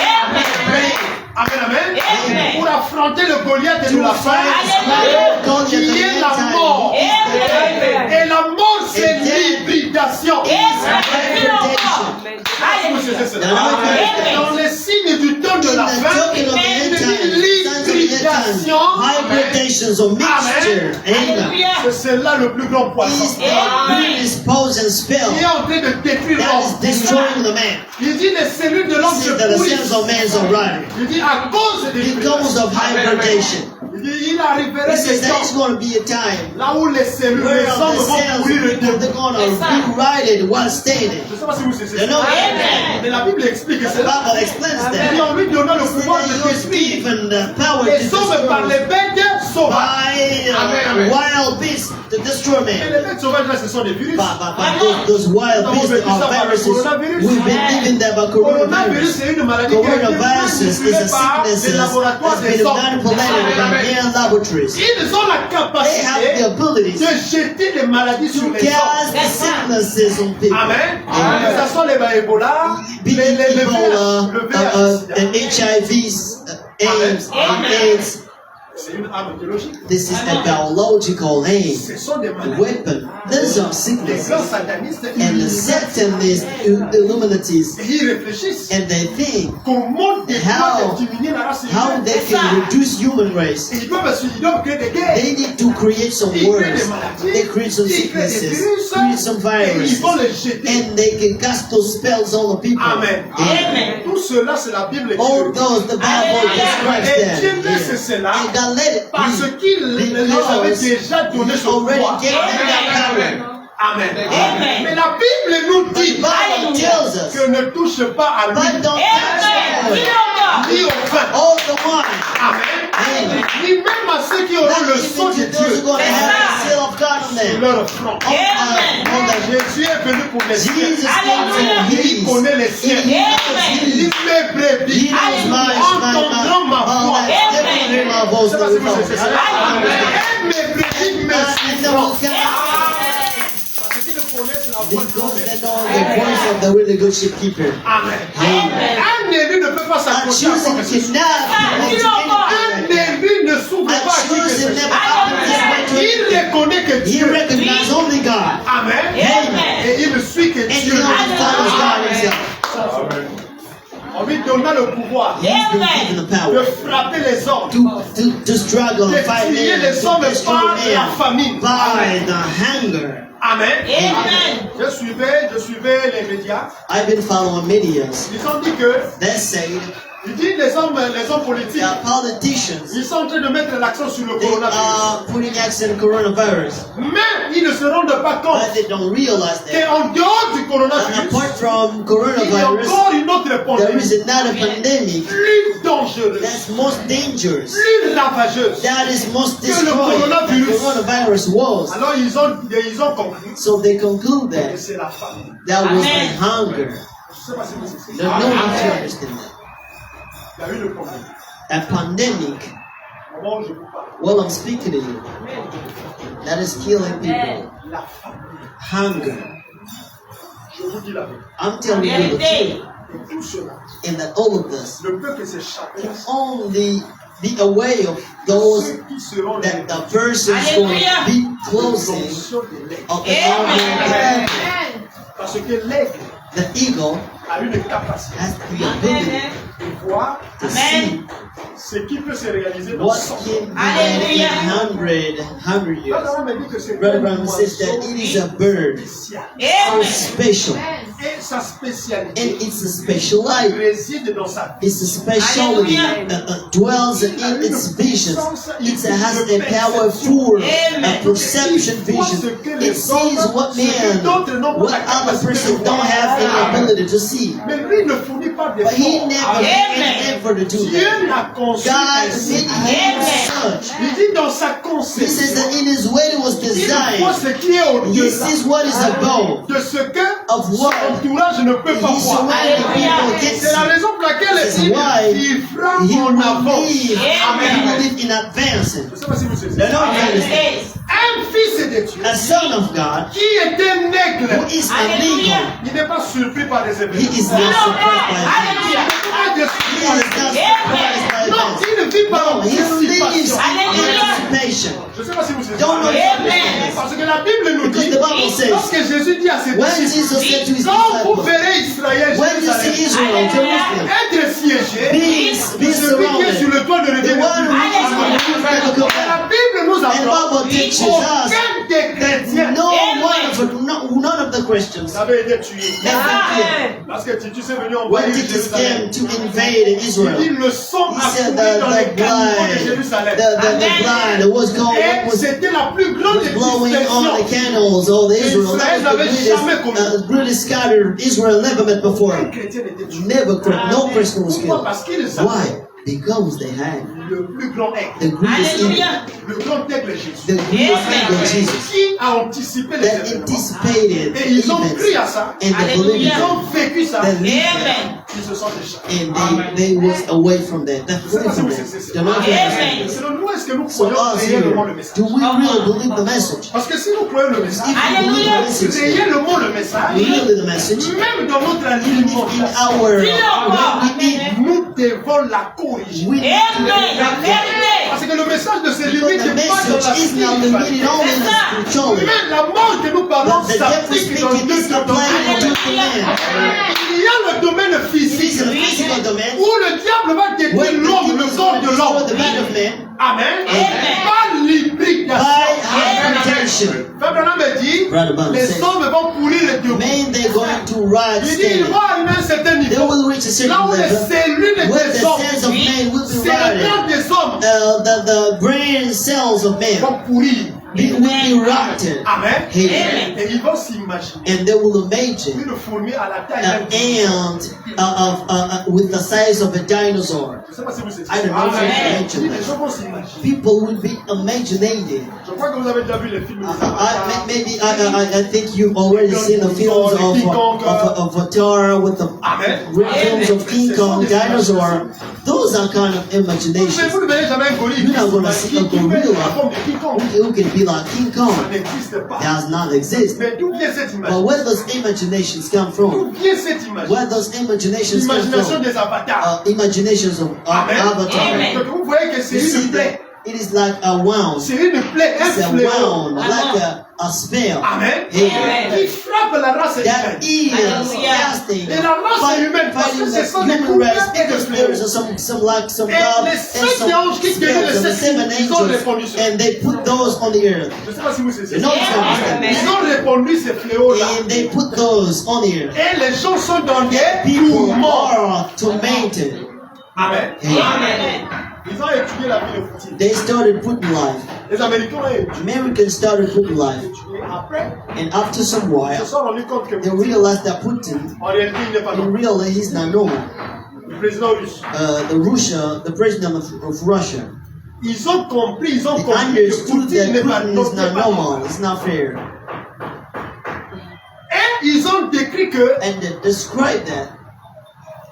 Amen, amen. Pour affronter le Goliath de la faim, qui est la mort. Et la mort, c'est l'hybridation. Dans les signes du temps de la fin, il dit l'hybridation combinations or mixture. Amen. Alléluia. C'est là le plus grand poison. Is the greatest poison spell Il est en train de détruire that is l'homme. destroying the man. Il dit les cellules de l'homme He se said that the cells pourrissent. of man are rotting Il dit à cause des because of hybridation. Il dit il arriverait He says des there's temps going to be a time là où les cellules, where les the hommes vont cells of pourrir le people, they're début. going to be rotted while standing. Je ne sais pas si vous savez You know, ça. Amen. Mais la Bible explique the cela. Bible explains Il dit that. en lui donnant le pouvoir de He was détruire given the power to les hommes par les destroy bêtes sauvages. by Amen. wild beasts to destroy Et man. les bêtes sauvages là, ce sont des virus. But those wild beasts are viruses. We've been living there by Coronavirus, coronavirus. c'est une maladie qui a été Coronavirus is manipulée a par sickness les laboratoires that's des been hommes. manipulated by man laboratories. Ils ont la They have the capacité abilities de jeter des maladies sur to les hommes. cast the sicknesses on people. Amen. Amen. Que ce soit les Ebola, Be it Ebola, le VIH. and HIVs, AIDS, Amen. AIDS. C'est une arme biologique. This is a biological aim, Ce sont des maladies. weapon. These are Les sicknesses. grands satanistes, And the Satanists, Illuminatis, ils réfléchissent and they think comment ils How- doivent diminuer la race how humaine. they can reduce human race. Ils doivent créer des guerres. They need to create some Ils créent wars. des maladies. They create some Ils créent des sicknesses, virus. create some Et ils viruses, vont les jeter. and they can cast those spells on the people. Amen. Amen. Tout cela, c'est la Bible qui All le dit. those, the Bible describes Et Dieu laisse that. cela And God let it parce be. qu'il les avait Because déjà donné He ce already pouvoir. gave them that power. Amen. Amen. Mais la Bible nous But the dit Bible tells us, que ne touche pas à lui, but don't Amen. touch Dis it. encore. ni au vin. All the wine. Amen. Ni même à ceux qui auront Not le even sang de to those who Dieu are going to have the seal of God on sur them. leur front. On the Jésus est venu pour les siens. Jesus Alléluia. came for Il his. connaît les siens. He knows Il his. met He brebis. knows my Entendant ma voix. They will hear my voice. Je sais They pas si will vous know. savez ça. Et mes brebis me And they will suivront. come Parce qu'ils connaissent la voix de because Dieu. they know the voice of the really good sheepkeeper. Amen. Amen. Un élu ne peut pas A s'accrocher à quoi choosing que ce soit. cannot belong to Un anything. élu ne s'ouvre A pas à qui que choosing ce never soit. happens this way to Il anything. reconnaît que He Dieu. recognizes only God. Amen. Amen. Et il ne suit que And he Dieu. only follows God himself. On lui donna le pouvoir He's been given the de power frapper les hommes, to struggle de and fight tuer men, les hommes to destroy par la men famine. by the hunger. Amen. Amen. Je suivais les médias. I've been following medias. Ils ont dit que, They say ils disent les hommes politiques, the politicians, ils sont en train de mettre l'accent sur le they coronavirus. are putting accent on coronavirus, Mais ils ne se rendent pas compte but they don't realize that qu'en dehors du coronavirus, apart from il y a coronavirus, encore une autre there pandémie is another pandemic plus dangereuse, that's most dangerous, plus ravageuse. that is most Que le destroying than coronavirus. coronavirus was. Alors ils ont compris So they conclude que that c'est la famine. that was the Amen. hunger. Je ne sais pas si vous savez. There's no need to understand that. Il y a eu le problème. A pandemic, Au moment où je vous parle, while I'm speaking to you, that is killing people. la famine. Hunger. Je vous dis la vérité. I'm telling you the Vérité. truth. Et tout cela And that all of this ne peut que s'échapper can only be away of those ceux qui seront les that the person's going to be closing fonctions de l'aigle. of the Amen. army. Parce que l'aigle The eagle a une capacité has the ability de voir to Amen. ce qui peut se réaliser dans what 100 ans. can be Hallelujah. in 100 years. Brother me dit que c'est Brother un Branham says that it is a bird spécial. so Amen. special, Et sa spécialité and it's a special life. réside dans sa vie. It's a speciality dwells in its visions. It has a powerful perception vision. It sees what man, what other person don't have any ability to see. Mais lui ne fournit pas But he d'efforts. never made any effort to do Dieu that. l'a conçu God ainsi. made him such. Il dit dans sa He says that conception, in his way it was il voit designed. ce qui est He au-delà sees what is above, de ce que of son what entourage ne peut pas he voir. surrounded people can C'est la see. raison pour laquelle This is il why vivra He en will avance. live. He Amen. will live in advance. Je ne sais pas si vous savez. No, no, you understand. Un fils de Dieu A son of God qui est un who aigle, is an eagle. il n'est pas surpris par les He événements. is not surprised by it. Il n'est pas He déçu is par les not événements. surprised by Non, it. il ne vit pas No, en he lives anticipation. in anticipation. Je ne sais pas si vous savez. Don't know if you Amen. understand Parce que la Bible nous this. Because dit, the Bible says, lorsque Jésus dit à ses when disciples, Jesus said to his quand vous disciples, verrez Israël, when you see Jérusalem, Israel, Jerusalem, être siégé, be celui qui est sur surrounded, le toit de the l'éternel. one who is on the roof of the La covenant. Bible teaches us aucun des chrétiens none of the Christians avait été tué. never Parce que Titus est venu when envahir Titus Jérusalem. came to invade Il dit Israel. le sang He a said coulé dans les the caniveaux de blood, Jérusalem. the blood was going, Et was c'était la plus grande blowing on the extinction. candles of Israel. Israël That n'avait was jamais the connu. greatest, greatest scattered Israel never met before. Un chrétien n'était tué. Never, no Christian was Pourquoi? killed. Parce qu'ils savaient Why? Because they had le plus grand aigle. the greatest evil, Alléluia. Le grand aigle est Jésus. the greatest evil of Jesus Qui a anticipé les that événements. anticipated Et ils ont cru events à ça. and they believed Ils it. ont vécu ça. They lived Amen. Ils se sont échappés. and they was away from that. They're free from that. They're not Amen. Selon nous, est-ce que nous So croyons us réellement here, le message? do we really believe the message? Parce que si nous croyons le message, If we believe the message, réellement le message, really the message, même dans notre in alimentation, our Dis-le when we eat, nous devons la corriger. we need to Amen. La vérité. Parce que le message ne se because limite the pas dans la message is not limited only in the spiritual. Mais la mort que nous parlons But the devil s'applique dans speaking deux is applying domaines. to the man. Il y a le domaine It is physique in the physical domain. où le diable va détruire When the l'homme, devil le is corps going to de destroy l'homme. the man of man Amen. Amen. Par l'hybridation. by habitation. Frère Branham me dit, Brother Branham les said, hommes vont courir le debout. man, they're going to ride Il dit, il steady. va arriver à un certain They niveau. will reach a Là certain où les level cellules where des the hommes, cells of man will be c'est le riding. cœur des hommes, The brain cells of man vont courir. will be rotted. Amen. Amen. Et ils vont s'imaginer And they will imagine une fourmi à la taille an d'un ant with the size of a dinosaur. Je ne sais pas si vous êtes I don't know if you can Amen. mention Les that. gens vont s'imaginer. People will be imaginating. Je crois que vous avez déjà vu les films. des avatars. I think you've already seen the films of Avatar with the great films of King Kong, dinosaur. Those are kind of Mais imaginations. vous ne verrez jamais un gorille You're not gonna qui see a fait gorilla la forme de King Kong. who can be like King Ça Kong. n'existe pas. Does not exist. Mais d'où vient cette image? But where those imaginations come D'où from? vient cette image? Where those imaginations come L'imagination from? des avatars. Imaginations of Amen. Avatar. Amen. Donc vous voyez que c'est You see une plaie. that it is like a wound. C'est une plaie, It's un a fléau. wound, like a spell. Amen. Amen. Qui frappe la race That humaine. is fasting. Et la race humaine, parce que ce sont des Human race, couverts et des because there is fléaux. some like some Et God les and sept anges qui some tenaient spells les and the sept seven signes, ils ont répondu angels, sur ça. and they put those on the earth. Je ne sais pas si vous savez. You know what I'm saying? Ils ont répondu ces fléaux-là. And they put those on the earth. Et les gens sont dans des People tourments. are tormented. Amen. Amen. Ils ont étudié la vie de Poutine. They started putting life. Les Américains ont étudié Americans started putting life. après. And after some Ils while, se sont rendus compte que they realized that Putin, en réalité, il n'est pas in normal. reality, he's not normal. Le président russe. The president of Russia, Ils ont compris they que understood Poutine that n'est pas Putin is not normal. normal. It's not fair. Et ils ont décrit que And they describe that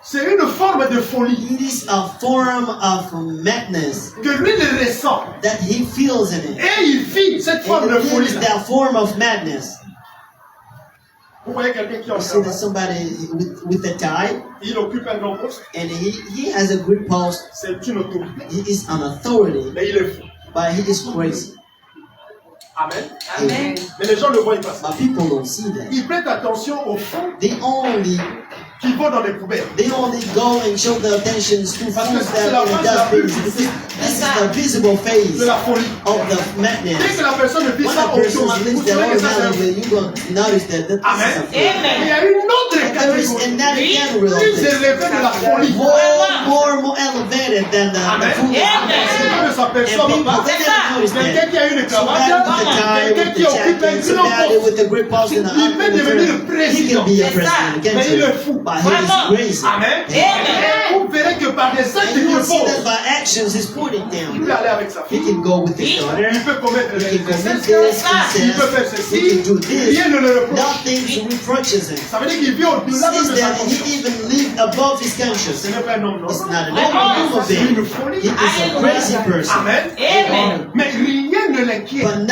c'est une forme de folie it is a form of madness que lui le ressent. that he feels in it. Et il vit cette forme And de it folie. is that form of madness. Vous voyez quelqu'un qui est en You see that travail, somebody with a tie, il occupe un grand poste, and he has a great post. c'est une autorité, He is an authority, mais il est fou. but he is crazy. Amen. Amen. Mais les gens ne le voient pas ça. But people don't see that. Ils prêtent attention aux fonds They only qui vont dans les poubelles. go and show the attention to Parce que foods c'est that la in face la plus dustbins. This is the visible phase de la folie. of the Dès madness. que la personne vit When ça a person automatiquement, lives vous that savez que ça c'est un automatically, you're going to notice that this Amen. is a food. Il y a une autre But there is catégorie another category of plus this. élevée de la folie. More elevated than the Amen. food. C'est Amen. que ne s'aperçoit And people, pas. they never notice Quelqu'un that. qui a une Somebody with the cravate, tie, quelqu'un with qui the occupe un jacket, grand somebody poste. with a great post in the Il peut devenir le he président. can be a C'est ça. president. Can't Mais il you? est fou. But he Vraiment. is crazy. Amen. Amen. Vous verrez que par des actes And you qu'il will see pose, that by actions he's putting il down. peut aller avec sa He fille. can go with his daughter. Il peut commettre He les can commit incestes. this, Il peut faire incest. ceci. He can do this. Rien ne le reproche. Nothing reproaches him. Ça veut dire qu'il vit au-delà même Says de sa that conscience. he even lived above his conscience. Ce n'est pas un homme It's normal. not a normal human C'est une being. folie. He is a crazy person. Amen. Amen. Mais rien ne l'inquiète. But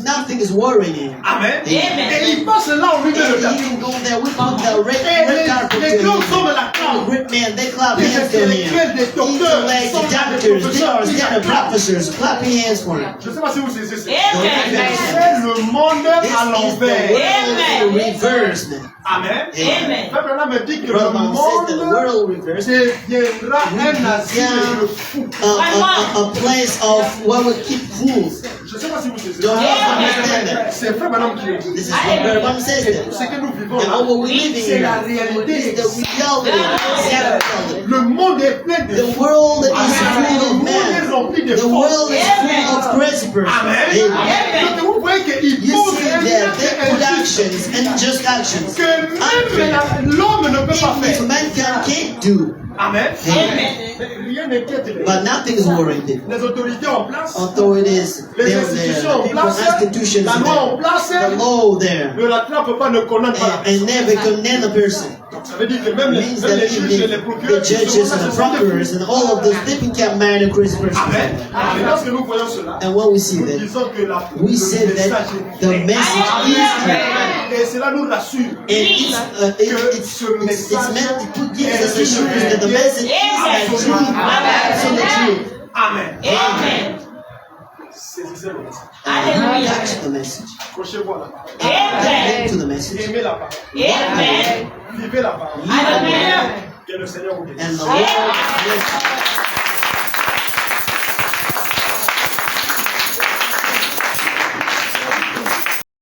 nothing is worrying him. Amen. Amen. Et il passe là au milieu And de he la can go there with the red Et carpet. les grands hommes The la clament. great man, they clap Des hands to intellectuels, des him. docteurs, Intellect, sont the là, des doctors, they professeurs, are ils scatter acclament. professors, clapping hands for him. Je ne sais pas si vous saisissez ça. Amen. C'est le monde à This is the l'envers. world in reverse now. Amen. Amen. Frère Branham me dit que le Brother Mom says that the monde world reverse deviendra un asile de fous. a place of where we keep fools. Je ne sais pas si vous saisissez. Don't you understand that? C'est frère Madame qui le dit. This is what Brother Branham says Et that. tout ce que nous vivons And là, all what we're living c'est in, la réalité. is the reality. It's the reality. Le monde est plein de The world is full Le of monde est men. rempli de The world fausses. is full of crazy persons. Amen. Donc vous voyez qu'ils You posent see un that they put acte actions and just actions. que même l'homme ne peut pas If faire. man can't do, Amen. Amen. Mais rien n'inquiète les but nothing is worrying them. Les autorités en place, Authorities, les they're institutions there. en The place, institutions la loi en there. place, The law there. le latin ne peut pas ne connaître pas la And personne. never condemn a person. Ça veut dire que même les Means that juges et les even procureurs the qui judges sont là, and ce the sont des procurors and all of those, they can marry a crazy person. Amen. Et lorsque nous voyons cela, And when we see nous that, disons que we say le that message the message is true. et cela nous rassure. And it's meant to give us assurance that the message is true. Absolutely true. Amen. Amen. Saisissez le message. Hallelujah. Catch the message. Accrochez-vous à la parole. Amen. To the message. Aimez la parole. Amen. Vivez la parole. Hallelujah. Que le Seigneur vous bénisse. And the Lord bless you.